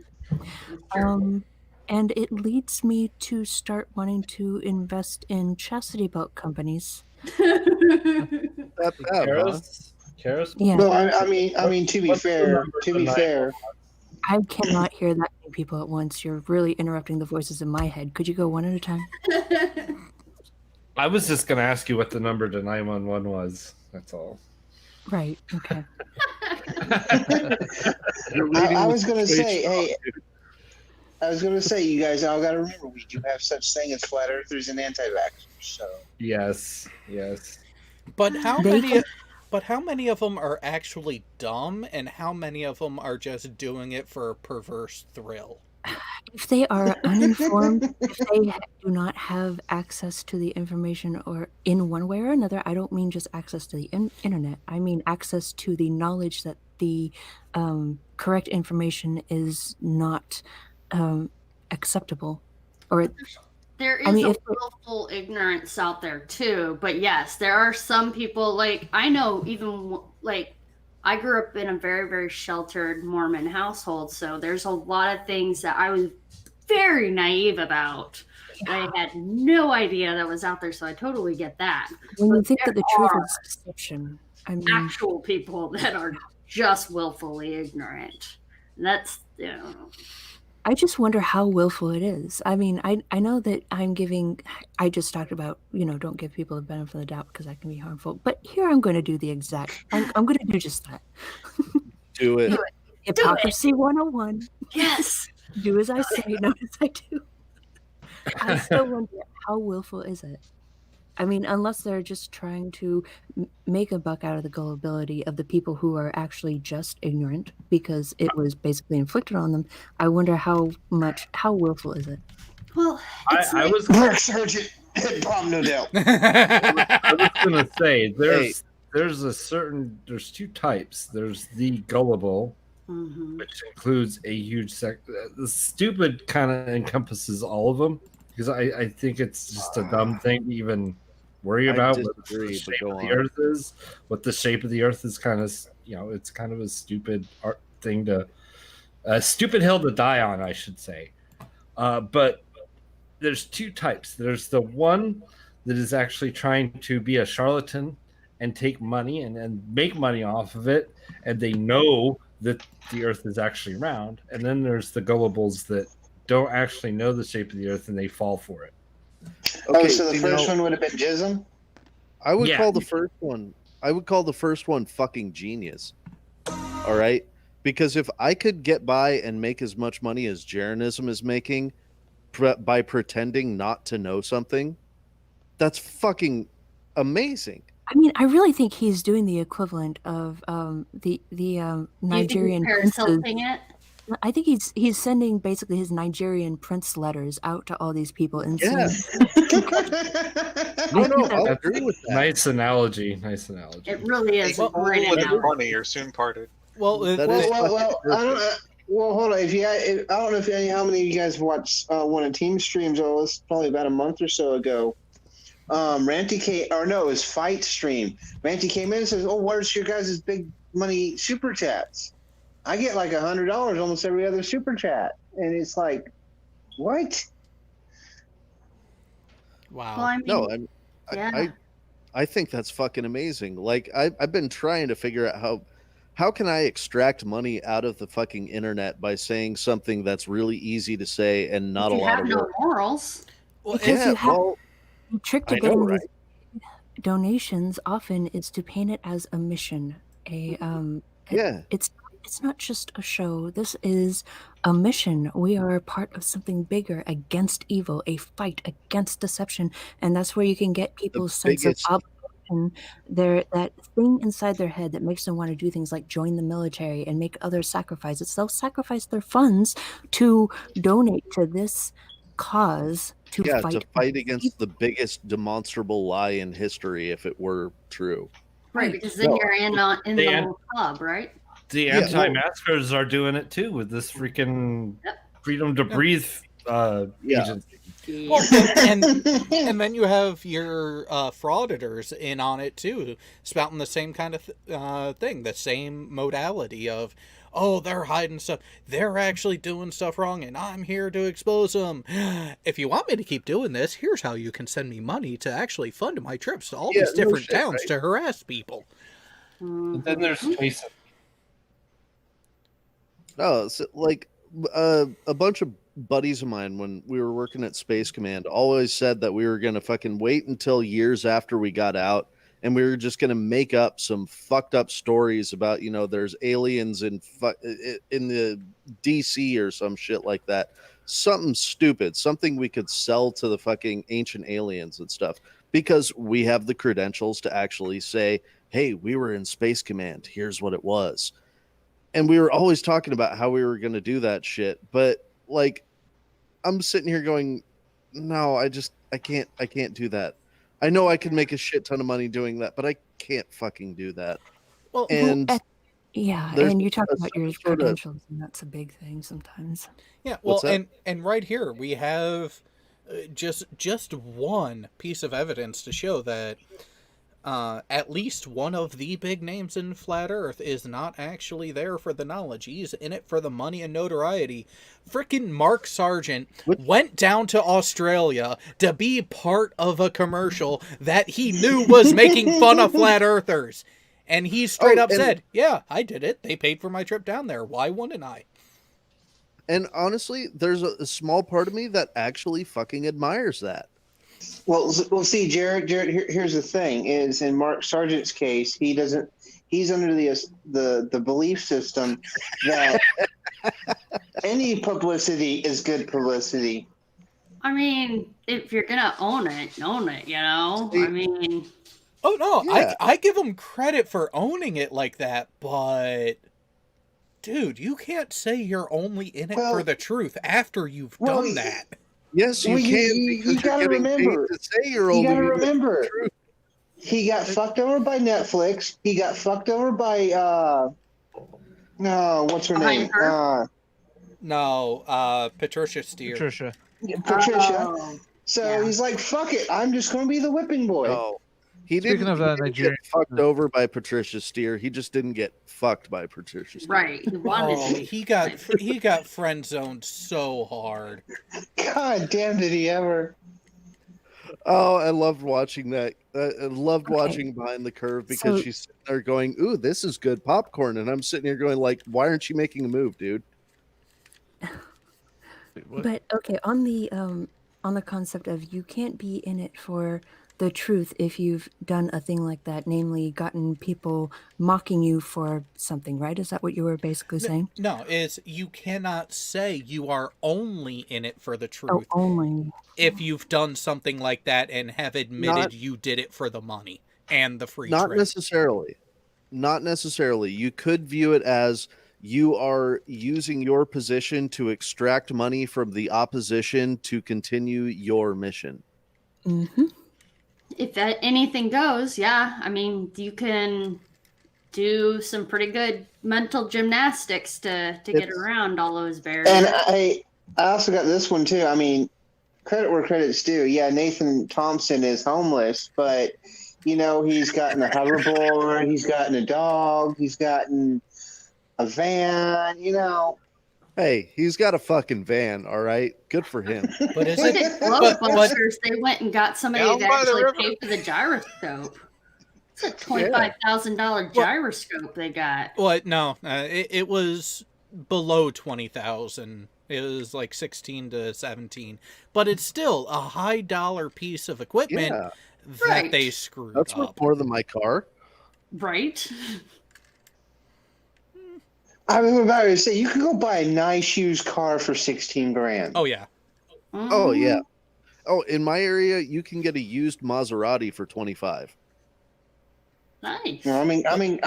And it leads me to start wanting to invest in chastity belt companies. That bad, huh? Karis? Yeah. No, I mean, to be What's the fair, number tonight? I cannot hear that many people at once. You're really interrupting the voices in my head. Could you go one at a time? I was just going to ask you what the number to 911 was. That's all. Right. Okay. I was going to say, hey, I was going to say, you guys all got to remember, we do have such thing as flat earthers and anti-vaxxers. So Yes. But how They many? But how many of them are actually dumb, and how many of them are just doing it for a perverse thrill? If they are uninformed, if they do not have access to the information or in one way or another, I don't mean just access to the internet. I mean access to the knowledge that the correct information is not acceptable. Or There is I mean, a if willful ignorance out there too, but yes, there are some people, like, I know, even like, I grew up in a very, very sheltered Mormon household, so there's a lot of things that I was very naive about. I had no idea that was out there, so I totally get that. when you But think that there the truth are is deception, I mean, actual people that are just willfully ignorant. That's, you know, I just wonder how willful it is. I mean, I know that I just talked about, don't give people the benefit of the doubt because that can be harmful. But here I'm going to do I'm going to do just that. Do it. Hypocrisy 101. yes. Do as I say, not as I do. I still wonder, how willful is it? I mean, unless they're just trying to make a buck out of the gullibility of the people who are actually just ignorant because it was basically inflicted on them, I wonder how willful is it? Well, I was Mark Sargent and Bob Nodell. I was going to say there's two types. There's the gullible, which includes a huge the stupid kind of encompasses all of them, because I think it's just a dumb thing to even worry about what the shape of the earth is. What the shape of the earth is kind of, it's kind of a stupid thing a stupid hill to die on, I should say. But there's two types. There's the one that is actually trying to be a charlatan and take money and make money off of it, and they know that the earth is actually round. And then there's the gullibles that don't actually know the shape of the earth and they fall for it. Okay, so the first one would have been Jism? I would call the first one fucking genius. All right? Because if I could get by and make as much money as Jeranism is making by pretending not to know something, that's fucking amazing. I mean, I really think he's doing the equivalent of the Nigerian princes. I think he's sending basically his Nigerian prince letters out to all these people and saying, I'll agree with that. Nice analogy. It really is. Well, money or soon parted. Well, I don't. Well, hold on. I don't know how many of you guys watched one of Team streams. Oh, it was probably about a month or so ago. Ranty it was Fight stream. Ranty came in and says, "Oh, where's your guys' big money super chats? I get like $100 almost every other super chat," and it's like, what? Wow. Well, I mean, no, I think that's fucking amazing. Like I've been trying to figure out how can I extract money out of the fucking internet by saying something that's really easy to say and not a lot of work. Morals. Well, the trick to getting these donations often is to paint it as a mission. It's not just a show. This is a mission. We are a part of something bigger against evil, a fight against deception, and that's where you can get people's sense of obligation. That thing inside their head that makes them want to do things like join the military and make other sacrifices. They'll sacrifice their funds to donate to this cause to fight against the biggest demonstrable lie in history if it were true. Right, because then you're in the whole club, right? The anti-maskers are doing it too with this freaking freedom to breathe agency. Well, and then you have your frauditors in on it too, spouting the same kind of thing, the same modality of, oh, they're hiding stuff, they're actually doing stuff wrong, and I'm here to expose them. If you want me to keep doing this, here's how you can send me money to actually fund my trips to all these different towns to harass people. And then there's Jason. No, it's like a bunch of buddies of mine when we were working at Space Command always said that we were going to fucking wait until years after we got out and we were just going to make up some fucked up stories about, you know, there's aliens in the DC or some shit like that. Something stupid, something we could sell to the fucking ancient aliens and stuff because we have the credentials to actually say, hey, we were in Space Command. Here's what it was. And we were always talking about how we were going to do that shit. But like, I'm sitting here going, no, I can't do that. I know I could make a shit ton of money doing that, but I can't fucking do that. Well, and yeah, there's and you talk a about your sort of- credentials, and that's a big thing sometimes. Yeah, well, What's that? and right here we have just one piece of evidence to show that at least one of the big names in Flat Earth is not actually there for the knowledge. He's in it for the money and notoriety. Frickin' Mark Sargent went down to Australia to be part of a commercial that he knew was making fun of Flat Earthers. And he straight up said, yeah, I did it. They paid for my trip down there. Why wouldn't I? And honestly, there's a small part of me that actually fucking admires that. Well, see, Jared, here's the thing: is in Mark Sargent's case, he's under the belief system that any publicity is good publicity. I mean, if you're gonna own it, you know. I mean, oh no, Yeah. I give him credit for owning it like that, but dude, you can't say you're only in it for the truth after you've done that. Yes, you Well, can because you're gotta getting remember. paid to say you're You only gotta in it for the remember. truth. He got fucked over by Netflix. He got fucked over by no, what's her Behind name? her? No, Patricia Steer. Patricia. Patricia. Oh, So yeah. he's like, "Fuck it, I'm just going to be the whipping boy." No, he Speaking didn't, of, he didn't Nigerian- get fucked over by Patricia Steer. He just didn't get fucked by Patricia Steer. right. He wanted Oh, to. he got friend zoned so hard. God damn, did he ever? Oh, I loved watching that. I loved Okay. watching Behind the Curve because So- she's sitting there going, "Ooh, this is good popcorn," and I'm sitting here going, "Like, why aren't you making a move, dude?" But okay, on the concept of you can't be in it for the truth if you've done a thing like that, namely gotten people mocking you for something, right? Is that what you were basically saying? No, is you cannot say you are only in it for the Oh, truth only. if you've done something like that and have admitted Not- you did it for the money and the free Not trip. necessarily. Not necessarily. You could view it as you are using your position to extract money from the opposition to continue your mission. Mm-hmm. If that anything goes, yeah. I mean, you can do some pretty good mental gymnastics to get It's- around all those barriers. And I also got this one too. I mean, credit where credit's due. Yeah, Nathan Thompson is homeless, but you know he's gotten a hoverboard, he's gotten a dog, he's gotten a van. You know, Hey, he's got a fucking van, all right? Good for him. But is Look it? at But, Globebusters. They went and got somebody Down to by the actually river. pay for the gyroscope. It's a $25,000 gyroscope they got. what? No, it was below 20,000. It was like 16 to 17, but it's still a high dollar piece of equipment Yeah, that Right. they screwed that's worth up. more than my car. Right? I was about to say you could go buy a nice used car for 16 grand. Oh yeah. Oh Mhm. yeah. Oh, in my area, you can get a used Maserati for 25. Nice. You know,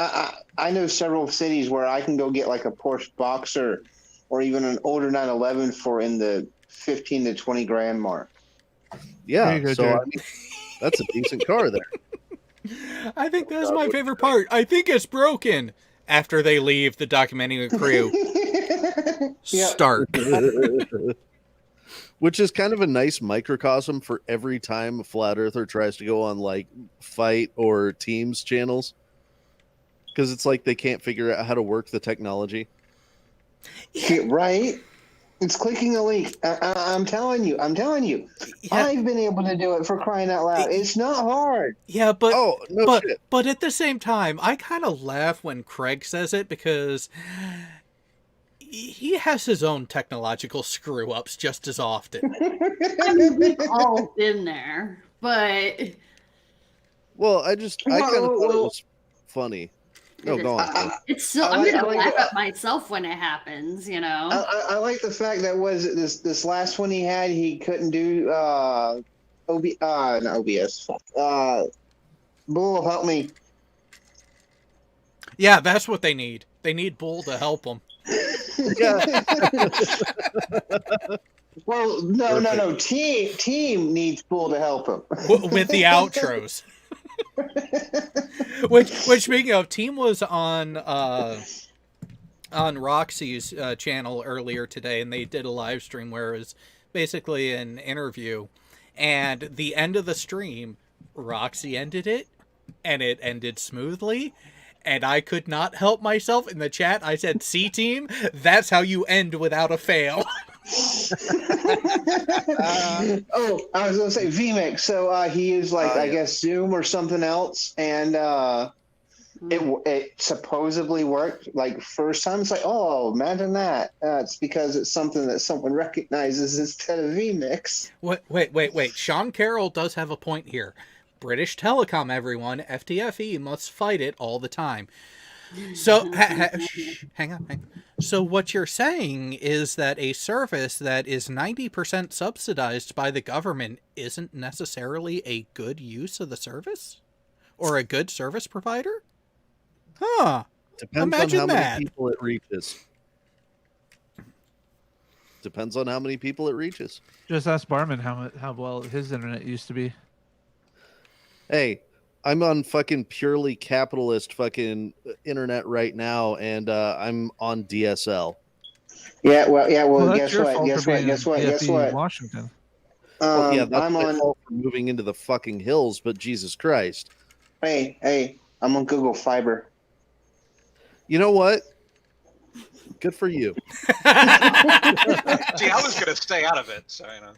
I know several cities where I can go get like a Porsche Boxer or even an older 911 for in the 15 to 20 grand mark. Yeah, There you go, so Jared. I mean, that's a decent car there. I think that's my favorite part. I think it's broken. After they leave the documentary crew, Yep. start. Which is kind of a nice microcosm for every time a flat earther tries to go on like Fight or Teams channels, because it's like they can't figure out how to work the technology. Yeah, right? It's clicking a link. I'm telling you. Yeah, I've been able to do it for crying out loud. It's not hard. yeah, but Oh no shit! but at the same time, I kind of laugh when Craig says it because he has his own technological screw ups just as often. I mean, we've all been there, but Well, I kind of thought it was funny. No, It is. go on. it's still. I I'm like- gonna I like laugh the- at myself when it happens. You know. I like the fact that was it this last one he had, he couldn't do not OBS. Bull, help me. Yeah, that's what they need. They need Bull to help them. Well, no. Team needs Bull to help him. With the outros. which speaking of, Team was on Roxy's channel earlier today, and they did a live stream where it was basically an interview, and the end of the stream, Roxy ended it, and it ended smoothly, and I could not help myself. In the chat, I said, "See, Team, that's how you end without a fail." I was gonna say VMix. So he used I guess Zoom or something else, and it supposedly worked like first time. It's like, oh, imagine that. It's because it's something that someone recognizes instead of VMix. Wait. Sean Carroll does have a point here. British Telecom, everyone. FTFE must fight it all the time. So, hang on. So what you're saying is that a service that is 90% subsidized by the government isn't necessarily a good use of the service? Or a good service provider? Huh. Depends Imagine on how that. many people it reaches. Depends on how many people it reaches. Just ask Barman how well his internet used to be. Hey, I'm on fucking purely capitalist fucking internet right now, and I'm on DSL. Yeah, well, that's guess your what? fault Guess for what? being Guess what? in Guess BFE what? Washington. Well, yeah, that's I'm my on. fault for moving into the fucking hills, but Jesus Christ. Hey, I'm on Google Fiber. You know what? Good for you. See, I was going to stay out of it, so you know.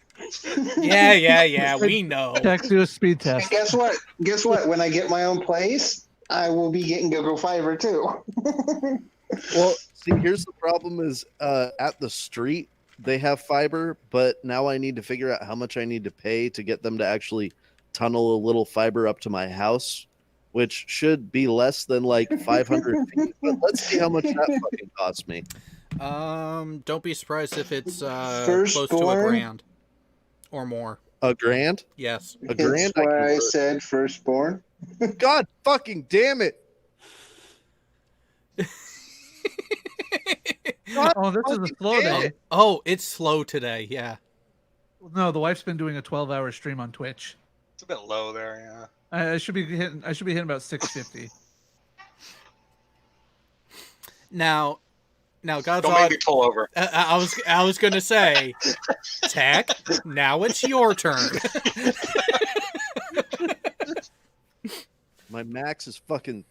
Yeah, we know. Text do a speed And test. guess what? Guess what? When I get my own place, I will be getting Google Fiber too. Well, see, here's the problem is at the street, they have fiber, but now I need to figure out how much I need to pay to get them to actually tunnel a little fiber up to my house, which should be less than like 500 feet. But let's see how much that fucking costs me. Don't be surprised if it's close to Firstborn? $1,000 or more. A grand? Yes. A grand? That's why I convert. said firstborn. God fucking damn it. Oh, this is a slow day. Oh, it's slow today. Yeah. No, the wife's been doing a 12-hour stream on Twitch. It's a bit low there, yeah. I should be hitting about 650. Now, God's Don't make odd. me pull over. I was gonna say, Tech. Now it's your turn. My max is fucking.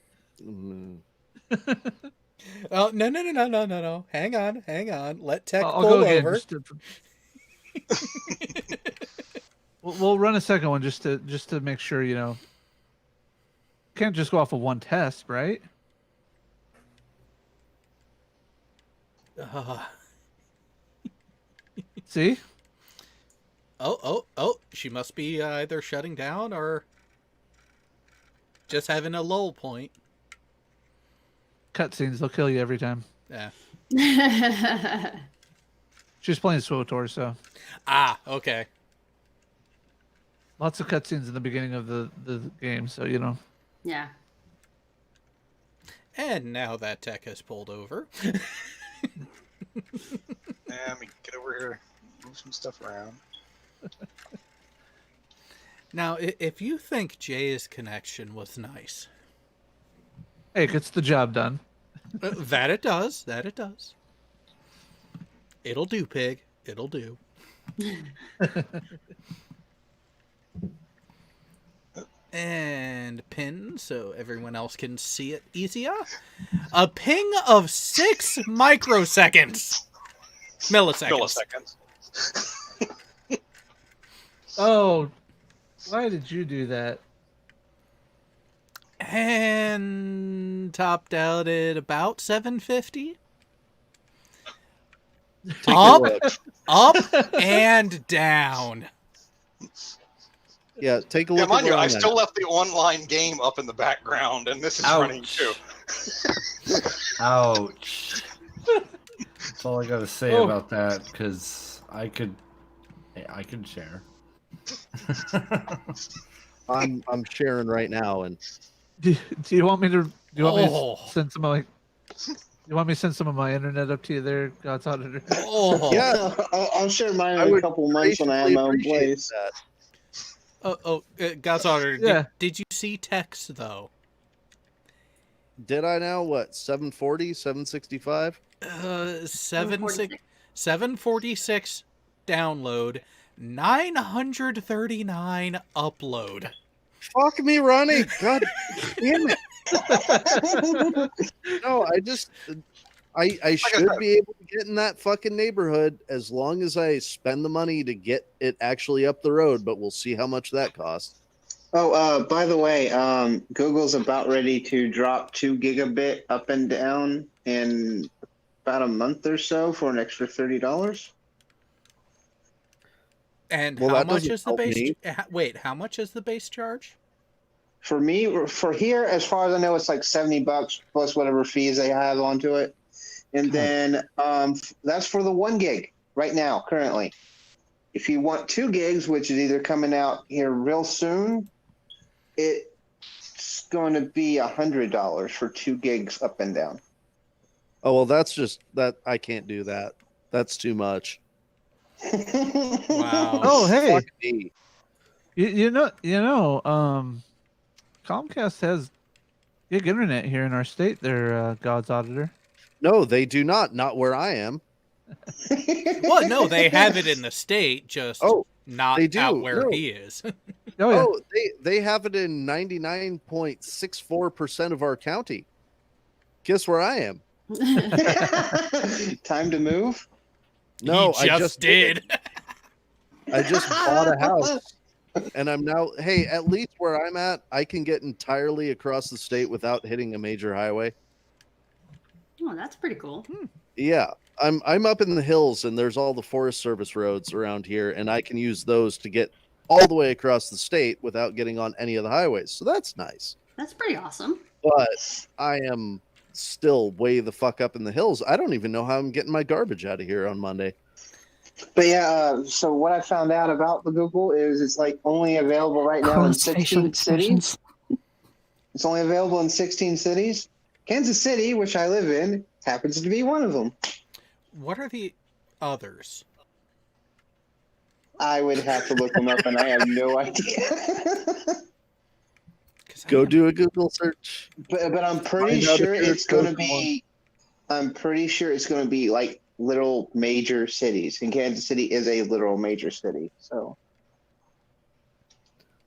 Oh no! Hang on. Let Tech I'll pull go again. over. We'll run a second one just to make sure, you know. Can't just go off of one test, right? See? Oh! She must be either shutting down or just having a lull point. Cutscenes, they'll kill you every time. Yeah. She's playing SWTOR, so Okay. lots of cutscenes in the beginning of the game, so you know. Yeah. And now that Tech has pulled over. Let me get over here, move some stuff around. Now, if you think Jay's connection was nice, Hey, it gets the job done. that it does. It'll do, pig. It'll do. And pin so everyone else can see it easier. A ping of 6 microseconds. Milliseconds. Oh, why did you do that? And topped out at about 750. Take a Up, look. up, and down. Yeah, take a Yeah, look. mind at you, where I I'm still at. left the online game up in the background, and this is running too. Ouch. That's all I gotta say Oh. about that, because I could share. I'm sharing right now, and Do you want me to? Do you want me Oh. to send some of my? You want me to send some of my internet up to you there, God's Auditor? Oh. Yeah, I'll share mine I in a would couple of months when I have my own appreciate place. that. God's Auditor, Yeah. did you see text, though? Did I now? What, 740, 765? 746 download, 939 upload. Fuck me, Ronnie. God damn it. No, I should be able to get in that fucking neighborhood as long as I spend the money to get it actually up the road, but we'll see how much that costs. Oh, by the way, Google's about ready to drop 2 gigabit up and down in about a month or so for an extra $30. And Well, how that much doesn't is the help base? me. Wait, how much is the base charge? For me, for here, as far as I know, it's like $70 plus whatever fees they have onto it, and then that's for the 1 gig right now, currently. If you want 2 gigs, which is either coming out here real soon, it's going to be $100 for 2 gigs up and down. Oh, well, that's just that. I can't do that. That's too much. Wow. Oh, hey, Fuck me. you know, Comcast has gig internet here in our state. There, God's Auditor. No, they do not. Not where I am. Well, no, they have it in the state, just Oh, not they do. out where No. he is. Oh yeah. Oh, they have it in 99.64% of our county. Guess where I am? Time to move? No, he just did. I just bought a house. And I'm now, hey, at least where I'm at, I can get entirely across the state without hitting a major highway. Oh, that's pretty cool. Yeah, I'm up in the hills, and there's all the Forest Service roads around here, and I can use those to get all the way across the state without getting on any of the highways. So that's nice. That's pretty awesome. But I am still way the fuck up in the hills. I don't even know how I'm getting my garbage out of here on Monday. But yeah, so what I found out about the Google is it's like only available right now in 16 cities. It's only available in 16 cities. Kansas City, which I live in, happens to be one of them. What are the others? I would have to look them up, and I have no idea. Go do a Google search. But I'm pretty Find out sure if you're it's going to close to one. be. I'm pretty sure it's going to be like little major cities, and Kansas City is a literal major city. So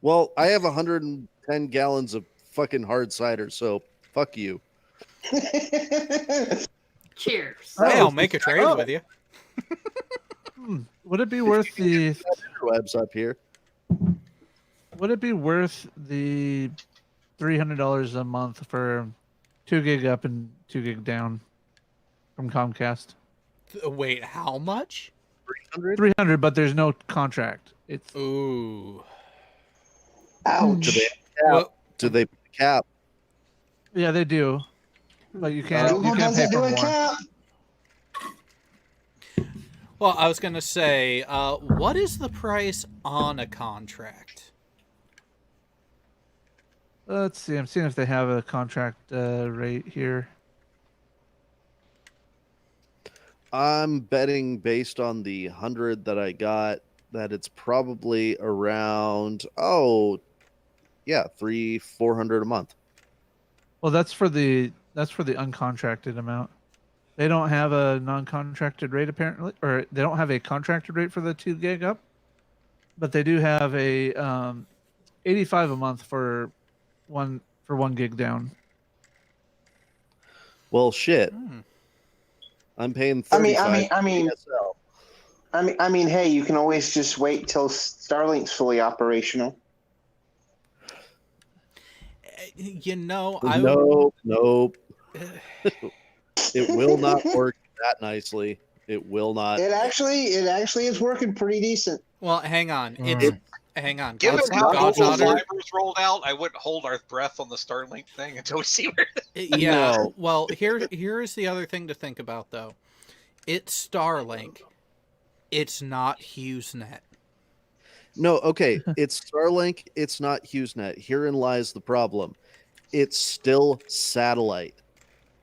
Well, I have 110 gallons of fucking hard cider, so fuck you. Cheers. Hey, I'll make a trade Oh. with you. Would it be worth the? Webs up here. Would it be worth the $300 a month for 2 gig up and 2 gig down from Comcast? Wait, how much? 300? 300, but there's no contract. It's Ooh. ouch. Do they have a cap? Well, Do they put a cap? yeah, they do, but you can't. Google You can't pay doesn't for do a more. cap. well, I was gonna say, what is the price on a contract? Let's see. I'm seeing if they have a contract rate here. I'm betting based on the 100 that I got that it's probably around, $300-400 a month. Well, that's for the uncontracted amount. They don't have a non-contracted rate apparently, or they don't have a contracted rate for the 2 gig up, but they do have a $85 a month for 1 gig down. Well, shit. I'm paying 35. I mean, hey, you can always just wait till Starlink's fully operational. You know, Nope. It will not work that nicely. It will not. It actually is working pretty decent. Well, hang on. Hang on. Given God's how not mobile God's fibers rolled out, I wouldn't hold our breath on the Starlink thing until we see where. Yeah. No. Well, here is the other thing to think about, though. It's Starlink. It's not HughesNet. No, okay. It's Starlink. It's not HughesNet. Herein lies the problem. It's still satellite.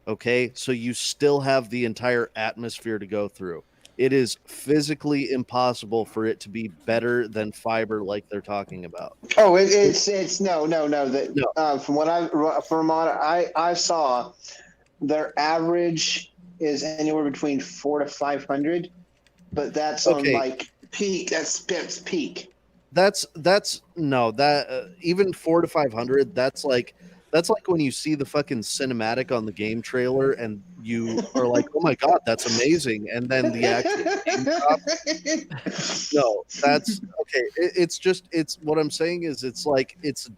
Okay? So you still have the entire atmosphere to go through. It is physically impossible for it to be better than fiber like they're talking about. Oh, it's no. From what I saw, their average is anywhere between 400 to 500, but that's on like peak. That's peak. That's even 400 to 500. That's like when you see the fucking cinematic on the game trailer and you are like, oh my god, that's amazing, and then the actual game drops. No, that's okay. It's what I'm saying is it's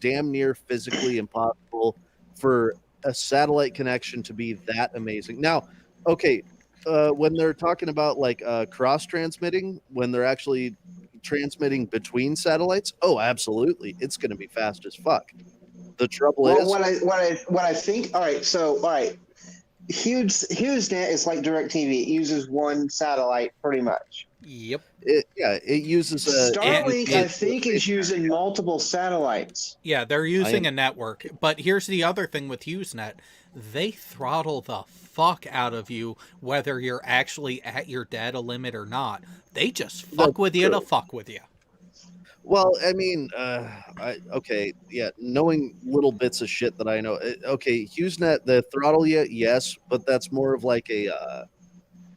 damn near physically impossible for a satellite connection to be that amazing. Now, okay, when they're talking about like cross transmitting, when they're actually transmitting between satellites, oh, absolutely, it's going to be fast as fuck. The trouble is what I think. All right, HughesNet is like DirecTV. It uses one satellite pretty much. Yep. It uses a Starlink. I think is using multiple satellites. Yeah, they're using a network. But here's the other thing with HughesNet. They throttle the fuck out of you whether you're actually at your data limit or not. They just fuck with you to fuck with you. Well, I mean, knowing little bits of shit that I know. Okay, HughesNet, the throttle you, yes, but that's more of like a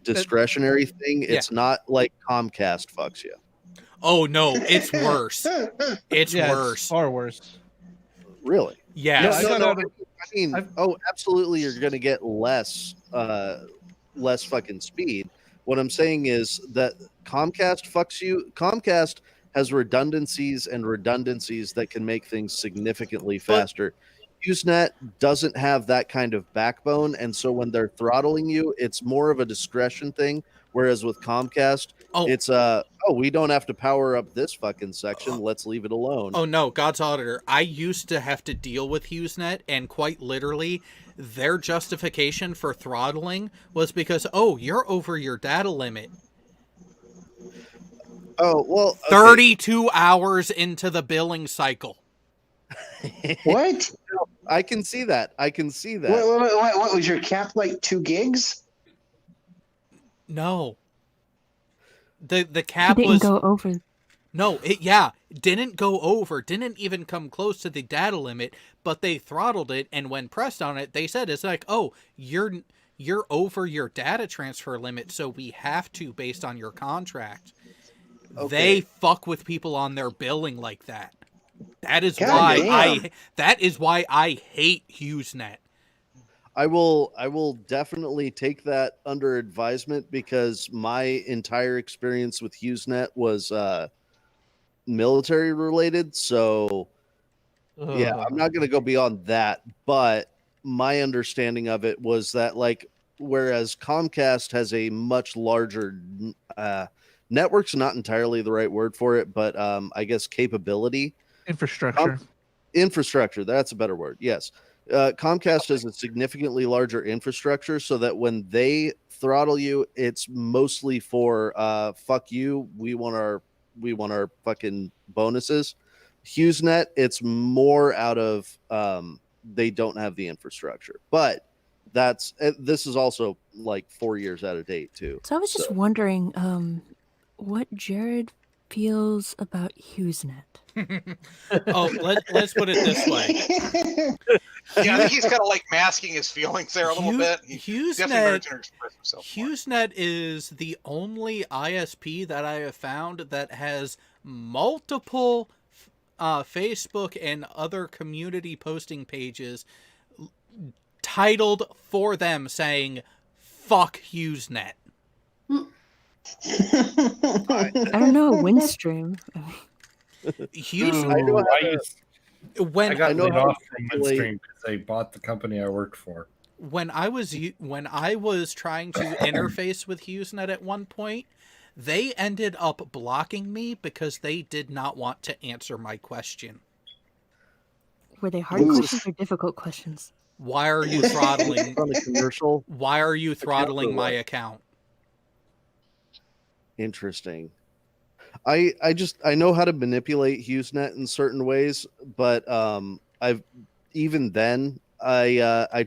discretionary thing. It's not like Comcast fucks you. Oh no, it's worse. It's worse. It's far worse. Really? Yes. No, I mean, absolutely, you're going to get less fucking speed. What I'm saying is that Comcast fucks you. Comcast has redundancies that can make things significantly faster. HughesNet doesn't have that kind of backbone, and so when they're throttling you, it's more of a discretion thing. Whereas with Comcast, it's we don't have to power up this fucking section. Let's leave it alone. Oh no, God's Auditor. I used to have to deal with HughesNet, and quite literally, their justification for throttling was because, you're over your data limit. Oh, well, okay. 32 hours into the billing cycle. What? I can see that. What was your cap, like 2 gigs? No. The cap didn't go over. No, didn't go over, didn't even come close to the data limit, but they throttled it, and when pressed on it, they said it's like, you're over your data transfer limit, so we have to based on your contract. Okay. They fuck with people on their billing like that. That is why I hate HughesNet. I will definitely take that under advisement because my entire experience with HughesNet was military related. So yeah, I'm not going to go beyond that, but my understanding of it was that whereas Comcast has a much larger network's not entirely the right word for it, but I guess capability. Infrastructure, that's a better word. Yes. Comcast has a significantly larger infrastructure so that when they throttle you, it's mostly for fuck you. We want our fucking bonuses. HughesNet, it's more out of they don't have the infrastructure. But this is also like 4 years out of date too. So I was just wondering what Jared feels about HughesNet. Let's put it this way. Yeah, I think he's kind of like masking his feelings there a little bit. HughesNet is the only ISP that I have found that has multiple Facebook and other community posting pages titled for them saying "fuck HughesNet." I don't know, Windstream. I got laid off from Windstream because they bought the company I worked for. when I was trying to interface with HughesNet at one point, they ended up blocking me because they did not want to answer my question. Were they hard questions or difficult questions? Why are you throttling on a commercial? Why are you throttling my account? Interesting. I know how to manipulate HughesNet in certain ways, but I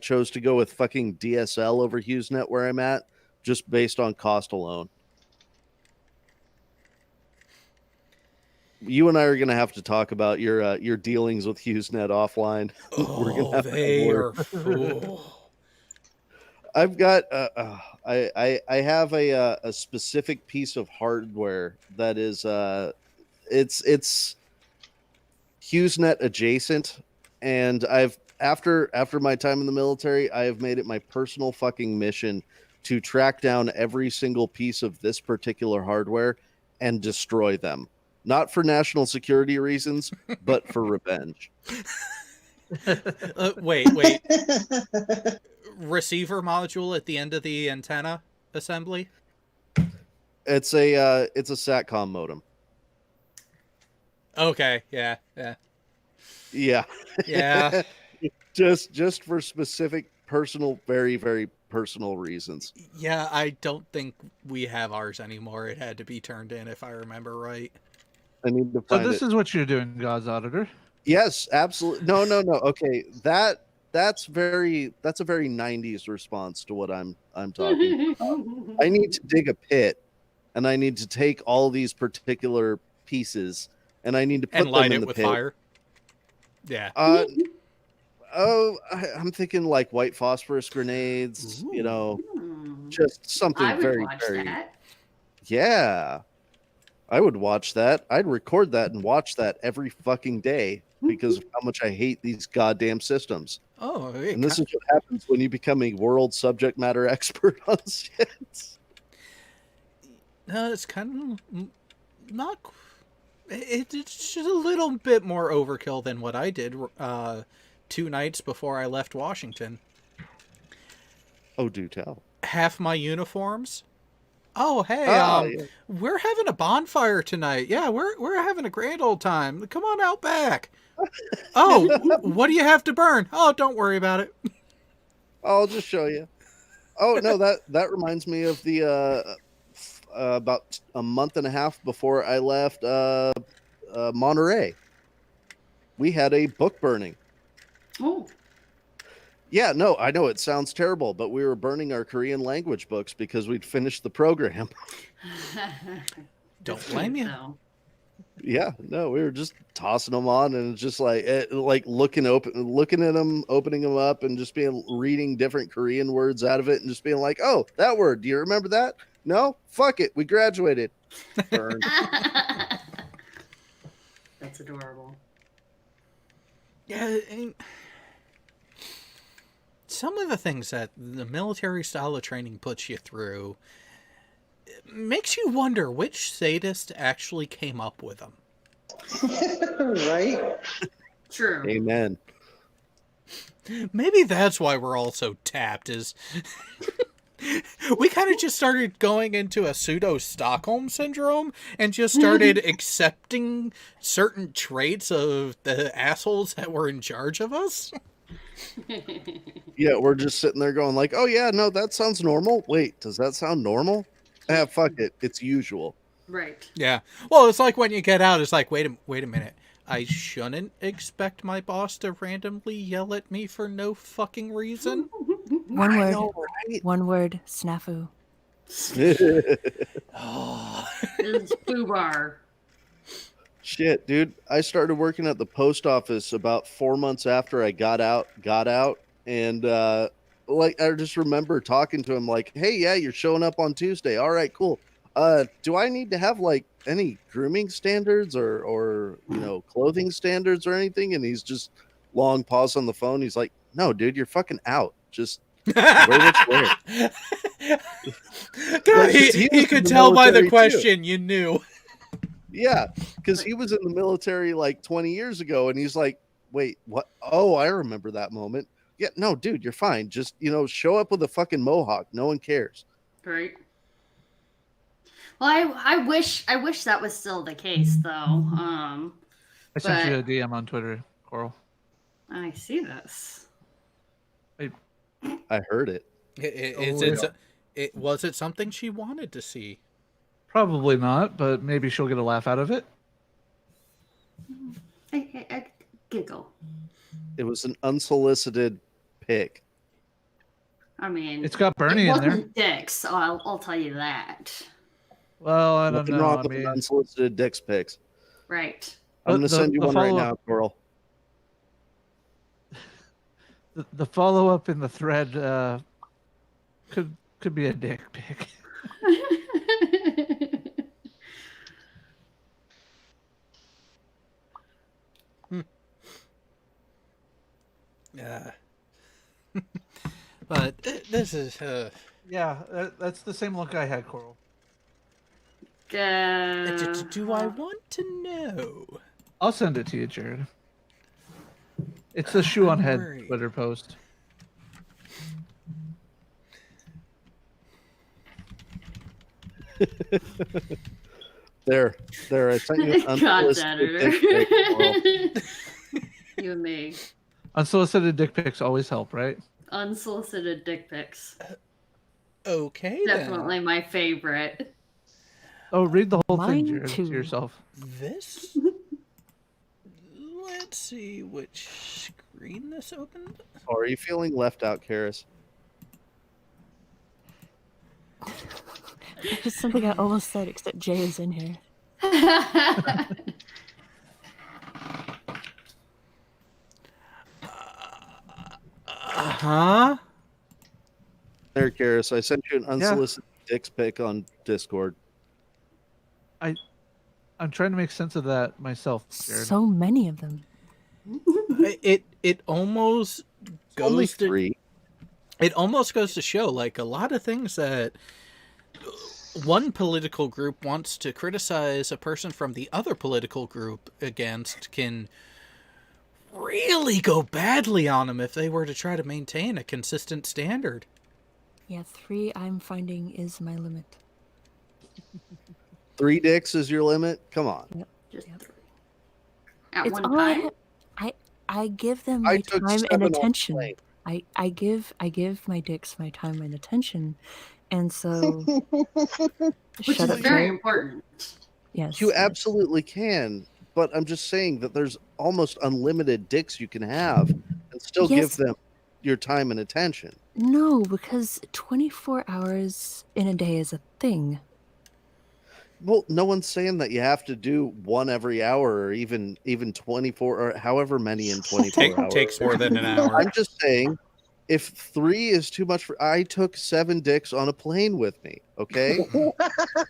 chose to go with fucking DSL over HughesNet where I'm at, just based on cost alone. You and I are going to have to talk about your dealings with HughesNet offline. We're going to have to I've got I have a specific piece of hardware that is it's HughesNet adjacent, and I've after my time in the military, I have made it my personal fucking mission to track down every single piece of this particular hardware and destroy them. Not for national security reasons, but for revenge. Wait. Receiver module at the end of the antenna assembly? It's a SATCOM modem. Okay, yeah. Just for specific personal, very, very personal reasons. Yeah, I don't think we have ours anymore. It had to be turned in, if I remember right. I need to find So this it. is what you're doing, God's Auditor. Yes, absolutely. No. Okay, that's a very 90s response to what I'm talking about. I need to dig a pit, and I need to take all these particular pieces, and I need to put and light them in it the with pit. fire. Yeah. I'm thinking like white phosphorus grenades. Just something I would very, watch very. that. Yeah, I would watch that. I'd record that and watch that every fucking day because of how much I hate these goddamn systems. Oh, and this is what happens when you become a world subject matter expert on shit. No, it's kind of not. It's just a little bit more overkill than what I did 2 nights before I left Washington. Oh, do tell. Half my uniforms. Oh, hey, yeah. We're having a bonfire tonight. Yeah, we're having a grand old time. Come on out back. Oh, what do you have to burn? Oh, don't worry about it. I'll just show you. Oh no, that reminds me of the about a month and a half before I left Monterey. We had a book burning. Oh. Yeah, no, I know it sounds terrible, but we were burning our Korean language books because we'd finished the program. Don't blame you. Yeah, no, we were just tossing them on and just like looking at them, opening them up, and just reading different Korean words out of it, and just being like, "Oh, that word. Do you remember that? No, fuck it. We graduated." Burn. That's adorable. Yeah, and some of the things that the military style of training puts you through makes you wonder which sadist actually came up with them. Right? True. Amen. Maybe that's why we're all so tapped, is we kind of just started going into a pseudo Stockholm syndrome and just started accepting certain traits of the assholes that were in charge of us. Yeah, we're just sitting there going like, "Oh yeah, no, that sounds normal. Wait, does that sound normal? Fuck it. It's usual." Right. Yeah. Well, it's like when you get out, it's like, wait a minute. I shouldn't expect my boss to randomly yell at me for no fucking reason. One word. One word. Snafu. Oh. It's Boobar. Shit, dude. I started working at the post office about 4 months after I got out, and like I just remember talking to him like, "Hey, yeah, you're showing up on Tuesday. All right, cool. Do I need to have like any grooming standards or clothing standards or anything?" And he's just long pause on the phone. He's like, "No, dude, you're fucking out. Just wear what you wear." God, he could tell by the question you knew. Yeah, because he was in the military like 20 years ago, and he's like, "Wait, what? Oh, I remember that moment. Yeah, no, dude, you're fine. Just, show up with a fucking mohawk. No one cares. Right. Well, I wish that was still the case, though. I sent But you a DM on Twitter, Coral. I see this. I heard it. Was it something she wanted to see? Probably not, but maybe she'll get a laugh out of it. I giggle. It was an unsolicited pic. I mean, It's got Bernie it in there. wasn't dicks, so I'll tell you that. Well, I don't Nothing know. wrong I with mean, unsolicited dick's pics. Right. I'm going to send you one right follow- now, Coral. the follow up in the thread could be a dick pic. Yeah. But this is Yeah, that's the same look I had, Coral. do I want to know? I'll send it to you, Jared. It's a shoe on head worried. Twitter post. There. I sent you an God, unsolicited dick pic, Coral. You and me. Unsolicited dick pics always help, right? Unsolicited dick pics. Okay, Definitely my favorite. Oh, read the whole Mine thing, Jared, too. to yourself. This. Let's see which screen this opened. Oh, are you feeling left out, Karis? There's something I almost said, except Jay is in here. Huh? There, Karis. I sent you an unsolicited dick's pic on Discord. I'm trying to make sense of that myself, Jared. So many of them. It almost Only goes to 3. it almost goes to show, like, a lot of things that one political group wants to criticize a person from the other political group against can really go badly on them if they were to try to maintain a consistent standard. Yeah, 3 I'm finding is my limit. 3 dicks is your limit? Come on. Just 3. At It's one all time? I give them I my took time 7 and on the attention. plane. I give my dicks my time and attention, and so Which shut is up, very Jared. important. Yes, You yes. absolutely can. But I'm just saying that there's almost unlimited dicks you can have and still Yes. give them your time and attention. No, because 24 hours in a day is a thing. Well, no one's saying that you have to do one every hour or even 24 or however many in 24 hours. Takes more than an hour. I'm just saying, if 3 is too much I took 7 dicks on a plane with me, okay?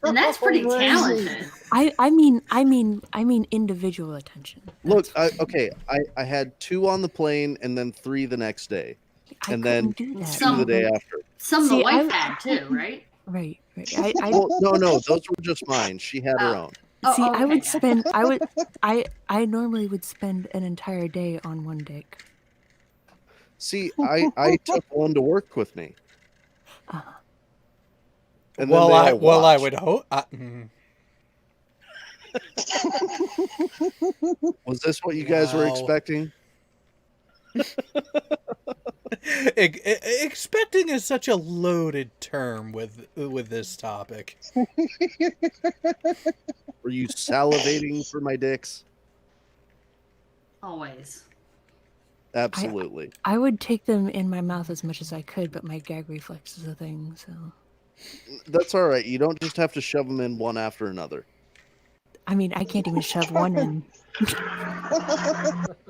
And that's pretty talented. I mean individual attention. Look, I had 2 on the plane and then 3 the next day. I And then couldn't do that. 2 the day after. Some See, the wife I- had too, right? Right. Well, no, those were just mine. She had her own. See, I okay, would gotcha. spend. I normally would spend an entire day on one dick. See, I took one to work with me. Uh, And then Well, they all I watched. would hope. Was this what you guys were Wow. expecting? Expecting is such a loaded term with this topic. Were you salivating for my dicks? Always. Absolutely. I would take them in my mouth as much as I could, but my gag reflex is a thing. So, That's all right. You don't just have to shove them in one after another. I mean, I can't even shove one in.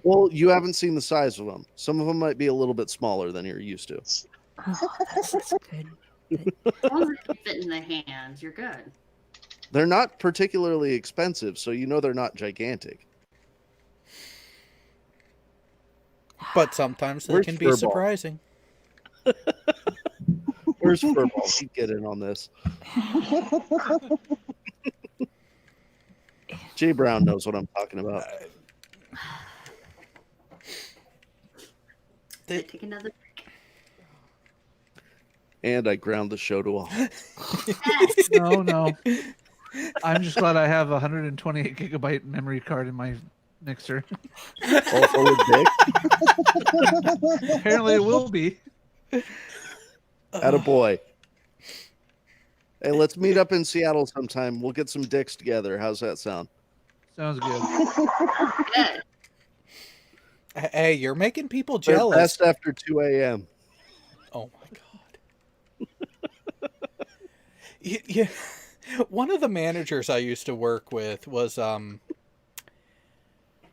Well, you haven't seen the size of them. Some of them might be a little bit smaller than you're used to. Oh, that's good. As long as it can fit in the hands, you're good. They're not particularly expensive, so you know they're not gigantic. But sometimes they Where's can be Furball? surprising. Where's Furball? He'd get in on this. Jay Brown knows what I'm talking about. Take another. And I ground the show to a halt. No. I'm just glad I have a 128 gigabyte memory card in my mixer. Also with Dick. Apparently it will be. Attaboy. Hey, let's meet up in Seattle sometime. We'll get some dicks together. How's that sound? Sounds good. Good. Hey, you're making people They're jealous. best after 2 a.m. Oh my god. Yeah, one of the managers I used to work with was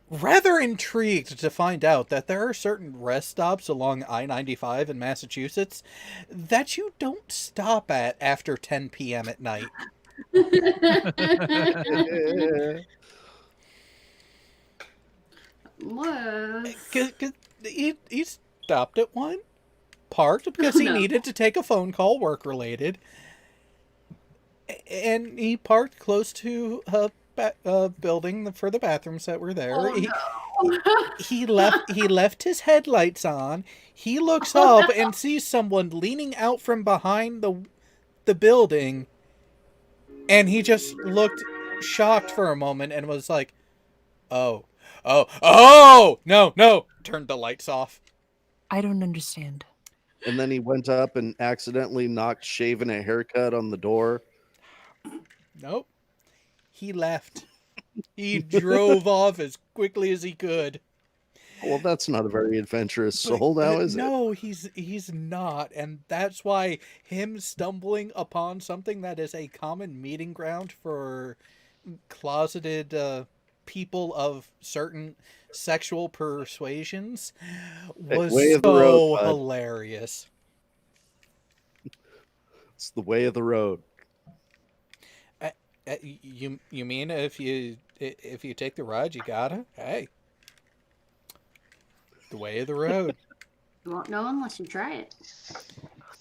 rather intrigued to find out that there are certain rest stops along I-95 in Massachusetts that you don't stop at after 10 p.m. at night. Was. He stopped at one, parked because he needed to take a phone call, work related, and he parked close to a building for the bathrooms that were there. He left his headlights on. He looks up and sees someone leaning out from behind the building, and he just looked shocked for a moment and was like, oh, no, turned the lights off. I don't understand. And then he went up and accidentally knocked shaving a haircut on the door. Nope. He left. He drove off as quickly as he could. Well, that's not a very adventurous soul now, is it? No, he's not. And that's why him stumbling upon something that is a common meeting ground for closeted people of certain sexual persuasions was Way of the so road, bud. hilarious. It's the way of the road. You mean if you take the ride, you gotta? Hey, the way of the road. You won't know unless you try it.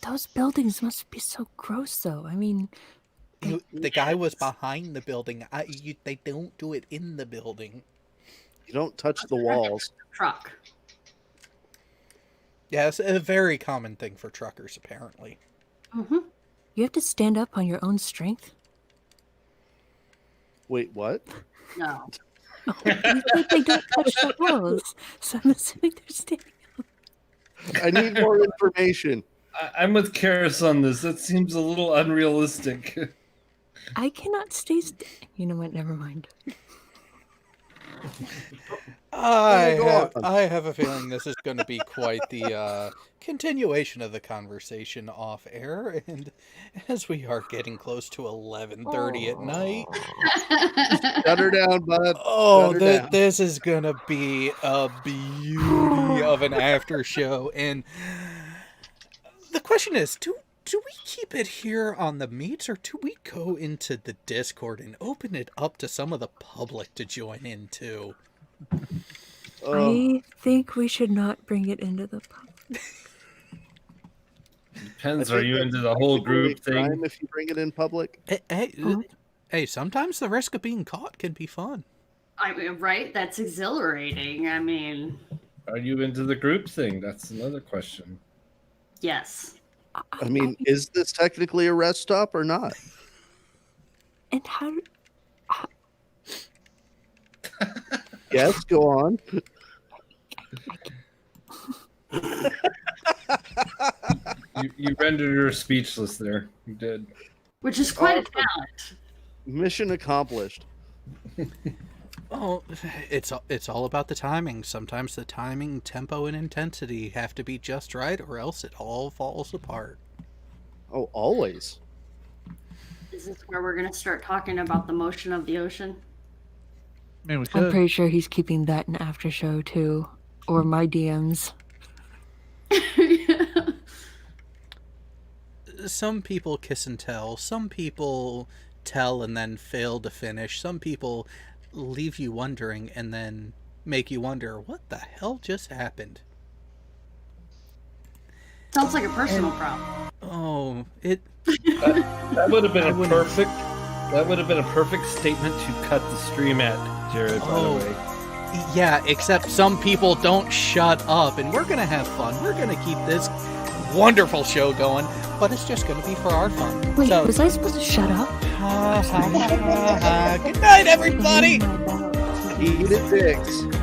Those buildings must be so gross, though. I mean, The guy was behind the building. They don't do it in the building. You don't touch the walls. Truck. Yeah, it's a very common thing for truckers, apparently. Mm-hmm. you have to stand up on your own strength. Wait, what? No. You think they don't touch the walls, so I'm assuming they're standing. I need more information. I'm with Karis on this. That seems a little unrealistic. I cannot stay. You know what? Never mind. I have a feeling this is going to be quite the continuation of the conversation off air, and as we are getting close to 11:30 at night. Shut her down, bud. Oh, Shut her down. this is going to be a beauty of an after show, and the question is, do we keep it here on the meets, or do we go into the Discord and open it up to some of the public to join in too? I think we should not bring it into the public. Depends. Are you into the whole group thing? If you bring it in public, Hey, sometimes the risk of being caught can be fun. I mean, right? That's exhilarating. I mean, Are you into the group thing? That's another question. yes. I mean, is this technically a rest stop or not? And how? Yes, go on. You rendered her speechless there. You did. Which is quite a talent. Mission accomplished. Oh, it's all about the timing. Sometimes the timing, tempo, and intensity have to be just right, or else it all falls apart. Oh, always. Is this where we're going to start talking about the motion of the ocean? I mean, we I'm could. pretty sure he's keeping that in after show too, or my DMs. Some people kiss and tell. Some people tell and then fail to finish. Some people leave you wondering and then make you wonder, what the hell just happened? Sounds like a personal problem. Oh, it... That would have been a perfect. That would have been a perfect statement to cut the stream at, Jared. By the way. Yeah, except some people don't shut up, and we're gonna have fun. We're gonna keep this wonderful show going, but it's just gonna be for our fun. Wait, So, was I supposed to shut up? good night, everybody. Eat it, dicks.